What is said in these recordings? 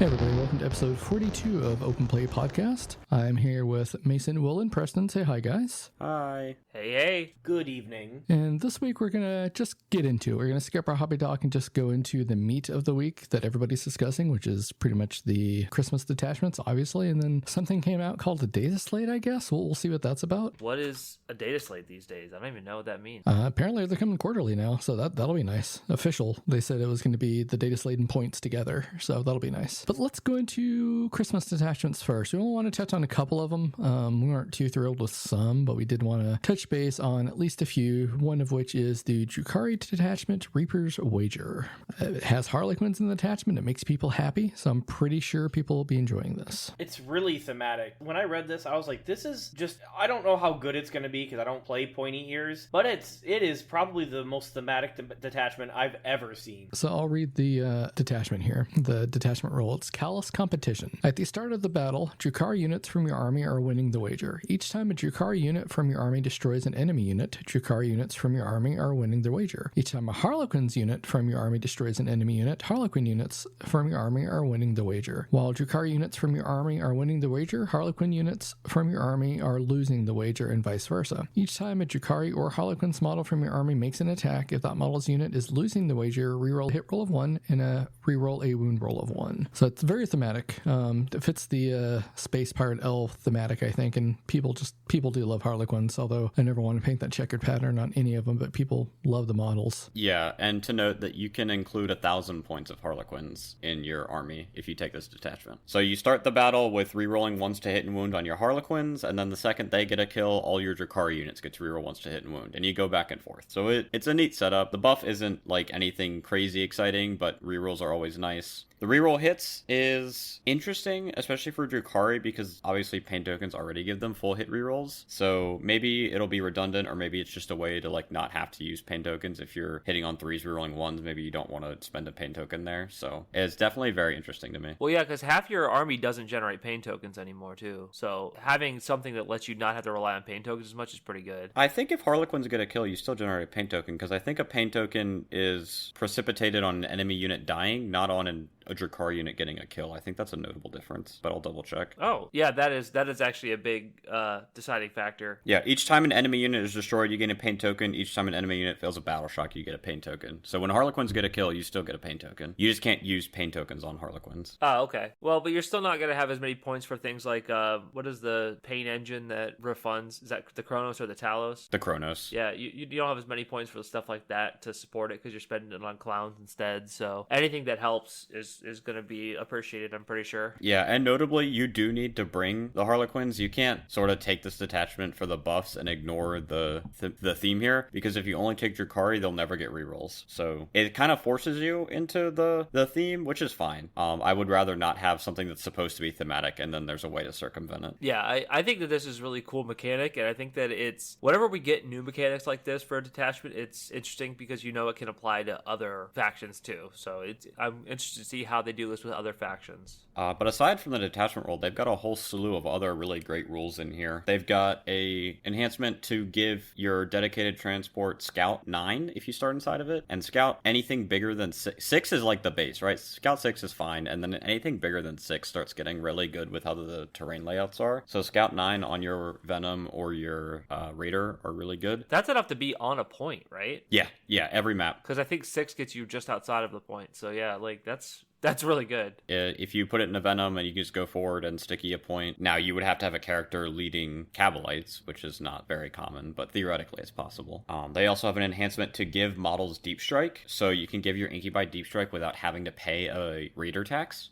Hey everybody, welcome to episode 42 of Open Play Podcast. I'm here with Mason, Will, and Preston. Say hi, guys. Hi. Hey. Good evening. And this week we're going to just get into it. We're going to skip our hobby talk and just go into the meat of the week that everybody's discussing, which is pretty much the Christmas detachments, obviously. And then something came out called the Dataslate, I guess. We'll see what that's about. What is a data slate these days? I don't even know what that means. Apparently they're coming quarterly now, so that'll be nice. Official. They said it was going to be the Dataslate and points together, so that'll be nice. But let's go into Christmas detachments first. We only want to touch on a couple of them. We weren't too thrilled with some, but we did want to touch base on at least a few, one of which is the Drukhari detachment, Reaper's Wager. It has Harlequins in the detachment. It makes people happy, so I'm pretty sure people will be enjoying this. It's really thematic. When I read this, I was like, this is just, I don't know how good it's going to be because I don't play pointy ears, but it is probably the most thematic detachment I've ever seen. So I'll read the detachment here. The detachment rule. It's Callous Competition. At the start of the battle, Drukhari units from your army are winning the wager. Each time a Drukhari unit from your army destroys an enemy unit, Drukhari units from your army are winning the wager. Each time a Harlequins unit from your army destroys an enemy unit, Harlequin units from your army are winning the wager. While Drukhari units from your army are winning the wager, Harlequin units from your army are losing the wager, and vice versa. Each time a Drukhari or Harlequins model from your army makes an attack, if that model's unit is losing the wager, reroll a hit roll of 1 and reroll a wound roll of 1. So it's very thematic. It fits the Space Pirate Elf thematic, I think, and people do love Harlequins, although I never want to paint that checkered pattern on any of them, but people love the models. Yeah, and to note that you can include 1,000 points of Harlequins in your army if you take this detachment. So you start the battle with rerolling 1s to hit and wound on your Harlequins, and then the second they get a kill, all your Drukhari units get to reroll 1s to hit and wound, and you go back and forth. So it's a neat setup. The buff isn't like anything crazy exciting, but rerolls are always nice. The reroll hits is interesting, especially for Drukhari, because obviously pain tokens already give them full hit rerolls. So maybe it'll be redundant, or maybe it's just a way to like not have to use pain tokens. If you're hitting on 3s, rerolling 1s, maybe you don't want to spend a pain token there. So it's definitely very interesting to me. Well, yeah, because half your army doesn't generate pain tokens anymore, too. So having something that lets you not have to rely on pain tokens as much is pretty good. I think if Harlequins get a kill, you still generate a pain token, because I think a pain token is precipitated on an enemy unit dying, not on a Drukhari unit getting a kill. I think that's a notable difference, but I'll double check. Oh, yeah, that is actually a big deciding factor. Yeah, each time an enemy unit is destroyed, you gain a pain token. Each time an enemy unit fails a battle shock, you get a pain token. So when Harlequins get a kill, you still get a pain token. You just can't use pain tokens on Harlequins. Oh, okay. Well, but you're still not going to have as many points for things like, what is the pain engine that refunds? Is that the Kronos or the Talos? The Kronos. Yeah, you don't have as many points for stuff like that to support it because you're spending it on clowns instead. So anything that helps is going to be appreciated, I'm pretty sure. Yeah, and notably, you do need to bring the Harlequins. You can't sort of take this detachment for the buffs and ignore the theme here, because if you only take Drukhari, they'll never get rerolls. So it kind of forces you into the theme, which is fine. I would rather not have something that's supposed to be thematic and then there's a way to circumvent it. Yeah, I think that this is a really cool mechanic, and I think that it's, whenever we get new mechanics like this for a detachment, it's interesting because it can apply to other factions too. So I'm interested to see how they do this with other factions. But aside from the detachment rule, they've got a whole slew of other really great rules in here. They've got a enhancement to give your dedicated transport Scout 9 if you start inside of it, and Scout anything bigger than 6. 6 is like the base, right? Scout 6 is fine, and then anything bigger than 6 starts getting really good with how the terrain layouts are. So Scout 9 on your Venom or your Raider are really good. That's enough to be on a point, right? Yeah, every map. Because I think 6 gets you just outside of the point. So yeah, like that's really good. If you put it in a Venom and you can just go forward and sticky a point, now you would have to have a character leading Cabalites, which is not very common, but theoretically it's possible. They also have an enhancement to give models Deep Strike, so you can give your Incubi Deep Strike without having to pay a Raider tax,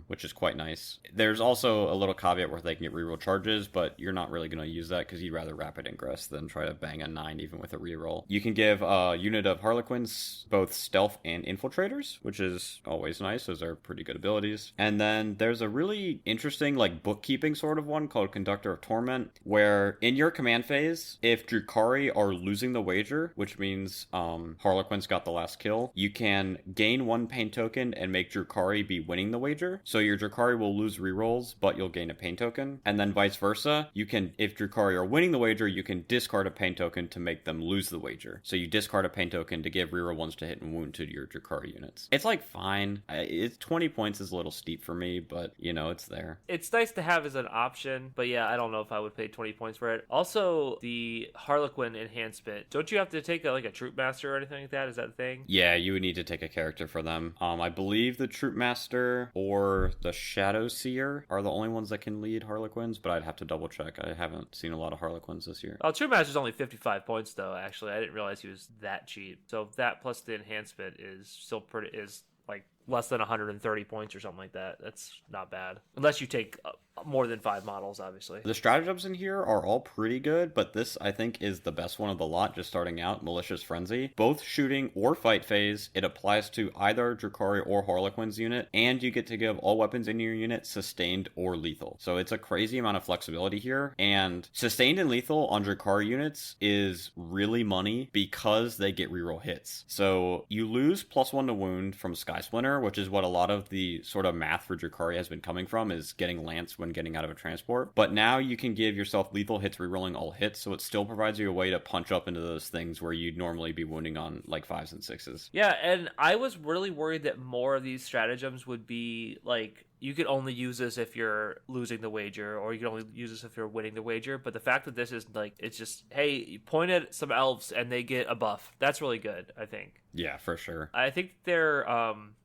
which is quite nice. There's also a little caveat where they can get reroll charges, but you're not really going to use that because you'd rather Rapid Ingress than try to bang a 9 even with a reroll. You can give a unit of Harlequins both Stealth and Infiltrators, which is always nice. Those are pretty good abilities. And then there's a really interesting like bookkeeping sort of one called Conductor of Torment, where in your command phase, if Drukhari are losing the wager, which means Harlequins got the last kill, you can gain 1 pain token and make Drukhari be winning the wager. So your Drukhari will lose rerolls, but you'll gain a pain token. And then vice versa, you can, if Drukhari are winning the wager, you can discard a pain token to make them lose the wager. So you discard a pain token to give reroll 1s to hit and wound to your Drukhari units. It's like fine. It's 20 points is a little steep for me, but you know, it's there. It's nice to have as an option, but yeah, I don't know if I would pay 20 points for it. Also, the Harlequin enhancement. Don't you have to take a Troop Master or anything like that? Is that a thing? Yeah, you would need to take a character for them. I believe the Troop Master or the Shadow Seer are the only ones that can lead Harlequins, but I'd have to double check. I haven't seen a lot of Harlequins this year. Oh, Troop Master's only 55 points though, actually. I didn't realize he was that cheap. So that plus the enhancement is still like less than 130 points or something like that. That's not bad. Unless you take more than 5 models, obviously. The stratagems in here are all pretty good, but this, I think, is the best one of the lot, just starting out, Malicious Frenzy. Both shooting or fight phase, it applies to either Drukhari or Harlequin's unit, and you get to give all weapons in your unit sustained or lethal. So it's a crazy amount of flexibility here, and sustained and lethal on Drukhari units is really money because they get reroll hits. So you lose +1 to wound from Sky Splinter, which is what a lot of the sort of math for Drukhari has been coming from, is getting Lance when getting out of a transport. But now you can give yourself lethal hits, rerolling all hits, so it still provides you a way to punch up into those things where you'd normally be wounding on like 5s and 6s. Yeah, and I was really worried that more of these stratagems would be like, you could only use this if you're losing the wager, or you can only use this if you're winning the wager. But the fact that this is like, it's just, hey, you point at some elves and they get a buff. That's really good, I think. Yeah, for sure. I think their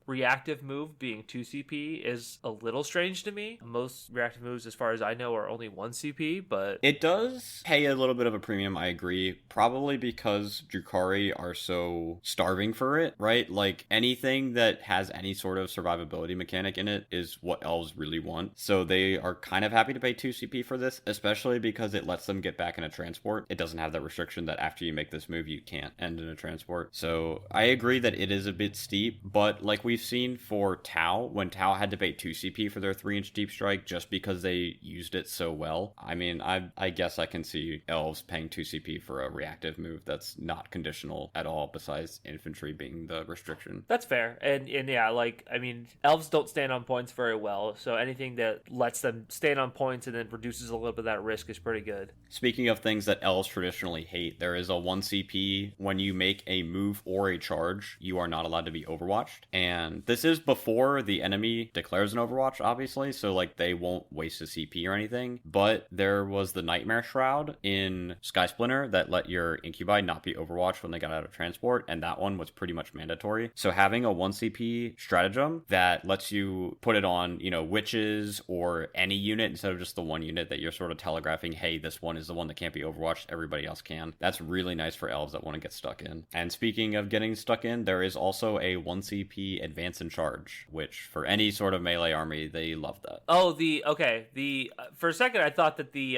reactive move being 2 CP is a little strange to me. Most reactive moves, as far as I know, are only 1 CP, but it does pay a little bit of a premium, I agree. Probably because Drukhari are so starving for it, right? Like, anything that has any sort of survivability mechanic in it is what elves really want. So they are kind of happy to pay 2 CP for this, especially because it lets them get back in a transport. It doesn't have that restriction that after you make this move, you can't end in a transport. So I agree that it is a bit steep, but like we've seen for Tau, when Tau had to pay 2 CP for their 3-inch deep strike just because they used it so well. I mean, I guess I can see elves paying 2 CP for a reactive move that's not conditional at all, besides infantry being the restriction. That's fair. And yeah, like, I mean, elves don't stand on points very well, so anything that lets them stand on points and then reduces a little bit of that risk is pretty good. Speaking of things that elves traditionally hate, there is a 1 CP when you make a move or a charge, you are not allowed to be overwatched. And this is before the enemy declares an overwatch, obviously, so like they won't waste a CP or anything. But there was the Nightmare Shroud in Sky Splinter that let your Incubi not be overwatched when they got out of transport, and that one was pretty much mandatory. So having a 1 CP stratagem that lets you put it on, you know, witches or any unit instead of just the one unit that you're sort of telegraphing, hey, this one is the one that can't be overwatched, everybody else can. That's really nice for elves that want to get stuck in. And speaking of getting stuck in, there is also a 1 CP advance and charge, which for any sort of melee army, they love that. Oh, for a second I thought that the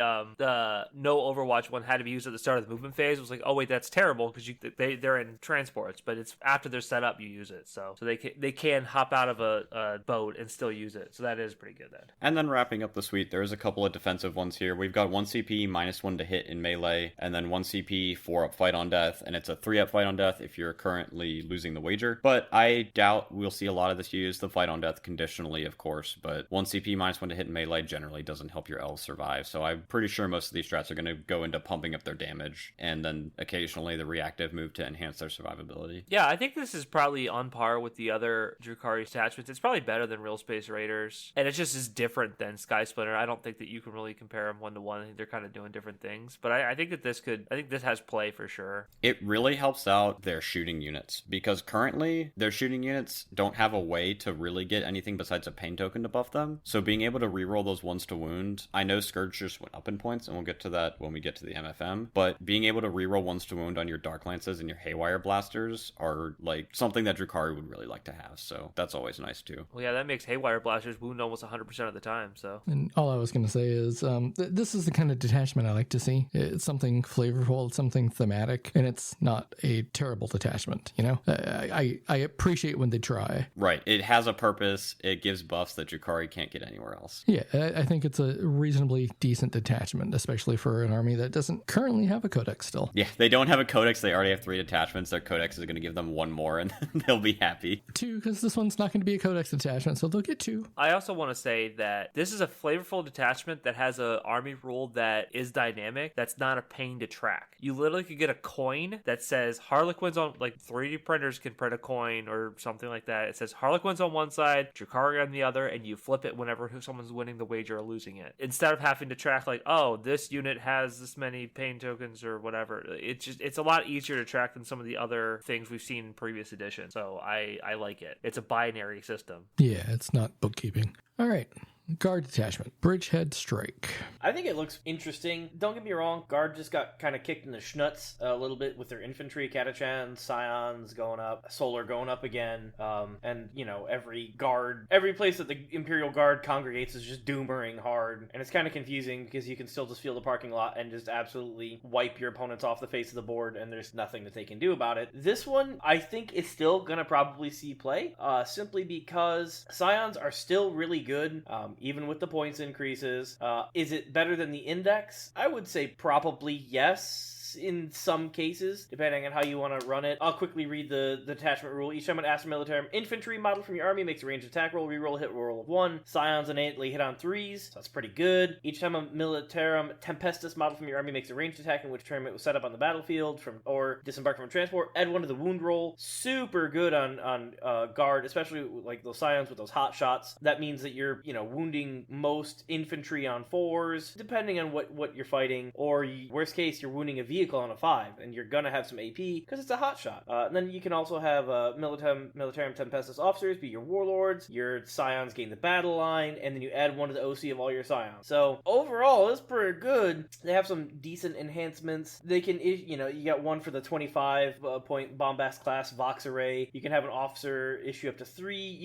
no Overwatch one had to be used at the start of the movement phase. I was like, oh wait, that's terrible because they're in transports, but it's after they're set up you use it, so they can hop out of a boat and still use it, so that is pretty good then. And then wrapping up the suite, there's a couple of defensive ones here. We've got 1 CP -1 to hit in melee, and then 1 CP 4-up fight on death, and it's a 3-up fight on death if you're currently losing the wager. But I doubt we'll see a lot of this used. The fight on death conditionally, of course, but 1 CP -1 to hit in melee generally doesn't help your elves survive. So I'm pretty sure most of these strats are going to go into pumping up their damage, and then occasionally the reactive move to enhance their survivability. Yeah, I think this is probably on par with the other Drukhari detachments. It's probably better than Real Space Raiders, and it just is different than Sky Splinter. I don't think that you can really compare them 1-to-1. I think they're kind of doing different things, but I think that this has play for sure. It really helps out their shooting units, because currently their shooting units don't have a way to really get anything besides a pain token to buff them. So being able to reroll those 1s to wound, I know Scourge just went up in points, and we'll get to that when we get to the MFM, but being able to reroll 1s to wound on your Dark Lances and your Haywire Blasters are like something that Drukhari would really like to have, so that's always nice too. Well, yeah, that makes Haywire Blasters wound almost 100% of the time, so. And all I was going to say is this is the kind of detachment I like to see. It's something flavorful, it's something thematic, and it's not a terrible detachment. detachment, you know? I appreciate when they try. Right. It has a purpose. It gives buffs that Drukhari can't get anywhere else. Yeah, I think it's a reasonably decent detachment, especially for an army that doesn't currently have a codex still. Yeah, they don't have a codex. They already have 3 detachments. Their codex is going to give them 1 more, and they'll be happy. 2, because this one's not going to be a codex detachment, so they'll get 2. I also want to say that this is a flavorful detachment that has an army rule that is dynamic, that's not a pain to track. You literally could get a coin that says Harlequins on, like 3D printers can print a coin or something like that. It says Harlequins on one side, Drukhari on the other, and you flip it whenever someone's winning the wager or losing it. Instead of having to track like, oh, this unit has this many pain tokens or whatever. It's a lot easier to track than some of the other things we've seen in previous editions. So I like it. It's a binary system. Yeah, it's not bookkeeping. All right. Guard detachment, Bridgehead Strike. I think it looks interesting. Don't get me wrong, Guard just got kind of kicked in the schnuts a little bit with their infantry, Catachans, Scions going up, Solar going up again, and, you know, every place that the Imperial Guard congregates is just doomering hard, and it's kind of confusing because you can still just feel the parking lot and just absolutely wipe your opponents off the face of the board, and there's nothing that they can do about it. This one, I think, is still going to probably see play, simply because Scions are still really good, even with the points increases. Is it better than the index? I would say probably yes. In some cases, depending on how you want to run it. I'll quickly read the detachment rule. Each time an Astra Militarum infantry model from your army makes a ranged attack roll, reroll a hit roll of 1. Scions innately hit on 3s, so that's pretty good. Each time a Militarum Tempestus model from your army makes a ranged attack in which term it was set up on the battlefield or disembarked from a transport, add 1 to the wound roll. Super good on guard, especially like those Scions with those hot shots. That means that you're, you know, wounding most infantry on 4s, depending on what you're fighting, or worst case, you're wounding a vehicle on a 5, and you're gonna have some AP because it's a hot shot. And then you can also have Militarum Tempestus officers be your warlords, your Scions gain the battle line, and then you add 1 to the OC of all your Scions. So overall, it's pretty good. They have some decent enhancements. They can, you know, you got 1 for the 25 point Bombast class Vox array. You can have an officer issue up to 3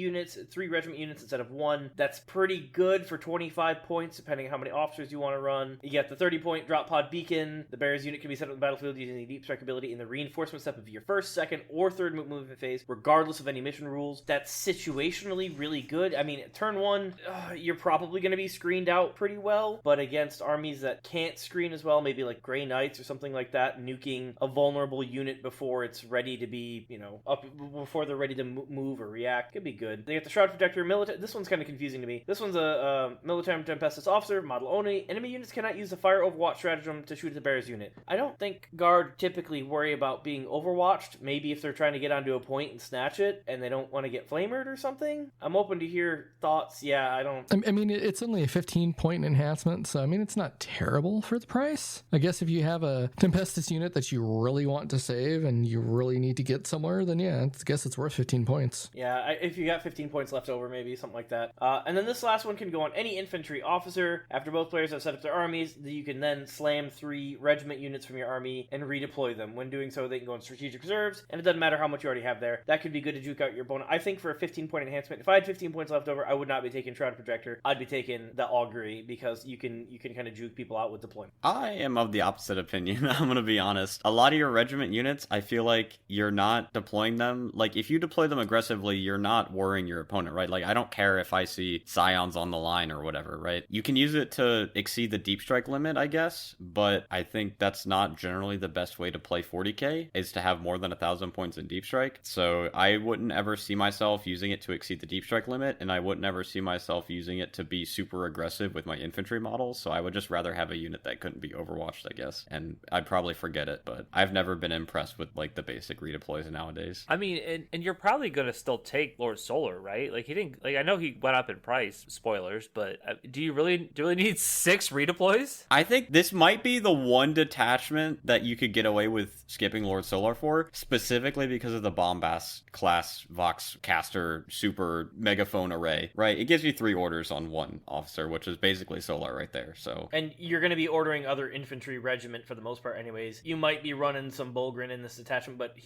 regiment units instead of 1. That's pretty good for 25 points, depending on how many officers you want to run. You get the 30 point drop pod beacon. The bearer's unit can be set up on the battlefield using the deep strike ability in the reinforcement step of your first, second, or third movement phase, regardless of any mission rules. That's situationally really good. I mean, turn 1, you're probably going to be screened out pretty well, but against armies that can't screen as well, maybe like Grey Knights or something like that, nuking a vulnerable unit before it's ready to be, you know, up before they're ready to move or react, could be good. They get the Shroud Protector this one's kind of confusing to me. This one's a Militarum Tempestus officer, model only. Enemy units cannot use the Fire Overwatch stratagem to shoot at the bearer's unit. I don't think Guard typically worry about being overwatched. Maybe if they're trying to get onto a point and snatch it and they don't want to get flamered or something. I'm open to hear thoughts. Yeah, I don't... I mean, it's only a 15-point enhancement, so I mean, it's not terrible for the price. I guess if you have a Tempestus unit that you really want to save and you really need to get somewhere, then yeah, I guess it's worth 15 points. Yeah, if you got 15 points left over, maybe something like that. And then this last one can go on any infantry officer. After both players have set up their armies, you can then slam 3 regiment units from your army and redeploy them. When doing so, they can go in strategic reserves, and it doesn't matter how much you already have there. That could be good to juke out your opponent. I think for a 15-point enhancement, if I had 15 points left over, I would not be taking Shroud Projector. I'd be taking the Augury, because you can kind of juke people out with deployment. I am of the opposite opinion. I'm going to be honest. A lot of your regiment units, I feel like you're not deploying them. Like, if you deploy them aggressively, you're not worrying your opponent, right? Like, I don't care if I see Scions on the line or whatever, right? You can use it to exceed the deep strike limit, I guess, but I think that's not generally the best way to play 40k, is to have more than 1,000 points in deep strike. So I wouldn't ever see myself using it to exceed the deep strike limit, and I wouldn't ever see myself using it to be super aggressive with my infantry models. So I would just rather have a unit that couldn't be overwatched, I guess. And I'd probably forget it, but I've never been impressed with like the basic redeploys nowadays. I mean, and you're probably gonna still take Lord Solar, right? Like, he didn't, like, I know he went up in price, spoilers, but do you really need 6 redeploys? I think this might be the one detachment that you could get away with skipping Lord Solar for, specifically because of the Bombast class Vox caster super megaphone array, right? It gives you 3 orders on 1 officer, which is basically Solar right there. So, and you're going to be ordering other infantry regiment for the most part anyways. You might be running some Bulgrin in this detachment, but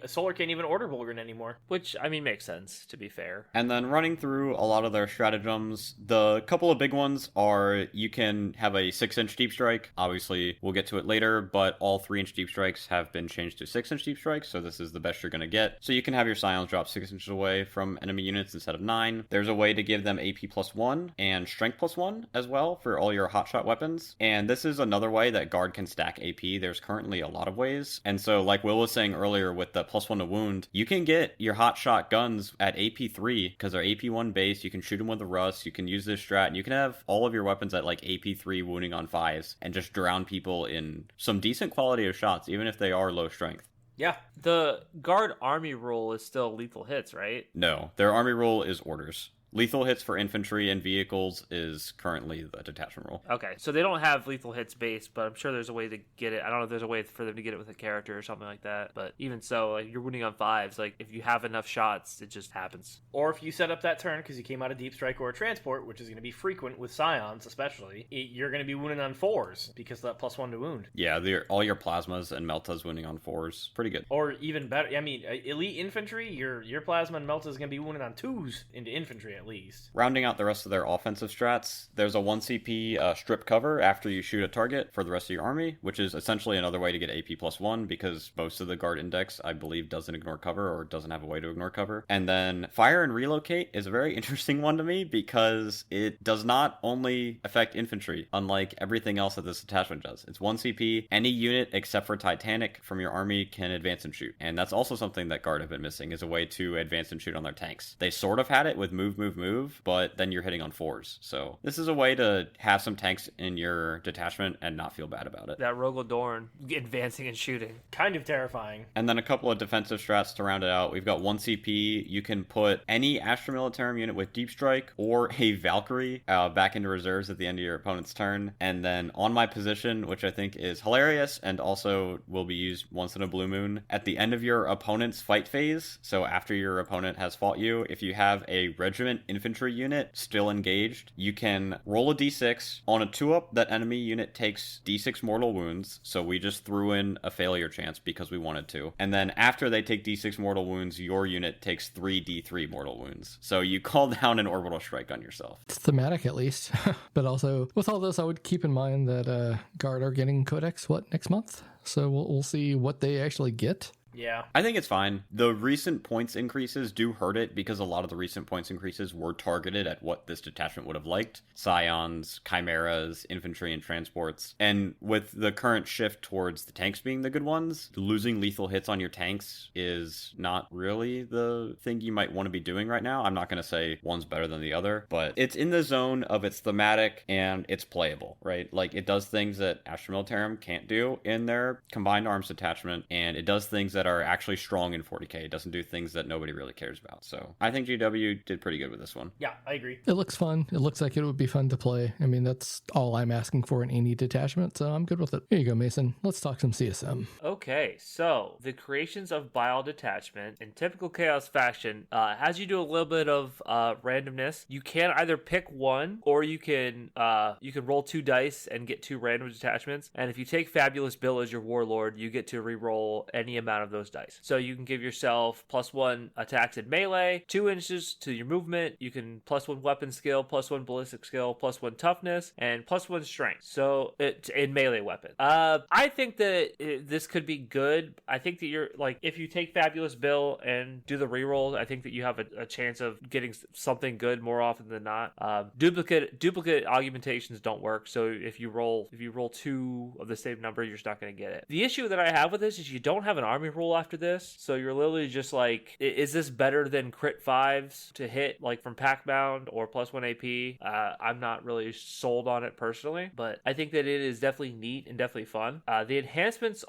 Solar can't even order Bulgrin anymore, which, I mean, makes sense, to be fair. And then running through a lot of their stratagems, the couple of big ones are you can have a 6-inch deep strike. Obviously, we'll get to it later, but all 3-inch deep strikes have been changed to 6-inch deep strikes, so this is the best you're going to get. So you can have your Scions drop 6 inches away from enemy units instead of 9. There's a way to give them AP +1 and Strength +1 as well for all your hotshot weapons. And this is another way that Guard can stack AP. There's currently a lot of ways. And so like Will was saying earlier with the +1 to wound, you can get your hotshot guns at AP 3 because they're AP 1 base. You can shoot them with a rust. You can use this strat, and you can have all of your weapons at like AP 3 wounding on 5s and just drown people in some decent quality of shots, even if they are low strength. Yeah. The Guard army rule is still lethal hits, right? No, their army rule is orders. Lethal hits for infantry and vehicles is currently the detachment rule. Okay, so they don't have lethal hits base, but I'm sure there's a way to get it. I don't know if there's a way for them to get it with a character or something like that. But even so, like, you're wounding on 5s. Like, if you have enough shots, it just happens. Or if you set up that turn because you came out of Deep Strike or a Transport, which is going to be frequent with Scions especially, you're going to be wounding on 4s because of that +1 to wound. Yeah, all your plasmas and meltas wounding on 4s. Pretty good. Or even better, I mean, elite infantry, your plasma and melta is going to be wounded on 2s into infantry at least. Rounding out the rest of their offensive strats, there's a 1 CP strip cover after you shoot a target for the rest of your army, which is essentially another way to get AP +1 because most of the Guard index, I believe, doesn't ignore cover or doesn't have a way to ignore cover. And then Fire and Relocate is a very interesting one to me because it does not only affect infantry, unlike everything else that this detachment does. It's 1 CP. Any unit except for Titanic from your army can advance and shoot. And that's also something that Guard have been missing, is a way to advance and shoot on their tanks. They sort of had it with move, but then you're hitting on 4s. So this is a way to have some tanks in your detachment and not feel bad about it. That Rogodorn advancing and shooting. Kind of terrifying. And then a couple of defensive strats to round it out. We've got 1 CP. You can put any Astra Militarum unit with Deep Strike or a Valkyrie back into reserves at the end of your opponent's turn. And then on my position, which I think is hilarious and also will be used once in a blue moon, at the end of your opponent's fight phase, so after your opponent has fought you, if you have a regiment infantry unit still engaged, you can roll a d6. On a 2-up, that enemy unit takes d6 mortal wounds, so we just threw in a failure chance because we wanted to. And then after they take d6 mortal wounds, your unit takes 3d3 mortal wounds. So you call down an orbital strike on yourself. It's thematic at least. But also, with all this, I would keep in mind that Guard are getting Codex, next month? So we'll see what they actually get. Yeah. I think it's fine. The recent points increases do hurt it because a lot of the recent points increases were targeted at what this detachment would have liked. Scions, Chimeras, infantry, and transports. And with the current shift towards the tanks being the good ones, losing lethal hits on your tanks is not really the thing you might want to be doing right now. I'm not going to say one's better than the other, but it's in the zone of it's thematic and it's playable, right? Like, it does things that Astra Militarum can't do in their combined arms detachment, and it does things that are actually strong in 40k. It doesn't do things that nobody really cares about. So I think GW did pretty good with this one. Yeah, I agree. It looks fun. It looks like it would be fun to play. I mean, that's all I'm asking for in any detachment, so I'm good with it. Here you go, Mason. Let's talk some CSM. Okay, so the creations of Bile Detachment in typical Chaos faction has you do a little bit of randomness. You can either pick one, or you can roll 2 dice and get 2 random detachments. And if you take Fabulous Bill as your warlord, you get to re-roll any amount of those dice. So you can give yourself +1 attacks in melee, 2 inches to your movement. You can +1 weapon skill, +1 ballistic skill, +1 toughness, and +1 strength. So it's in melee weapon. I think that this could be good. I think that you're like, if you take Fabulous Bill and do the reroll, I think that you have a chance of getting something good more often than not. Duplicate augmentations don't work. So if you roll 2 of the same number, you're just not going to get it. The issue that I have with this is you don't have an army rule after this, so you're literally just like, is this better than crit 5s to hit, like from Packbound or +1 AP? I'm not really sold on it personally, but I think that it is definitely neat and definitely fun. The enhancements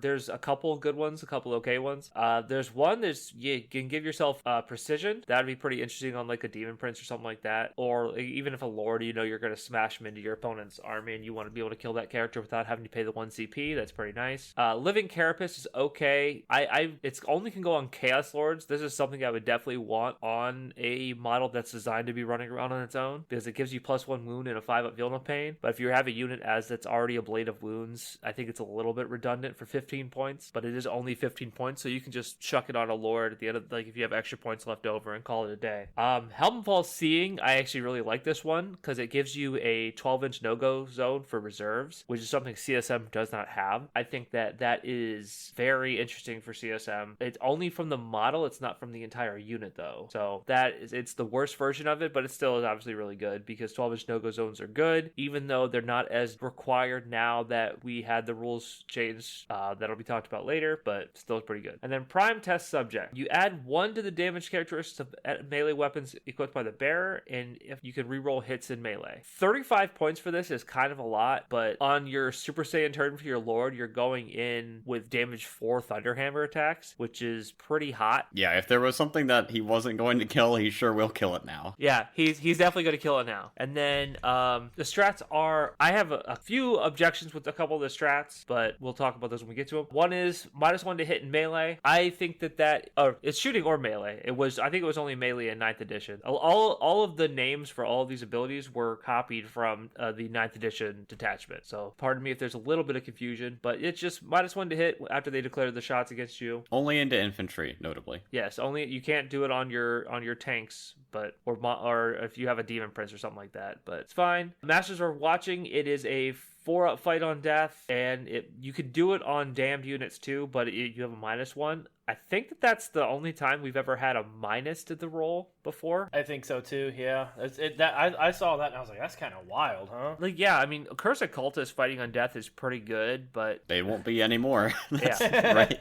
there's a couple good ones, a couple okay ones. You can give yourself precision. That'd be pretty interesting on like a Demon Prince or something like that, or even if a Lord, you're going to smash him into your opponent's army and you want to be able to kill that character without having to pay the 1 CP. That's pretty nice. Living Carapace is okay. say it's only can go on Chaos Lords. This is something I would definitely want on a model that's designed to be running around on its own, because it gives you +1 wound and a 5-up Feel No Pain. But if you have a unit that's already a Blade of Wounds, I think it's a little bit redundant for 15 points, but it is only 15 points, so you can just chuck it on a Lord at the end of, like, if you have extra points left over, and call it a day. Helmfall Seeing, I actually really like this one because it gives you a 12-inch no-go zone for reserves, which is something CSM does not have. I think that is very interesting for CSM. It's only from the model, it's not from the entire unit though. So it's the worst version of it, but it still is obviously really good because 12-inch no-go zones are good, even though they're not as required now that we had the rules changed. That'll be talked about later, but still pretty good. And then Prime Test Subject. You add 1 to the damage characteristics of melee weapons equipped by the bearer, and if you can reroll hits in melee. 35 points for this is kind of a lot, but on your Super Saiyan turn for your Lord, you're going in with damage 4 Thunderhammer attacks, which is pretty hot. Yeah, if there was something that he wasn't going to kill, he sure will kill it now. Yeah, he's definitely going to kill it now. And then the strats are, I have a few objections with a couple of the strats, but we'll talk about those when we get to them. One is -1 to hit in melee. I think that it's shooting or melee. I think it was only melee in 9th edition. All of the names for all of these abilities were copied from the 9th edition detachment. So pardon me if there's a little bit of confusion, but it's just -1 to hit after they declare the shots against you. Only into infantry, notably. Yes, only you can't do it on your tanks, but or if you have a demon prince or something like that. But it's fine. Masters are watching. It is a 4-up fight on death, and you could do it on damned units too, but you have a -1. I think that's the only time we've ever had a minus to the roll before. I think so too, yeah. I saw that and I was like, that's kind of wild, huh? Like, yeah, I mean, Curse of Cultist fighting on death is pretty good, but... They won't be anymore. Yeah. Right.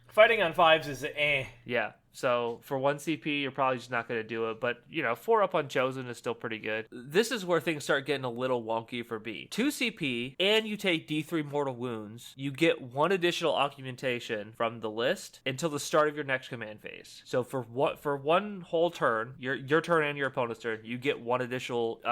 Fighting on 5s is Yeah. So for 1 CP, you're probably just not going to do it. But, 4-up on Chosen is still pretty good. This is where things start getting a little wonky for B. 2 CP, and you take D3 mortal wounds. You get 1 additional augmentation from the list until the start of your next command phase. So for one whole turn, your turn and your opponent's turn, you get 1 additional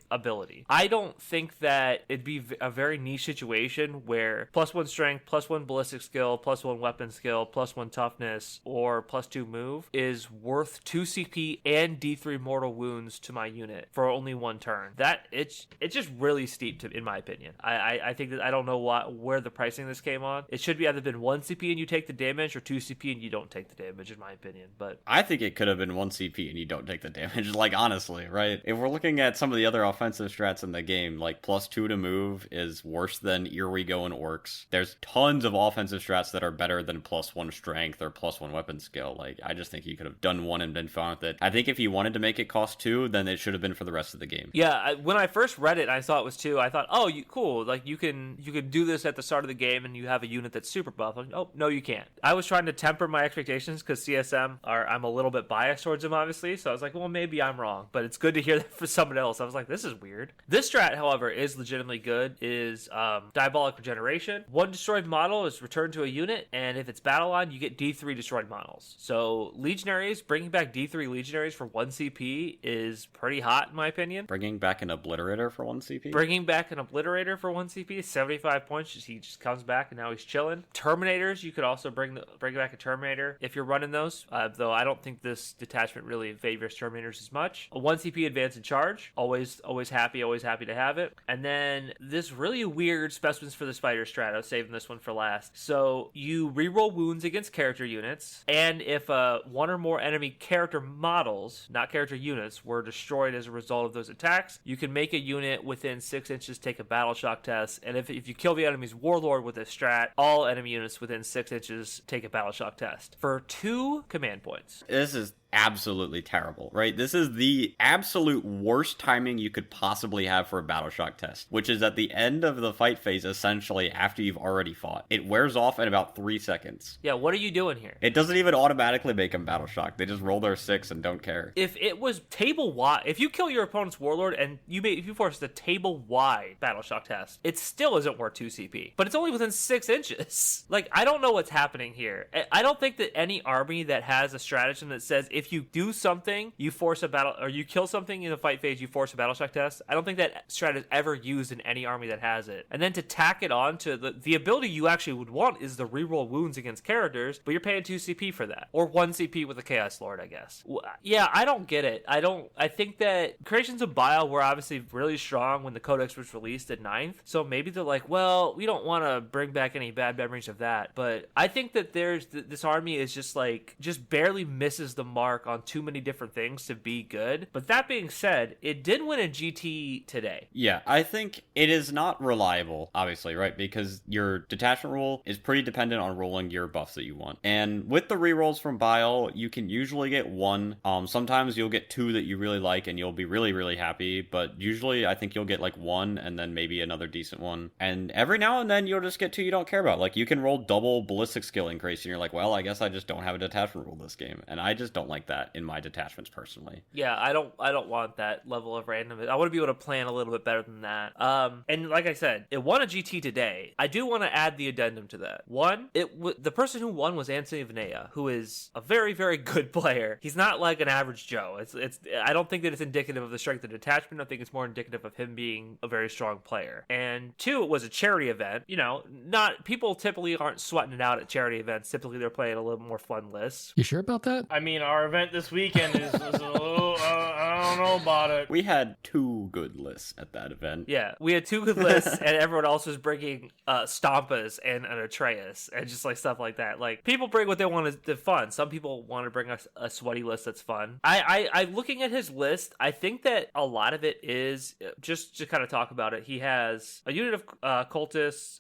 ability. I don't think that it'd be a very niche situation where +1 strength, +1 ballistic skill, +1 weapon skill, +1 toughness, or +2 move is worth 2 CP and D3 mortal wounds to my unit for only 1 turn. It's just really steep in my opinion. I think that I don't know where the pricing this came on. It should be either been 1 CP and you take the damage, or 2 CP and you don't take the damage, in my opinion. But I think it could have been 1 CP and you don't take the damage. Like, honestly, right? If we're looking at some of the other offensive strats in the game, like +2 to move is worse than Here We Go in Orks. There's tons of offensive strats that are better than +1 strength or +1 weapon skill. Like, I just think you could have done 1 and been fine with it. I think if you wanted to make it cost 2, then it should have been for the rest of the game. Yeah, when I first read it, and I saw it was 2. I thought, cool. Like, you can do this at the start of the game, and you have a unit that's super buff. Like, oh, no, you can't. I was trying to temper my expectations because CSM I'm a little bit biased towards them, obviously. So I was like, well, maybe I'm wrong, but it's good to hear that for someone else. I was like, this is weird. This strat, however, is legitimately good. Is Diabolic Regeneration. 1 destroyed model is returned to a unit, and if it's battle line, you get D3 destroyed models. So Legionaries, bringing back D3 Legionaries for 1 CP is pretty hot in my opinion. Bringing back an Obliterator for 1 CP? Bringing back an Obliterator for 1 CP, 75 points. He just comes back and now he's chilling. Terminators, you could also bring back a Terminator if you're running those, though I don't think this detachment really favors Terminators as much. A 1 CP advance in charge, always happy to have it. And then this really weird Specimens for the Spider strat, I was saving this one for last. So you reroll wounds against character units, and if 1 or more enemy character models, not character units, were destroyed as a result of those attacks, you can make a unit within 6 inches take a battle shock test, and if you kill the enemy's warlord with this strat, all enemy units within 6 inches take a battle shock test for 2 command points. This is absolutely terrible, right? This is the absolute worst timing you could possibly have for a battle shock test, which is at the end of the fight phase, essentially after you've already fought. It wears off in about 3 seconds. Yeah, what are you doing here? It doesn't even automatically make them battle shock. They just roll their 6 and don't care. If it was table wide, if you kill your opponent's warlord and if you force the table wide battle shock test, it still isn't worth 2 CP, but it's only within 6 inches. Like, I don't know what's happening here. I don't think that any army that has a stratagem that says if you do something, you force a battle, or you kill something in the fight phase, you force a battle shock test. I don't think that strat is ever used in any army that has it. And then to tack it on to the ability you actually would want is the reroll wounds against characters, but you're paying 2 CP for that. Or 1 CP with a Chaos Lord, I guess. Yeah, I don't get it. I think that Creations of Bile were obviously really strong when the Codex was released at 9th, so maybe they're like, well, we don't want to bring back any bad memories of that. But I think that this army is just barely misses the mark on too many different things to be good. But that being said, it did win a GT today. Yeah, I think it is not reliable, obviously, right? Because your detachment rule is pretty dependent on rolling your buffs that you want. And with the rerolls from Bile, you can usually get 1. Sometimes you'll get 2 that you really like and you'll be really, really happy. But usually I think you'll get 1 and then maybe another decent one. And every now and then you'll just get 2 you don't care about. You can roll double ballistic skill increase and you're like, well, I guess I just don't have a detachment rule this game. And I just don't like that in my detachments personally. Yeah, I don't want that level of randomness. I want to be able to plan a little bit better than that. And like I said, it won a GT today. I do want to add the addendum to that. One, the person who won was Anthony Vanea, who is a very, very good player. He's not like an average Joe. I don't think that it's indicative of the strength of detachment. I think it's more indicative of him being a very strong player. And 2, it was a charity event. Not people typically aren't sweating it out at charity events. Typically, they're playing a little more fun lists. You sure about that? I mean, our event this weekend is a little, I don't know about it. We had 2 good lists at that event. Yeah, we had 2 good lists, and everyone else was bringing Stompas and an Atreus, and just stuff like that. People bring what they want to fun. Some people want to bring a sweaty list that's fun. I looking at his list, I think that a lot of it is, just to kind of talk about it, he has a unit of cultists,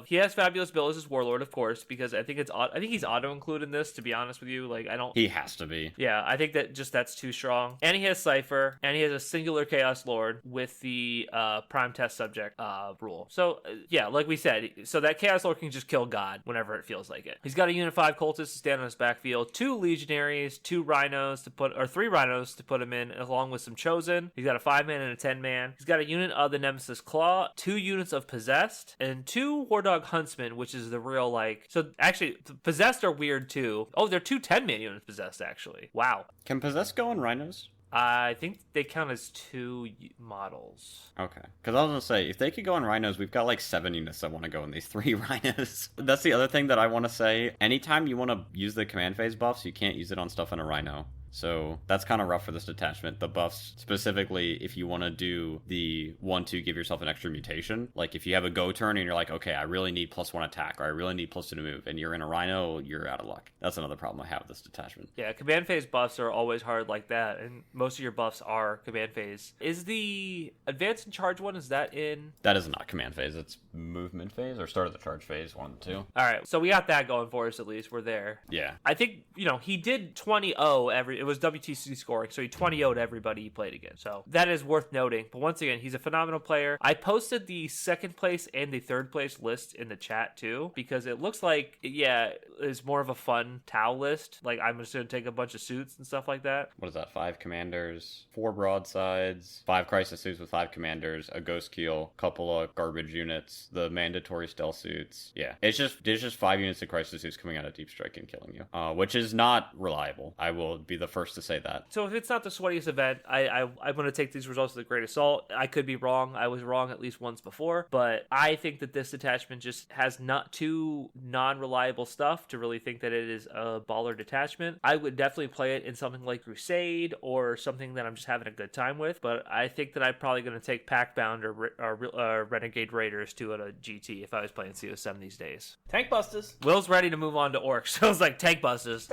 he has Fabulous Bill as his warlord, of course, because I think he's auto-included in this, to be honest with you. He has to be. Yeah, I think that that's too strong. And he has Cypher, and he has a singular Chaos Lord with the prime test subject rule. So, yeah, like we said, so that Chaos Lord can just kill God whenever it feels like it. He's got a unit 5 cultists to stand on his backfield, 2 legionaries, 3 rhinos to put him in, along with some chosen. He's got a 5-man and a 10-man. He's got a unit of the Nemesis Claw, 2 units of Possessed, and 2 War Dog Huntsmen, which is the real so actually Possessed are weird too. Oh, they're 2 10-man units Possessed, actually. Wow. Can Possessed go on rhinos? I think they count as 2 models. Okay. Because I was going to say, if they could go on rhinos, we've got 7 units that want to go in these 3 rhinos. That's the other thing that I want to say. Anytime you want to use the command phase buffs, you can't use it on stuff in a rhino. So that's kind of rough for this detachment. The buffs, specifically, if you want to do the 1-2, give yourself an extra mutation. If you have a go turn and you're like, okay, I really need +1 attack, or I really need +2 to move, and you're in a rhino, you're out of luck. That's another problem I have with this detachment. Yeah, command phase buffs are always hard like that, and most of your buffs are command phase. Is the advance and charge one, is that in? That is not command phase. It's movement phase, or start of the charge phase, 1 and 2. All right, so we got that going for us at least. We're there. Yeah. I think, he did 20-0 it was WTC scoring, so he 20-0'd everybody he played against. So that is worth noting. But once again, he's a phenomenal player. I posted the 2nd place and the 3rd place list in the chat too, because it looks like, it's more of a fun Tau list. I'm just going to take a bunch of suits and stuff like that. What is that? 5 commanders, 4 broadsides, 5 crisis suits with 5 commanders, a ghost keel, couple of garbage units, the mandatory stealth suits. Yeah, there's just 5 units of crisis suits coming out of deep strike and killing you, which is not reliable. I will be the first to say that. So if it's not the sweatiest event, I'm going to take these results with a grain of salt. I could be wrong. I was wrong at least once before, but I think that this detachment just has not too non-reliable stuff to really think that it is a baller detachment. I would definitely play it in something like Crusade or something that I'm just having a good time with, but I think that I'm probably going to take Packbound or Renegade Raiders to a GT if I was playing CO7 these days. Tank Busters. Will's ready to move on to Orks. I was like, Tank Busters.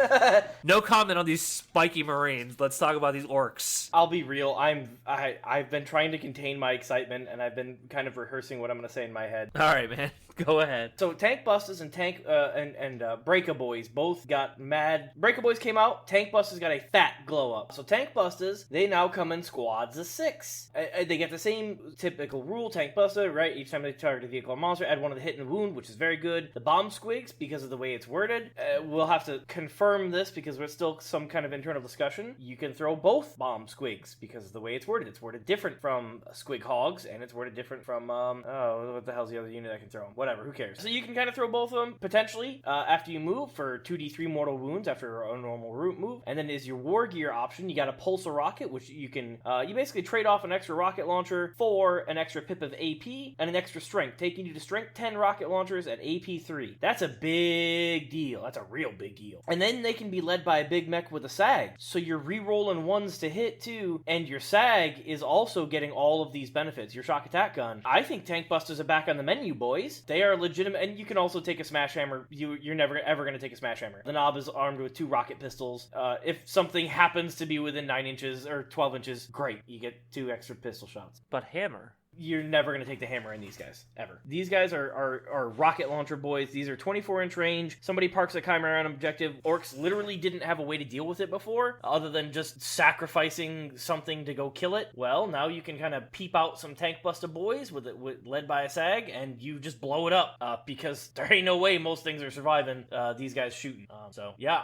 No comment on these spiky Marines. Let's talk about these Orks. I'll be real. I've been trying to contain my excitement, and I've been kind of rehearsing what I'm going to say in my head. All right, man. Go ahead. So Tank Busters and Breaka Boys both got mad. Breaka Boys came out. Tank Busters got a fat glow up. So Tank Busters, they now come in squads of 6. They get the same typical rule. Tank Buster, right? Each time they target a vehicle or monster, add 1 of the hit and wound, which is very good. The bomb squigs, because of the way it's worded, we'll have to confirm this because there's still some kind of internal discussion. You can throw both bomb squigs because of the way it's worded. It's worded different from squig hogs, and it's worded different from what the hell's the other unit I can throw them? Whatever. whatever, who cares? So you can kind of throw both of them, potentially, after you move for 2d3 mortal wounds after a normal root move. And then is your war gear option. You got a pulse a rocket, which you can, you basically trade off an extra rocket launcher for an extra pip of AP and an extra strength, taking you to strength 10 rocket launchers at AP 3. That's a big deal. That's a real big deal. And then they can be led by a big mech with a SAG. So you're re-rolling ones to hit too, and your SAG is also getting all of these benefits. Your shock attack gun. I think tank busters are back on the menu, boys. They are legitimate, and you can also take a smash hammer. You're never ever going to take a smash hammer. The knob is armed with 2 rocket pistols. If something happens to be within 9 inches or 12 inches, great. You get 2 extra pistol shots. But hammer. You're never going to take the hammer in these guys, ever. These guys are rocket launcher boys. These are 24-inch range. Somebody parks a Chimera on objective. Orcs literally didn't have a way to deal with it before, other than just sacrificing something to go kill it. Well, now you can kind of peep out some tank buster boys with led by a SAG, and you just blow it up, because there ain't no way most things are surviving these guys shooting. So yeah,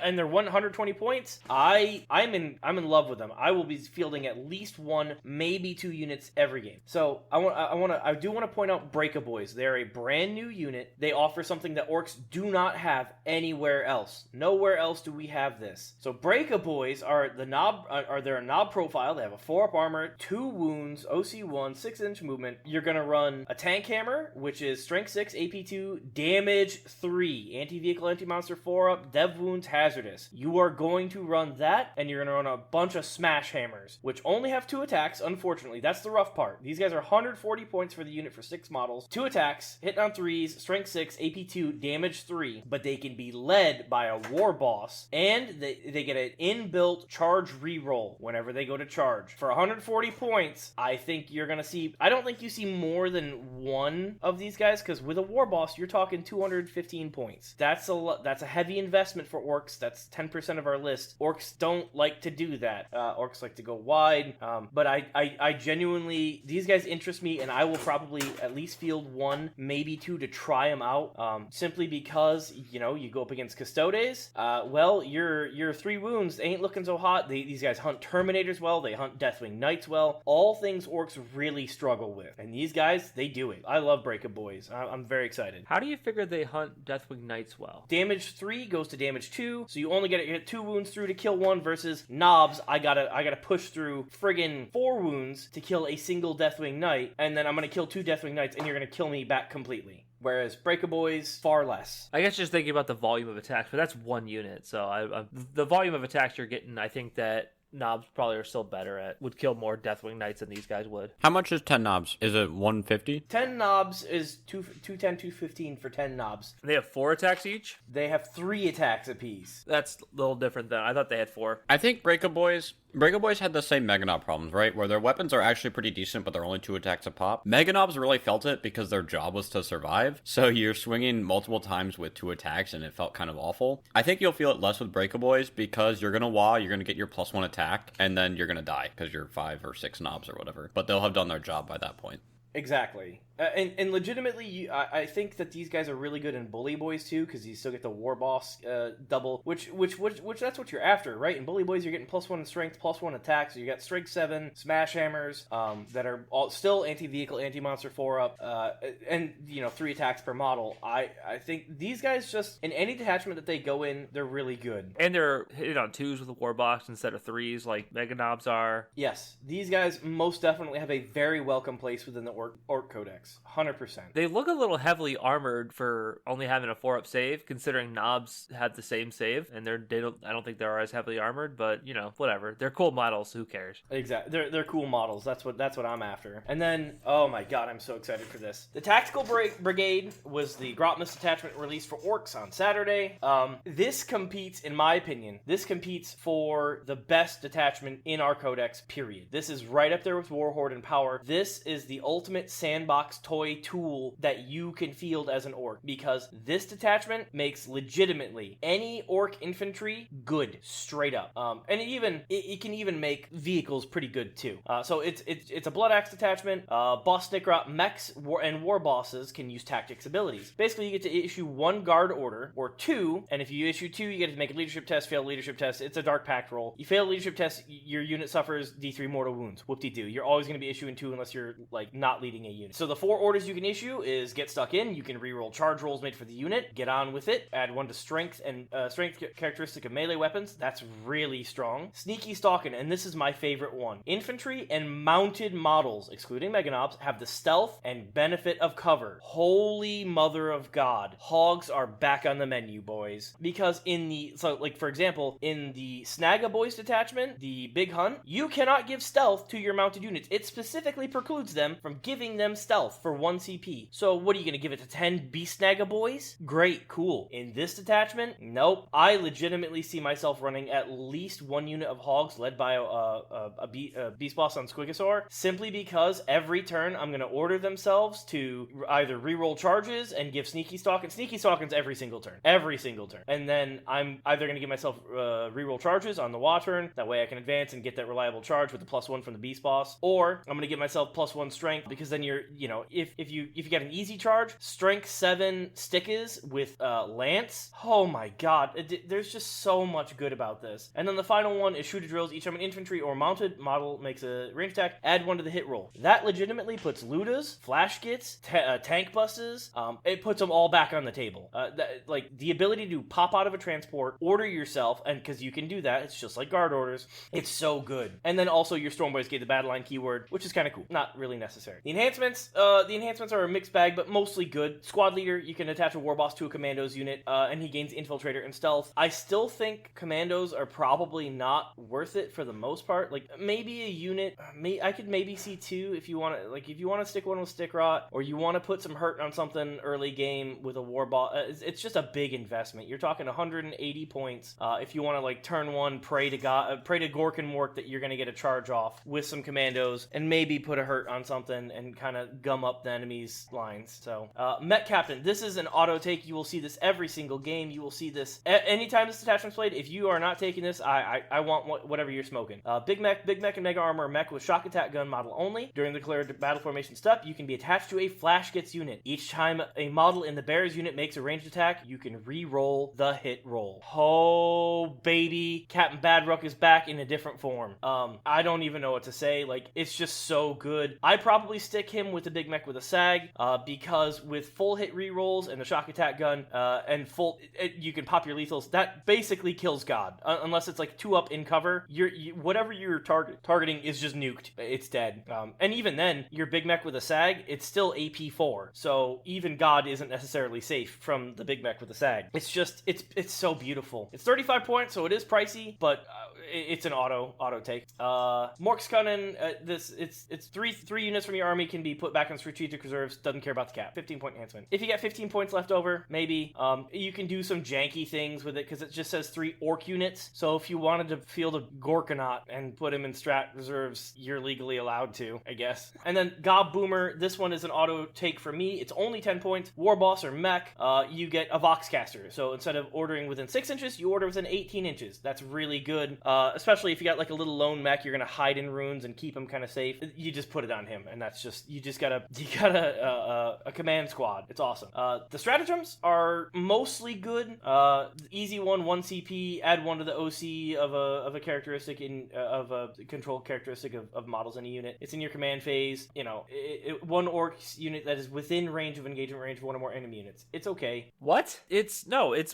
and they're 120 points. I'm in love with them. I will be fielding at least 1, maybe 2 units every game. So I do want to point out Breakaboys. They're a brand new unit. They offer something that Orcs do not have anywhere else. Nowhere else do we have this. So Breakaboys they're a knob profile. They have a 4-up armor, 2 wounds, OC1, 6-inch movement. You're gonna run a tank hammer, which is strength 6, AP 2, damage 3, anti-vehicle, anti-monster 4-up, dev wounds, hazardous. You are going to run that, and you're gonna run a bunch of smash hammers, which only have 2 attacks. Unfortunately, that's the rough part. These guys are 140 points for the unit for 6 models, 2 attacks, hit on 3s, strength 6, AP 2, damage 3, but they can be led by a war boss, and they get an inbuilt charge reroll whenever they go to charge. For 140 points, I don't think you see more than 1 of these guys, because with a war boss, you're talking 215 points. That's a heavy investment for Orcs. That's 10% of our list. Orcs don't like to do that. Orcs like to go wide, but I genuinely, these guys interest me, and I will probably at least field 1, maybe 2 to try them out, simply because, you go up against Custodes, well, your 3 wounds ain't looking so hot. These guys hunt Terminators well, they hunt Deathwing Knights well, all things Orcs really struggle with, and these guys, they do it. I love Breakaboys. I'm very excited. How do you figure they hunt Deathwing Knights well? Damage 3 goes to damage 2, so you only get 2 wounds through to kill 1, versus knobs, I gotta push through friggin' 4 wounds to kill a single Deathwing Knight, and then I'm gonna kill 2 Deathwing Knights, and you're gonna kill me back completely. Whereas Breakaboys, far less. I guess just thinking about the volume of attacks, but that's 1 unit, so the volume of attacks you're getting, I think that knobs probably are still better at, would kill more Deathwing Knights than these guys would. How much is 10 knobs? Is it 150? 10 knobs is 210, 215 for 10 knobs. They have 4 attacks each? They have 3 attacks apiece. That's a little different than, I thought they had 4. I think Breakaboys had the same Mega Knob problems, right? Where their weapons are actually pretty decent, but they're only 2 attacks a pop. Mega Knobs really felt it because their job was to survive. So you're swinging multiple times with 2 attacks, and it felt kind of awful. I think you'll feel it less with Breakaboys because you're going to wah, you're going to get your +1 attack, and then you're going to die because you're 5 or 6 knobs or whatever. But they'll have done their job by that point. Exactly. And legitimately, I think that these guys are really good in Bully Boys too, because you still get the War Boss double, which that's what you're after, right? In Bully Boys, you're getting +1 in strength, +1 attack, so you got strength 7, smash hammers that are all still anti-vehicle, anti-monster 4-up, and 3 attacks per model. I think these guys just, in any detachment that they go in, they're really good. And they're hit on 2s with a War Boss instead of 3s like Mega Knobs are. Yes, these guys most definitely have a very welcome place within the Orc Codex. 100%. They look a little heavily armored for only having a 4-up save, considering knobs had the same save, and I don't think they're as heavily armored, but whatever. They're cool models, so who cares? Exactly. They're cool models. That's what I'm after. And then, oh my god, I'm so excited for this. The Tactical Brigade was the Grotmas Detachment released for Orcs on Saturday. This competes, in my opinion, for the best detachment in our codex, period. This is right up there with Warhorde and Power. This is the ultimate sandbox toy tool that you can field as an Orc, because this detachment makes legitimately any Orc infantry good, straight up. And it can even make vehicles pretty good too. So it's a Blood Axe detachment. Boss Necron mechs and war bosses can use tactics abilities. Basically, you get to issue 1 guard order or 2, and if you issue 2, you get to make a leadership test, fail a leadership test. It's a Dark Pact roll. You fail a leadership test, your unit suffers D3 mortal wounds. Whoop-de-doo. You're always going to be issuing 2 unless you're not not leading a unit. So the 4 orders you can issue is get stuck in. You can reroll charge rolls made for the unit, get on with it, add 1 to strength and strength characteristic of melee weapons. That's really strong. Sneaky stalking, and this is my favorite one. Infantry and mounted models, excluding Meganobs, have the stealth and benefit of cover. Holy mother of God. Hogs are back on the menu, boys. Because for example, in the Snagaboys detachment, the Big Hunt, you cannot give stealth to your mounted units. It specifically precludes them from giving them stealth for 1 CP. So what are you going to give it to 10 Beast Snagaboys? Great, cool. In this detachment, nope. I legitimately see myself running at least 1 unit of hogs led by a beast boss on Squigosaur, simply because every turn I'm going to order themselves to either reroll charges and give Sneaky Stalkins every single turn. And then I'm either going to give myself reroll charges on the Wa turn, that way I can advance and get that reliable charge with the +1 from the beast boss, or I'm going to give myself +1 strength, because then if you get an easy charge, strength 7 stickers with lance, oh my god, there's just so much good about this. And then the final one is shooter drills. Each time an infantry or mounted model makes a range attack, add 1 to the hit roll. That legitimately puts Ludas, Flash Gits, tank buses, it puts them all back on the table. The ability to pop out of a transport, order yourself, and because you can do that, it's just like guard orders, it's so good. And then also your Stormboys get the battle line keyword, which is kind of cool. Not really necessary. The enhancements are a mixed bag, but mostly good. Squad leader, you can attach a war boss to a commandos unit, and he gains infiltrator and stealth. I still think commandos are probably not worth it for the most part. Like, maybe a unit, I could maybe see 2 if you want to stick one with stick rot, or you want to put some hurt on something early game with a war boss. It's just a big investment. You're talking 180 points if you want to turn 1 pray to Gorkenmork that you're going to get a charge off with some commandos, and maybe put a hurt on something and kind of gum up the enemy's lines. So Met Captain, this is an auto take. You will see this every single game. You will see this anytime this detachment's played. If you are not taking this, I want whatever you're smoking. Big Mech and Mega Armor mech with shock attack gun model only. During the declared battle formation step, you can be attached to a Flash Gits unit. Each time a model in the Bears unit makes a ranged attack, you can re-roll the hit roll. Oh baby, Captain Badrook is back in a different form. I don't even know what to say. It's just so good. I probably stick him with the Big Mech with a SAG, because with full hit re-rolls and the shock attack gun, and you can pop your lethals, that basically kills God. Unless it's 2 up in cover, whatever you're targeting is just nuked. It's dead. And even then, your Big Mech with a SAG, it's still AP4. So even God isn't necessarily safe from the Big Mech with a SAG. It's just, it's so beautiful. It's 35 points, so it is pricey, but it's an auto take. Mork's Cunning, it's three units from your army can be put back on strategic reserves. Doesn't care about the cap. 15-point enhancement. If you get 15 points left over, maybe you can do some janky things with it, because it just says 3 orc units. So if you wanted to field a Gorkanaut and put him in strat reserves, you're legally allowed to, I guess. And then Gob Boomer, this one is an auto take for me. It's only 10 points. War Boss or Mech, you get a Voxcaster. So instead of ordering within 6 inches, you order within 18 inches. That's really good. Especially if you got a little lone mech, you're gonna hide in runes and keep him kind of safe. You just put it on him, and that's just, you got a command squad. It's awesome. The stratagems are mostly good. Easy 1 CP, add 1 to the OC of a characteristic of a control characteristic of models in a unit. It's in your command phase. 1 orc unit that is within range of engagement range of 1 or more enemy units. It's okay. What? It's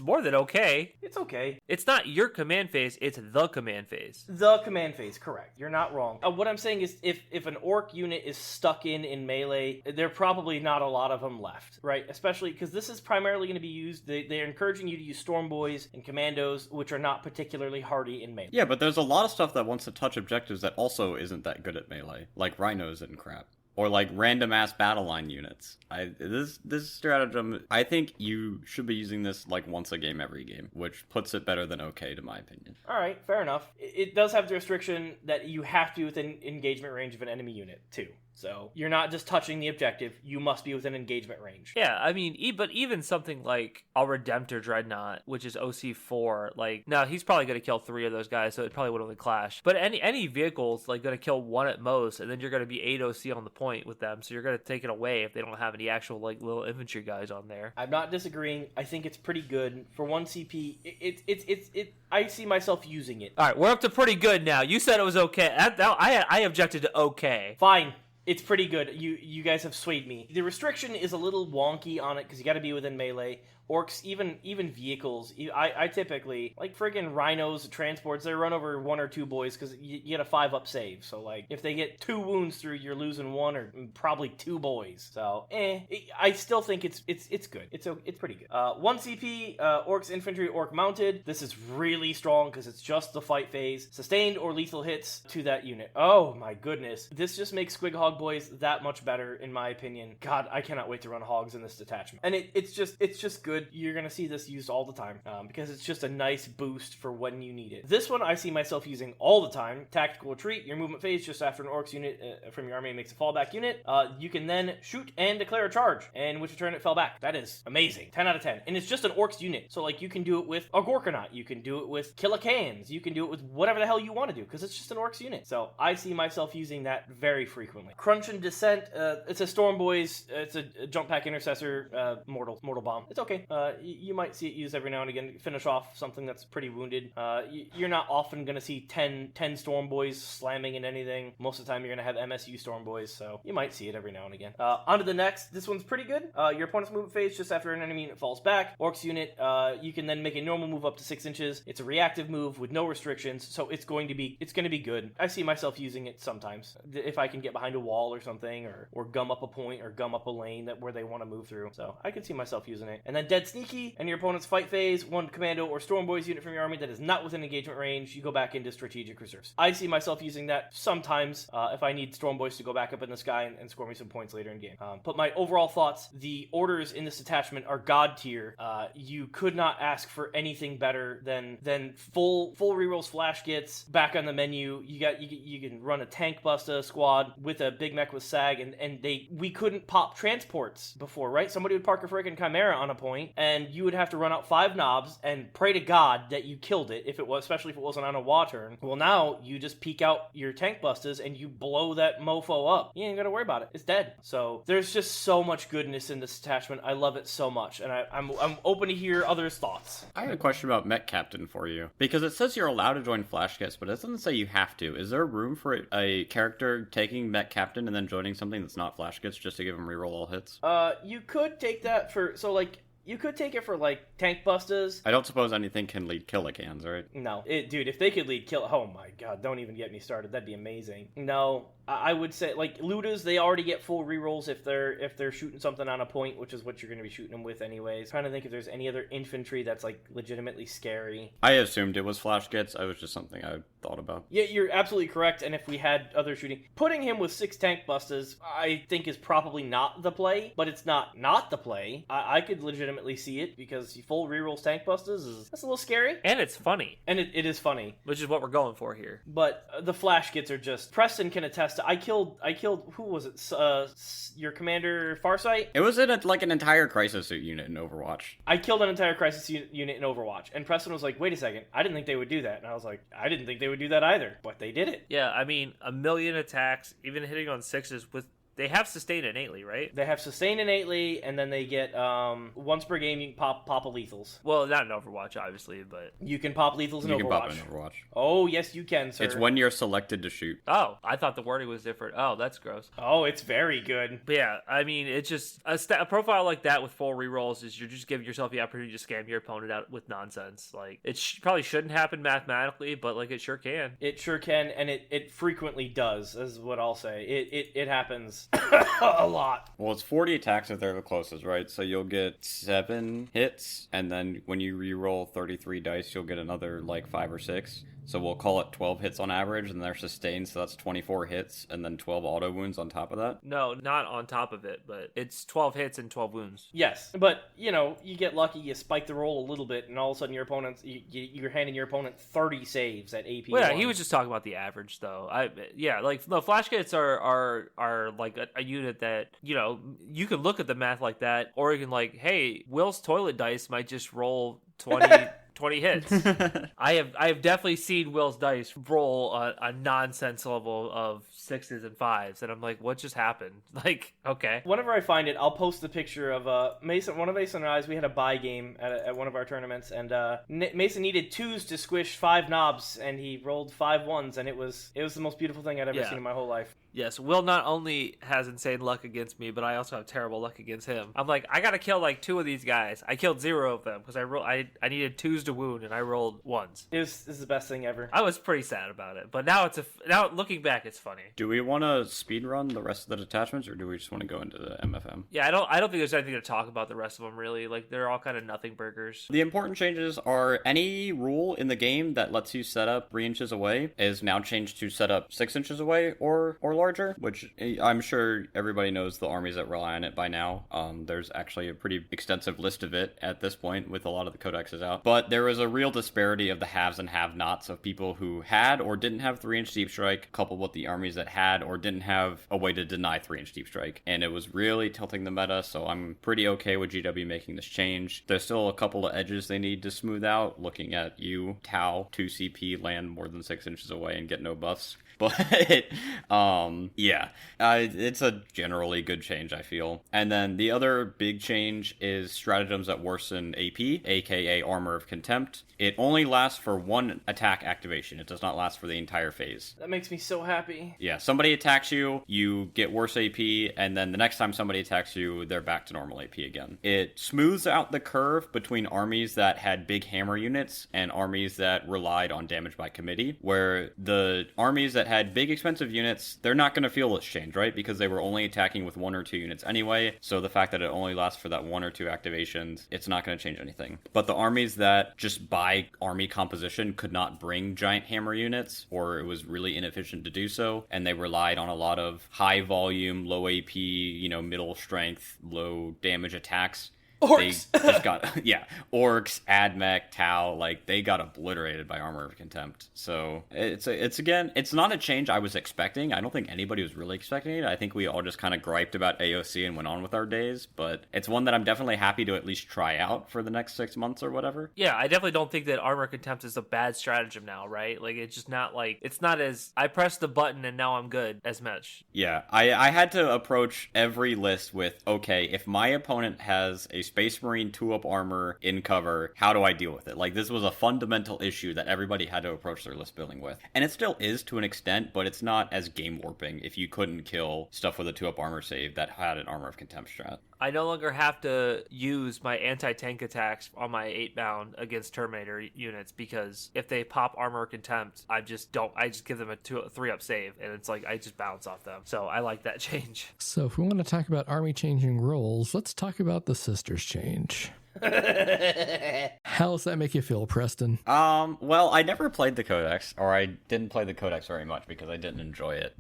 more than okay. It's okay. It's not your command phase, it's the command phase. The command phase, correct. You're not wrong. What I'm saying is, if an orc unit is stuck in melee, there are probably not a lot of them left, right? Especially because this is primarily going to be used, they're encouraging you to use Stormboys and Commandos, which are not particularly hardy in melee. Yeah, but there's a lot of stuff that wants to touch objectives that also isn't that good at melee, like rhinos and crap. Or random ass battle line units. This stratagem, I think you should be using this once a game every game, which puts it better than okay to my opinion. All right, fair enough. It does have the restriction that you have to be within engagement range of an enemy unit too. So you're not just touching the objective, you must be within engagement range. Yeah, I mean, but even something like a Redemptor Dreadnought, which is OC4, now he's probably going to kill 3 of those guys, so it probably would only clash. But any vehicle's going to kill 1 at most, and then you're going to be 8 OC on the point with them, so you're going to take it away if they don't have any actual little infantry guys on there. I'm not disagreeing. I think it's pretty good for 1 CP. I see myself using it. All right, we're up to pretty good now. You said it was okay. I objected to okay. Fine. It's pretty good. You guys have swayed me. The restriction is a little wonky on it because you got to be within melee. Orcs, even vehicles, I typically, like friggin' rhinos, transports, they run over 1 or 2 boys because you get a 5-up save. So, like, if they get 2 wounds through, you're losing 1 or probably 2 boys. So, I still think it's good. It's pretty good. 1 CP, Orcs, Infantry, Orc Mounted. This is really strong because it's just the fight phase. Sustained or lethal hits to that unit. Oh my goodness. This just makes Squig Hog Boys that much better, in my opinion. God, I cannot wait to run Hogs in this detachment. And it's just good. You're gonna see this used all the time because it's just a nice boost for when you need it. This one I see myself using all the time. Tactical Retreat, your movement phase just after an Orcs unit from your army makes a fallback unit. You can then shoot and declare a charge, and which turn it fell back. That is amazing. 10 out of 10. And it's just an Orcs unit, so like you can do it with a Gorkanaut, you can do it with Killicans, you can do it with whatever the hell you want to do because it's just an Orcs unit. So I see myself using that very frequently. Crunch and Descent, it's a Storm Boys, it's a jump pack intercessor, mortal bomb. It's okay. You might see it used every now and again to finish off something that's pretty wounded. You're not often going to see 10 Storm Boys slamming in anything. Most of the time you're going to have MSU Storm Boys, so you might see it every now and again. On to the next. This one's pretty good. Your opponent's movement phase just after an enemy unit falls back. Orcs unit, you can then make a normal move up to 6 inches. It's a reactive move with no restrictions, so it's going to be good. I see myself using it sometimes if I can get behind a wall or something, or gum up a point or gum up a lane where they want to move through. So I can see myself using it. And then Dead Sneaky, and your opponent's fight phase, 1 commando or Storm Boys unit from your army that is not within engagement range, you go back into strategic reserves. I see myself using that sometimes if I need Storm Boys to go back up in the sky and score me some points later in game. But my overall thoughts, the orders in this detachment are god tier. You could not ask for anything better than full rerolls, flash gets back on the menu. You can run a tank busta squad with a big mech with SAG, and we couldn't pop transports before, right? Somebody would park a freaking Chimera on a point, and you would have to run out 5 knobs and pray to God that you killed it, especially if it wasn't on a WA turn. Well, now you just peek out your tank bustas and you blow that mofo up. You ain't gotta worry about it. It's dead. So there's just so much goodness in this attachment. I love it so much, and I'm open to hear others' thoughts. I have a question about Mech Captain for you, because it says you're allowed to join Flash Kits, but it doesn't say you have to. Is there room for a character taking Mech Captain and then joining something that's not Flash Kits just to give him reroll all hits? You could take that you could take it for, like, tank bustas. I don't suppose anything can lead Killicans, right? No. Dude, if they could lead oh my god, don't even get me started. That'd be amazing. No. I would say, like, Ludas, they already get full rerolls if they're shooting something on a point, which is what you're going to be shooting them with anyways. Trying to think if there's any other infantry that's, like, legitimately scary. I assumed it was Flash Kits. It was just something I thought about. Yeah, you're absolutely correct, and if we had other shooting... Putting him with 6 tank bustas, I think is probably not the play, but it's not the play. I could legitimately see it, because full rerolls tank bustas that's a little scary. And it's funny. And it is funny. Which is what we're going for here. But the Flash Kits are just... Preston can attest to... I killed... Who was it? Your commander, Farsight? It was in an entire Crisis Suit unit in Overwatch. I killed an entire Crisis unit in Overwatch. And Preston was like, wait a second. I didn't think they would do that. And I was like, I didn't think they would do that either. But they did it. Yeah, I mean, 1 million attacks, even hitting on 6s with... They have sustain innately, right? They have sustain innately, and then they get once per game you can pop a lethals. Well, not in Overwatch, obviously, but you can pop lethals in Overwatch. You can pop in Overwatch. Oh, yes, you can, sir. It's when you're selected to shoot. Oh, I thought the wording was different. Oh, that's gross. Oh, it's very good. But yeah, I mean, it's just a profile like that with full rerolls is you're just giving yourself the opportunity to scam your opponent out with nonsense. Like it probably shouldn't happen mathematically, but like it sure can. It sure can, and it frequently does. Is what I'll say. It happens. A lot. Well, it's 40 attacks if they're the closest, right? So you'll get 7 hits, and then when you re-roll 33 dice, you'll get another, 5 or 6. So we'll call it 12 hits on average, and they're sustained, so that's 24 hits, and then 12 auto wounds on top of that? No, not on top of it, but it's 12 hits and 12 wounds. Yes, but, you get lucky, you spike the roll a little bit, and all of a sudden you're handing your opponent 30 saves at AP. Well, yeah, he was just talking about the average, though. Flash kits are like a unit that, you can look at the math like that, or you can hey, Will's toilet dice might just roll 20 20 hits. I have definitely seen Will's dice roll a nonsense level of 6s and 5s, and I'm like, what just happened? Like, okay. Whenever I find it, I'll post the picture of Mason. One of Mason and I's, we had a buy game at one of our tournaments, and Mason needed 2s to squish 5 knobs, and he rolled 5 1s, and it was the most beautiful thing I'd ever seen in my whole life. Yes, Will not only has insane luck against me, but I also have terrible luck against him. I'm like, I gotta kill like 2 of these guys. I killed 0 of them because I needed 2s to wound, and I rolled 1s. This is the best thing ever. I was pretty sad about it, but now now looking back, it's funny. Do we want to speed run the rest of the detachments, or do we just want to go into the MFM? Yeah, I don't think there's anything to talk about the rest of them really. Like, they're all kind of nothing burgers. The important changes are any rule in the game that lets you set up 3 inches away is now changed to set up 6 inches away or larger, which I'm sure everybody knows the armies that rely on it by now. There's actually a pretty extensive list of it at this point with a lot of the codexes out. But there was a real disparity of the haves and have-nots of people who had or didn't have 3-inch deep strike, coupled with the armies that had or didn't have a way to deny 3-inch deep strike. And it was really tilting the meta, so I'm pretty okay with GW making this change. There's still a couple of edges they need to smooth out, looking at you, Tau, 2 CP, land more than 6 inches away and get no buffs. But, it's a generally good change, I feel. And then the other big change is stratagems that worsen AP, aka Armor of Contempt. It only lasts for 1 attack activation. It does not last for the entire phase. That makes me so happy. Yeah, somebody attacks you, you get worse AP, and then the next time somebody attacks you, they're back to normal AP again. It smooths out the curve between armies that had big hammer units and armies that relied on damage by committee, where the armies that had big expensive units, they're not going to feel this change, right? Because they were only attacking with 1 or 2 units anyway, so the fact that it only lasts for that 1 or 2 activations, it's not going to change anything. But the armies that just by army composition could not bring giant hammer units, or it was really inefficient to do so, and they relied on a lot of high volume, low AP, middle strength, low damage attacks, Orks. They just got, Orks, Admech, Tau, like, they got obliterated by Armor of Contempt. So, it's not a change I was expecting. I don't think anybody was really expecting it. I think we all just kind of griped about AOC and went on with our days, but it's one that I'm definitely happy to at least try out for the next 6 months or whatever. Yeah, I definitely don't think that Armor of Contempt is a bad stratagem now, right? Like, it's just not like, it's not as, I pressed the button and now I'm good as much. Yeah, I had to approach every list with, okay, if my opponent has a Space Marine 2-up armor in cover, how do I deal with it? Like, this was a fundamental issue that everybody had to approach their list building with. And it still is to an extent, but it's not as game warping if you couldn't kill stuff with a 2-up armor save that had an Armor of Contempt strat. I no longer have to use my anti-tank attacks on my 8-bound against Terminator units, because if they pop Armor of Contempt, I just give them a 3-up save, and it's like I just bounce off them. So I like that change. So if we want to talk about army changing roles, let's talk about the Sisters change. How does that make you feel, Preston? Well, I never played the Codex, or I didn't play the Codex very much because I didn't enjoy it.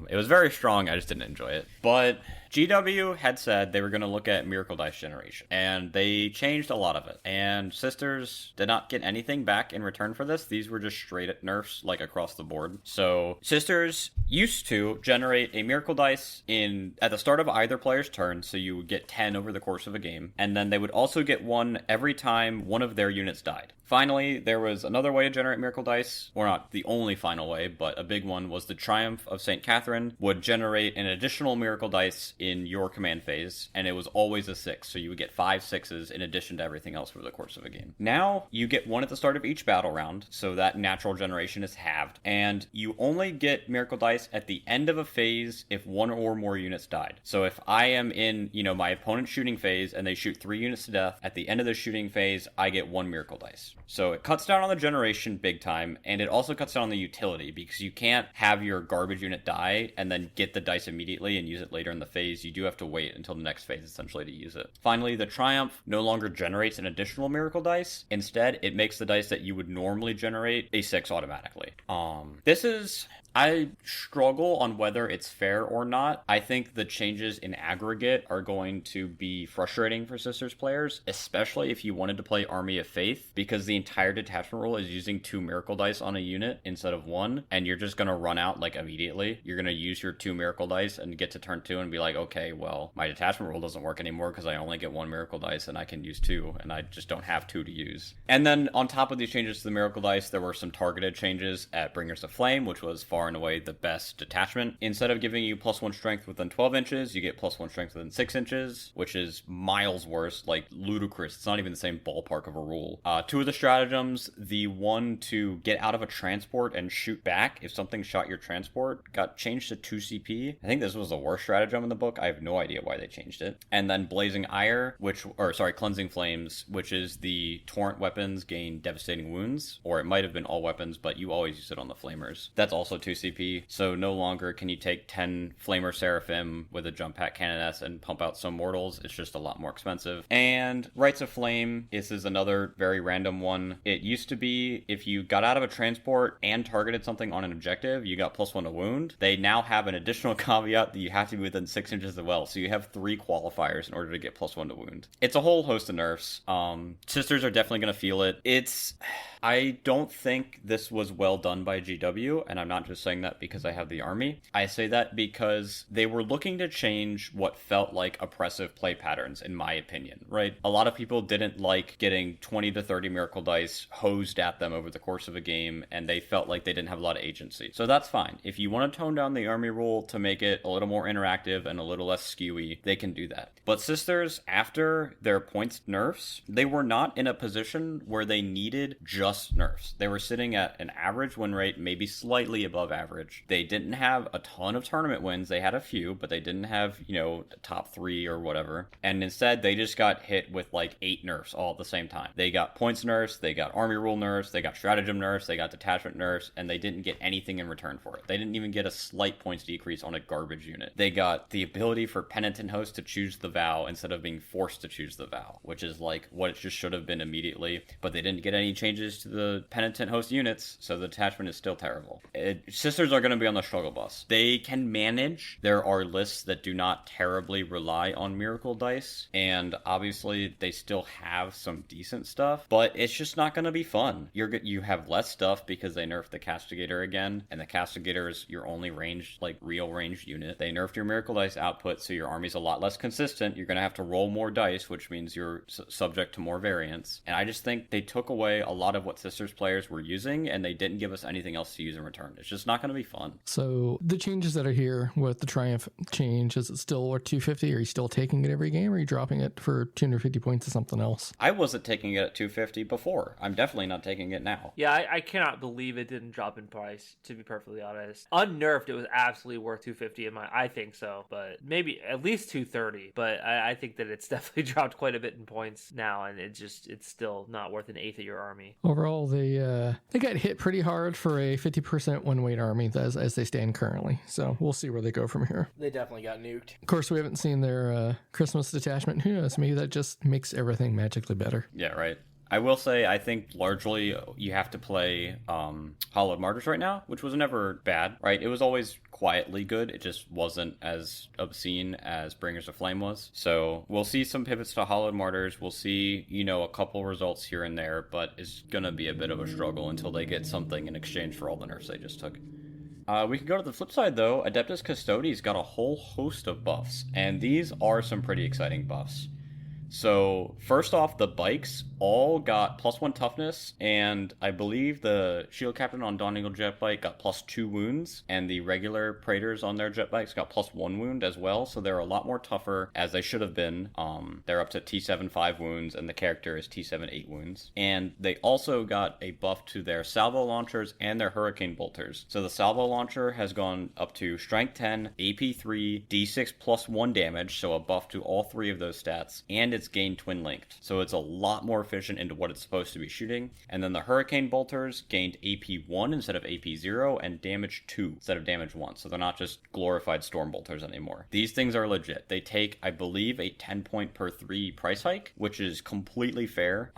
It was very strong, I just didn't enjoy it. But GW had said they were going to look at Miracle Dice generation, and they changed a lot of it. And Sisters did not get anything back in return for this. These were just straight at nerfs, like across the board. So Sisters used to generate a Miracle Dice at the start of either player's turn, so you would get 10 over the course of a game, and then they would also get one every time one of their units died. Finally, there was another way to generate Miracle Dice, or not the only final way, but a big one was the Triumph of St. Catherine would generate an additional Miracle Dice in your command phase, and it was always a 6, so you would get 5 6s in addition to everything else over the course of a game. Now, you get one at the start of each battle round, so that natural generation is halved, and you only get Miracle Dice at the end of a phase if 1 or more units died. So if I am in, my opponent's shooting phase, and they shoot 3 units to death, at the end of the shooting phase, I get 1 Miracle Dice. So it cuts down on the generation big time, and it also cuts down on the utility, because you can't have your garbage unit die and then get the dice immediately and use it later in the phase. You do have to wait until the next phase, essentially, to use it. Finally, the Triumph no longer generates an additional Miracle Dice. Instead, it makes the dice that you would normally generate a 6 automatically. This is I struggle on whether it's fair or not. I think the changes in aggregate are going to be frustrating for Sisters players, especially if you wanted to play Army of Faith, because the entire detachment rule is using 2 miracle dice on a unit instead of 1, and you're just going to run out like immediately. You're going to use your 2 miracle dice and get to turn 2 and be like, okay, well, my detachment rule doesn't work anymore because I only get 1 miracle dice and I can use 2, and I just don't have 2 to use. And then on top of these changes to the miracle dice, there were some targeted changes at Bringers of Flame, which was far and away the best detachment. Instead of giving you +1 strength within 12 inches, you get +1 strength within 6 inches, which is miles worse, like ludicrous. It's not even the same ballpark of a rule. 2 of the stratagems, the one to get out of a transport and shoot back if something shot your transport, got changed to 2 CP. I think this was the worst stratagem in the book. I have no idea why they changed it. And then Blazing Ire, Cleansing Flames, which is the torrent weapons gain devastating wounds, or it might have been all weapons, but you always use it on the flamers. That's also 2 CP, so no longer can you take 10 Flamer Seraphim with a jump pack cannoness and pump out some mortals. It's just a lot more expensive. And Rites of Flame, this is another very random one. It used to be if you got out of a transport and targeted something on an objective, you got +1 to wound. They now have an additional caveat that you have to be within 6 inches as well, so you have 3 qualifiers in order to get +1 to wound. It's a whole host of nerfs. Sisters are definitely going to feel it. I don't think this was well done by GW, and I'm not just saying that because I have the army. I say that because they were looking to change what felt like oppressive play patterns, in my opinion, right? A lot of people didn't like getting 20 to 30 miracle dice hosed at them over the course of a game, and they felt like they didn't have a lot of agency. So that's fine. If you want to tone down the army rule to make it a little more interactive and a little less skewy, they can do that. But Sisters, after their points nerfs, they were not in a position where they needed just nerfs. They were sitting at an average win rate, maybe slightly above average. They didn't have a ton of tournament wins. They had a few, but they didn't have, the top 3 or whatever. And instead, they just got hit with like 8 nerfs all at the same time. They got points nerfs, they got army rule nerfs, they got stratagem nerfs, they got detachment nerfs, and they didn't get anything in return for it. They didn't even get a slight points decrease on a garbage unit. They got the ability for Penitent Host to choose the vow instead of being forced to choose the vow, which is like what it just should have been immediately. But they didn't get any changes to the Penitent Host units, so the detachment is still terrible. Sisters are going to be on the struggle bus. They can manage. There are lists that do not terribly rely on miracle dice, and obviously they still have some decent stuff, but it's just not going to be fun. You have less stuff because they nerfed the Castigator again, and the Castigator is your only ranged, real ranged unit. They nerfed your miracle dice output, so your army's a lot less consistent. You're going to have to roll more dice, which means you're subject to more variance. And I just think they took away a lot of what Sisters players were using, and they didn't give us anything else to use in return. It's just not going to be fun. So the changes that are here with the Triumph change, is it still worth 250? Are you still taking it every game, or are you dropping it for 250 points to something else? I wasn't taking it at 250 before. I'm definitely not taking it now. Yeah, I cannot believe it didn't drop in price, to be perfectly honest. Unnerfed, it was absolutely worth 250 I think so, but maybe at least 230. But I think that it's definitely dropped quite a bit in points now, and it's still not worth an eighth of your army. Overall, they got hit pretty hard for a 50% win weight army as they stand currently. So we'll see where they go from here. They definitely got nuked. Of course, we haven't seen their Christmas detachment. Who knows? Maybe that just makes everything magically better. Yeah, right. I will say, I think largely you have to play Hollowed Martyrs right now, which was never bad, right? It was always quietly good. It just wasn't as obscene as Bringers of Flame was. So we'll see some pivots to Hollowed Martyrs. We'll see, a couple results here and there, but it's going to be a bit of a struggle until they get something in exchange for all the nerfs they just took. We can go to the flip side, though. Adeptus Custodes got a whole host of buffs, and these are some pretty exciting buffs. So, first off, the bikes all got +1 toughness, and I believe the Shield Captain on Dawn Eagle jet bike got +2 wounds, and the regular Praetors on their jet bikes got +1 wound as well, so they're a lot more tougher, as they should have been. They're up to T7 5 wounds, and the character is T7 8 wounds. And they also got a buff to their salvo launchers and their hurricane bolters. So the salvo launcher has gone up to Strength 10, AP 3, D6 +1 damage, so a buff to all 3 of those stats, and it's gained twin linked. So it's a lot more efficient into what it's supposed to be shooting. And then the Hurricane Bolters gained AP 1 instead of AP 0 and damage 2 instead of damage 1. So they're not just glorified Storm Bolters anymore. These things are legit. They take, I believe, a 10 point per 3 price hike, which is completely fair.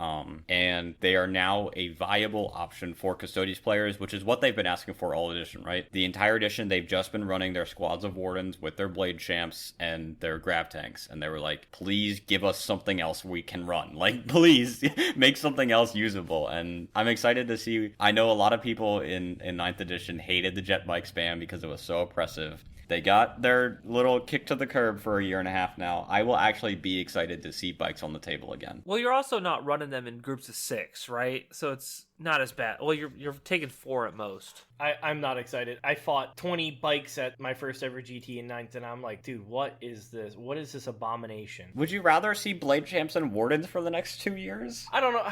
And they are now a viable option for Custodes players, which is what they've been asking for all edition, right? The entire edition, they've just been running their squads of Wardens with their Blade Champs and their Grav Tanks. And they were like, please give us something else we can run. Like, please make something else usable. And I'm excited to see. I know a lot of people in 9th edition hated the jet bike spam because it was so oppressive. They got their little kick to the curb for a year and a half now. I will actually be excited to see bikes on the table again. Well, you're also not running them in groups of 6, right? So it's not as bad. Well, you're taking 4 at most. I'm not excited. I fought 20 bikes at my first ever GT in 9th, and I'm like, dude, what is this? What is this abomination? Would you rather see Blade Champs and Wardens for the next 2 years? I don't know.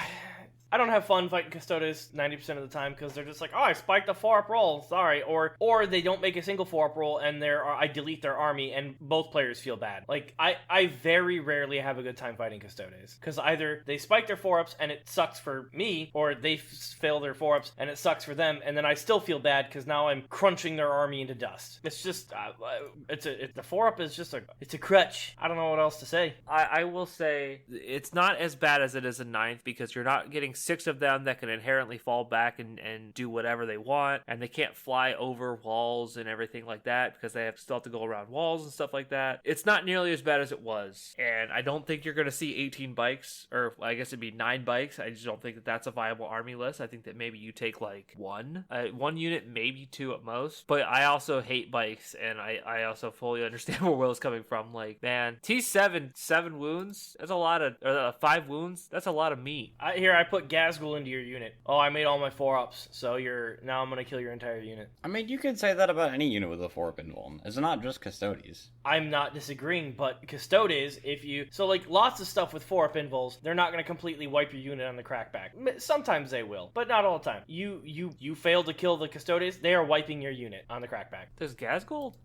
I don't have fun fighting Custodes 90% of the time because they're just like, oh, I spiked a 4-up roll, sorry. Or they don't make a single 4-up roll and I delete their army and both players feel bad. Like, I very rarely have a good time fighting Custodes because either they spike their 4-ups and it sucks for me, or they fail their 4-ups and it sucks for them, and then I still feel bad because now I'm crunching their army into dust. It's just, the 4-up is just it's a crutch. I don't know what else to say. I will say it's not as bad as it is in 9th because you're not getting 6 of them that can inherently fall back and do whatever they want, and they can't fly over walls and everything like that because they still have to go around walls and stuff like that. It's not nearly as bad as it was, and I don't think you're going to see 18 bikes, or I guess it'd be 9 bikes. I just don't think that that's a viable army list. I think that maybe you take like one unit, maybe 2 at most, but I also hate bikes, and I also fully understand where Will's coming from. Like, man, T7, 7 wounds, that's a lot of, or 5 wounds, that's a lot of meat. I put Gazgul into your unit. Oh, I made all my 4-ups, so now I'm gonna kill your entire unit. I mean, you could say that about any unit with a 4-up involved. It's not just Custodes. I'm not disagreeing, but Custodes, lots of stuff with 4-up invulns, they're not gonna completely wipe your unit on the crackback. Sometimes they will, but not all the time. You fail to kill the Custodes, they are wiping your unit on the crackback. Does Gazgul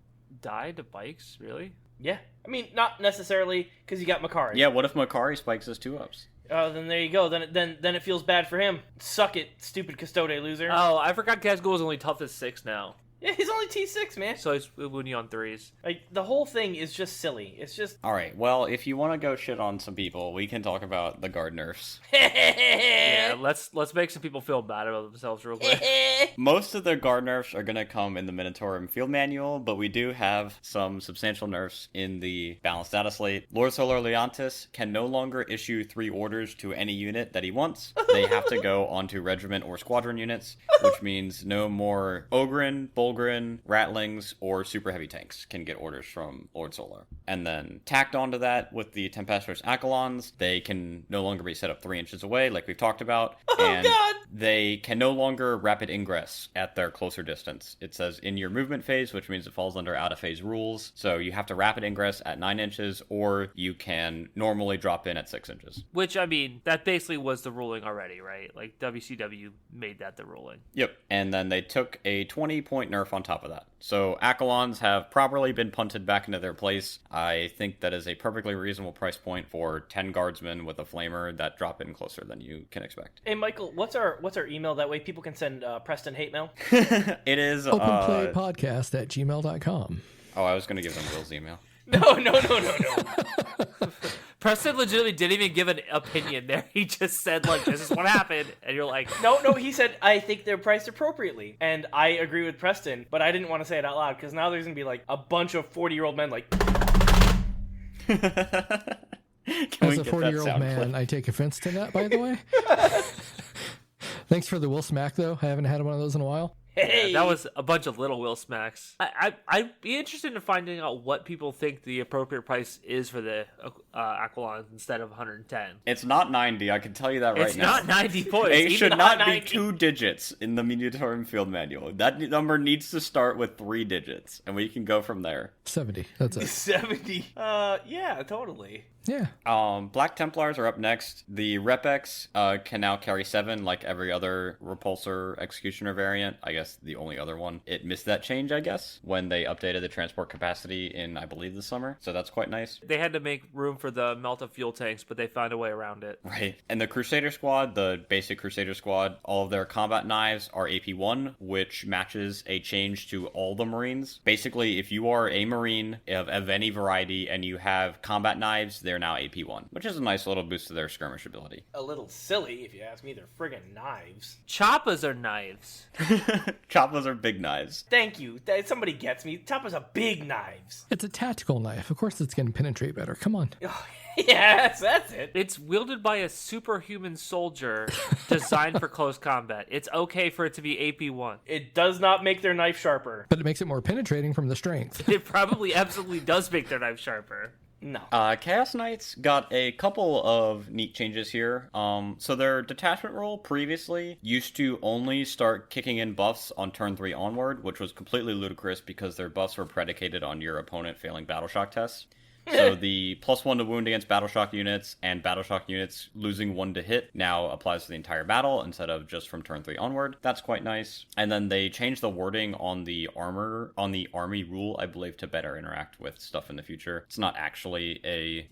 die to bikes, really? Yeah. I mean, not necessarily, because you got Makari. Yeah, what if Makari spikes his 2-ups? Oh, then there you go. Then it feels bad for him. Suck it, stupid Custode loser. Oh, I forgot Gazgul is only tough as 6 now. Yeah, he's only T6, man. So he's wounding on 3s. Like, the whole thing is just silly. It's just... Alright, well, if you want to go shit on some people, we can talk about the guard nerfs. Yeah, let's make some people feel bad about themselves real quick. Most of the guard nerfs are going to come in the Minotaur Field Manual, but we do have some substantial nerfs in the Balance Dataslate. Lord Solar Leontis can no longer issue 3 orders to any unit that he wants. They have to go onto regiment or squadron units, which means no more Ogren, Bulgren, Ratlings, or super heavy tanks can get orders from Lord Solar. And then tacked onto that with the Tempestuous Accolons, they can no longer be set up 3 inches away, like we've talked about. And God! They can no longer rapid ingress at their closer distance. It says in your movement phase, which means it falls under out of phase rules. So you have to rapid ingress at 9 inches, or you can normally drop in at 6 inches. Which, I mean, that basically was the ruling already, right? Like, WCW made that the ruling. Yep. And then they took a 20-point nerf on top of that. So Accolons have properly been punted back into their place. I think that is a perfectly reasonable price point for 10 guardsmen with a flamer that drop in closer than you can expect. Hey, Michael, what's our email? That way people can send Preston hate mail. It is openplaypodcast@gmail.com. Oh, I was going to give them Bill's email. No. Preston legitimately didn't even give an opinion there. He just said, like, this is what happened. And you're like... No, he said, I think they're priced appropriately. And I agree with Preston, but I didn't want to say it out loud, because now there's going to be, like, a bunch of 40-year-old men, like... As a 40-year-old man, clip? I take offense to that, by the way. Thanks for the Will Smack, though. I haven't had one of those in a while. Hey! Yeah, that was a bunch of little Will Smacks. I'd be interested in finding out what people think the appropriate price is for the Aquilons instead of 110. It's not 90, I can tell you that right now. It's not 90 points. It should not be 2 digits in the Minotaur Field Manual. That number needs to start with 3 digits, and we can go from there. 70, that's it. 70? Yeah, totally. Yeah. Black Templars are up next. The Repex can now carry 7, like every other Repulsor Executioner variant. I guess guess the only other one, it missed that change, I guess, when they updated the transport capacity in, I believe, the summer. So that's quite nice. They had to make room for the melt of fuel tanks, but they found a way around it. Right. And the Crusader Squad, the basic Crusader Squad, all of their combat knives are AP1, which matches a change to all the Marines. Basically, if you are a Marine of any variety and you have combat knives, they're now AP1, which is a nice little boost to their skirmish ability. A little silly, if you ask me. They're friggin' knives. Choppas are knives. Choppas are big knives. Thank you. Somebody gets me. Choppas are big knives. It's a tactical knife. Of course it's going to penetrate better. Come on. Yes, that's it. It's wielded by a superhuman soldier designed for close combat. It's okay for it to be AP1. It does not make their knife sharper. But it makes it more penetrating from the strength. It probably absolutely does make their knife sharper. No. Chaos Knights got a couple of neat changes here. So their detachment role previously used to only start kicking in buffs on turn 3 onward, which was completely ludicrous because their buffs were predicated on your opponent failing battle shock tests. So the +1 to wound against battle shock units and battle shock units losing 1 to hit now applies to the entire battle instead of just from turn 3 onward. That's quite nice. And then they changed the wording on the army rule, I believe, to better interact with stuff in the future. It's not actually a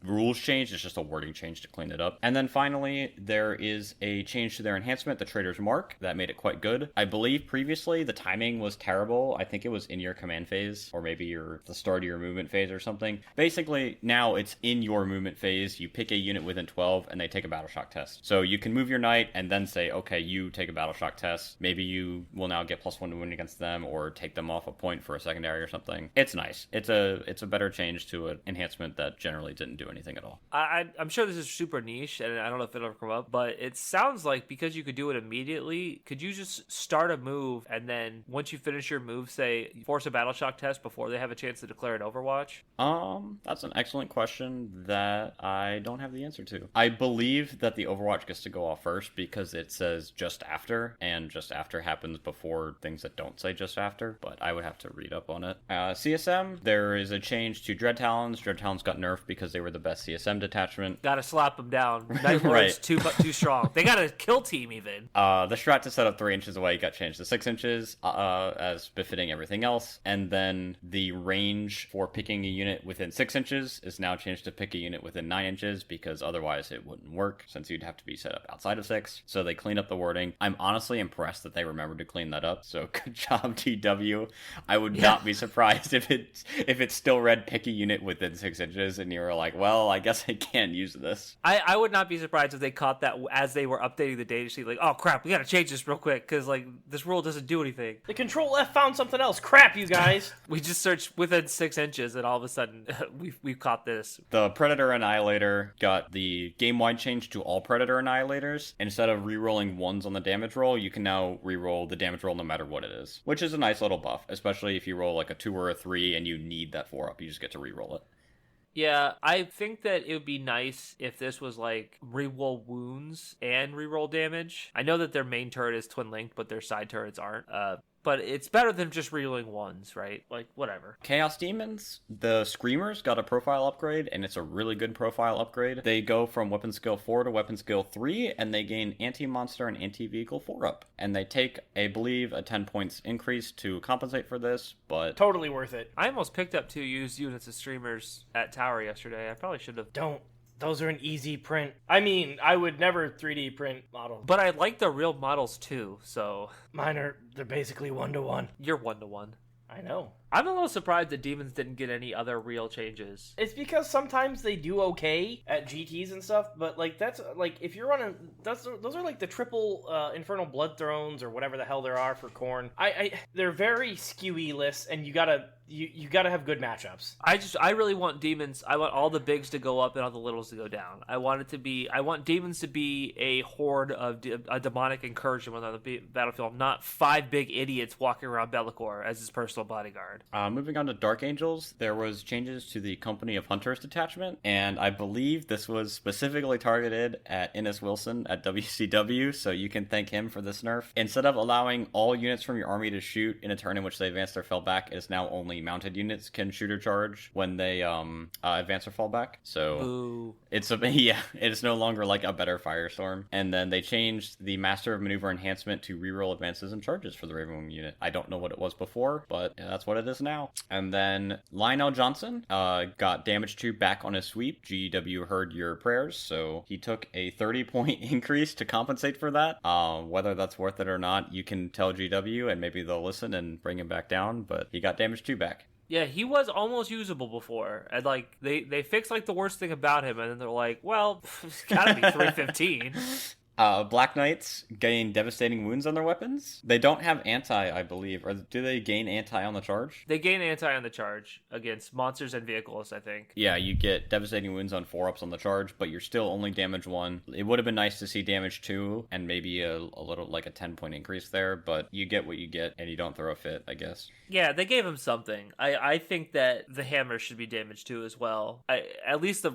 rules change, it's just a wording change to clean it up. And then finally, there is a change to their enhancement, the Trader's Mark, that made it quite good. I believe previously the timing was terrible. I think it was in your command phase, or maybe the start of your movement phase or something. Basically, now it's in your movement phase. You pick a unit within 12, and they take a battle shock test. So you can move your knight and then say, okay, you take a battle shock test. Maybe you will now get +1 to wound against them, or take them off a point for a secondary or something. It's nice. It's a better change to an enhancement that generally didn't do anything at all. I'm sure this is super niche, and I don't know if it'll ever come up, but it sounds like because you could do it immediately, could you just start a move, and then once you finish your move, say, force a battle shock test before they have a chance to declare an Overwatch? That's an excellent question that I don't have the answer to. I believe that the Overwatch gets to go off first because it says just after, and just after happens before things that don't say just after, but I would have to read up on it. CSM, there is a change to Dread Talons. Dread Talons got nerfed because they were the best CSM detachment. Gotta slap them down. Night Lord's too strong. They got a kill team even. The strat to set up 3 inches away got changed to 6 inches, as befitting everything else, and then the range for picking a unit within 6 inches is now changed to pick a unit within 9 inches because otherwise it wouldn't work since you'd have to be set up outside of 6. So they cleaned up the wording. I'm honestly impressed that they remembered to clean that up. So good job, TW. I would not be surprised if it still read pick a unit within 6 inches and you were like, well, I guess I can't use this. I would not be surprised if they caught that as they were updating the data sheet. Like, oh crap, we gotta change this real quick because this rule doesn't do anything. The Control F found something else. Crap, you guys. We just searched within 6 inches and all of a sudden we've caught this. The Predator Annihilator got the game-wide change to all Predator Annihilators. Instead of re-rolling 1s on the damage roll, you can now re-roll the damage roll no matter what it is, which is a nice little buff, especially if you roll like a 2 or a 3 and you need that 4-up. You just get to re-roll it. Yeah, I think that it would be nice if this was like reroll wounds and reroll damage. I know that their main turret is twin linked, but their side turrets aren't. But it's better than just rerolling ones, right? Like, whatever. Chaos Demons, the Screamers got a profile upgrade, and it's a really good profile upgrade. They go from weapon skill 4 to weapon skill 3, and they gain anti-monster and anti-vehicle 4-up. And they take, I believe, a 10 points increase to compensate for this, but... Totally worth it. I almost picked up 2 used units of Streamers at Tower yesterday. I probably should have. Don't. Those are an easy print. I mean, I would never 3D print models. But I like the real models too, so... They're basically 1-to-1. You're 1-to-1. I know. I'm a little surprised that Demons didn't get any other real changes. It's because sometimes they do okay at GTs and stuff, but that's if you're running those are like the triple Infernal Blood Thrones or whatever the hell there are for Khorne. They're very skewy lists, and you gotta have good matchups. I really want Demons. I want all the bigs to go up and all the littles to go down. I want Demons to be a horde of a demonic incursion on the battlefield, not 5 big idiots walking around Be'lakor, as is personally personal bodyguard. Moving on to Dark Angels, there was changes to the Company of Hunters detachment, and I believe this was specifically targeted at Innes Wilson at WCW, so you can thank him for this nerf. Instead of allowing all units from your army to shoot in a turn in which they advance or fell back, it is now only mounted units can shoot or charge when they advance or fall back. So Ooh. it is no longer like a better Firestorm. And then they changed the Master of Maneuver enhancement to reroll advances and charges for the Ravenwing unit. I don't know what it was before, but that's what it is now. And then Lionel Johnson got damage 2 back on his sweep. GW heard your prayers, so he took a 30-point increase to compensate for that. Whether that's worth it or not, you can tell GW and maybe they'll listen and bring him back down, but he got damage 2 back. Yeah, he was almost usable before, and like they fixed like the worst thing about him, and then they're like, well, it's gotta be 315. Black Knights gain devastating wounds on their weapons. They don't have anti, I believe. Or do they gain anti on the charge? They gain anti on the charge against monsters and vehicles, I think. Yeah, you get devastating wounds on 4-ups on the charge, but you're still only damage 1. It would have been nice to see damage 2 and maybe a little like a 10-point increase there, but you get what you get and you don't throw a fit, I guess. Yeah, they gave him something. I think that the hammer should be damage 2 as well. At least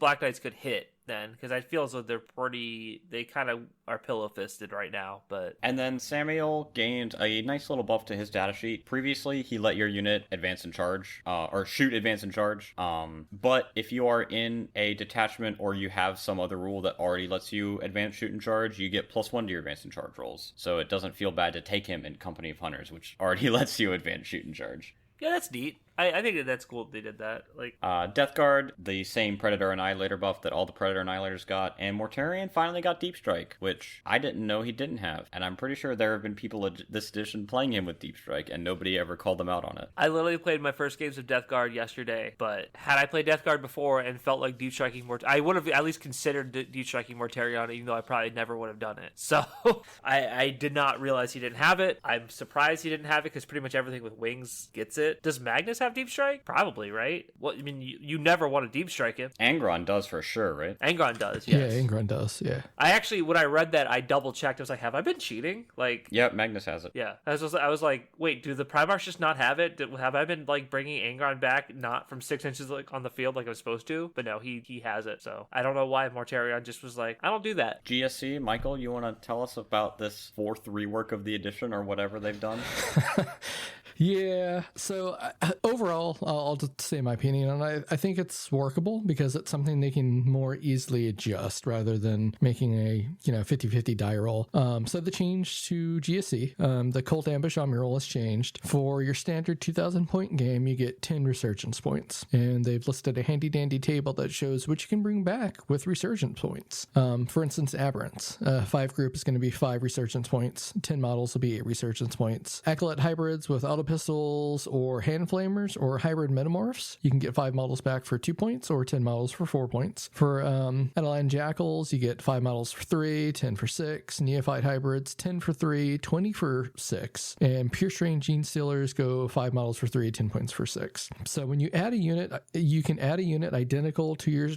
Black Knights could hit then, because I feel as though they kind of are pillow-fisted right now. But and then Samuel gained a nice little buff to his data sheet. Previously, he let your unit advance and charge, or shoot, advance, and charge. But if you are in a detachment or you have some other rule that already lets you advance, shoot, and charge, you get +1 to your advance and charge rolls. So it doesn't feel bad to take him in Company of Hunters, which already lets you advance, shoot, and charge. yeah, that's neat. I think that's cool they did that. Like Death Guard, the same Predator Annihilator buff that all the Predator Annihilators got, and Mortarion finally got Deep Strike, which I didn't know he didn't have, and I'm pretty sure there have been people this edition playing him with Deep Strike, and nobody ever called them out on it. I literally played my first games of Death Guard yesterday, but had I played Death Guard before and felt like Deep Striking I would have at least considered Deep Striking Mortarion, even though I probably never would have done it. So I did not realize he didn't have it. I'm surprised he didn't have it because pretty much everything with wings gets it. Does Magnus have Deep Strike? Probably, right? Well, I mean, you never want to Deep Strike him. Angron does for sure, right? Angron does, yes. Yeah, Angron does, yeah. I actually, when I read that, I double-checked. I was like, have I been cheating? Like, Yep, Magnus has it. yeah. I was like, wait, do the Primarchs just not have it? Have I been, like, bringing Angron back not from 6 inches like on the field like I was supposed to? But no, he has it. So I don't know why Mortarion just was like, I don't do that. GSC, Michael, you want to tell us about this 4th rework of the edition or whatever they've done? Yeah, so overall, I'll just say my opinion on it. I think it's workable because it's something they can more easily adjust rather than making a 50-50 die roll. So the change to GSC, the Cult Ambush Army roll has changed. For your standard 2,000-point game, you get 10 Resurgence points, and they've listed a handy-dandy table that shows what you can bring back with Resurgence points. For instance, Aberrants. 5 group is going to be 5 Resurgence points. 10 models will be 8 Resurgence points. Acolyte hybrids with auto pistols or hand flamers or hybrid metamorphs, you can get 5 models back for 2 points or 10 models for 4 points. For Adeline Jackals, you get 5 models for 3, 10 for 6. Neophyte hybrids, 10 for 3, 20 for 6. And Pure Strain Genestealers go 5 models for 3, 10 points for 6. So when you add a unit, you can add a unit identical to your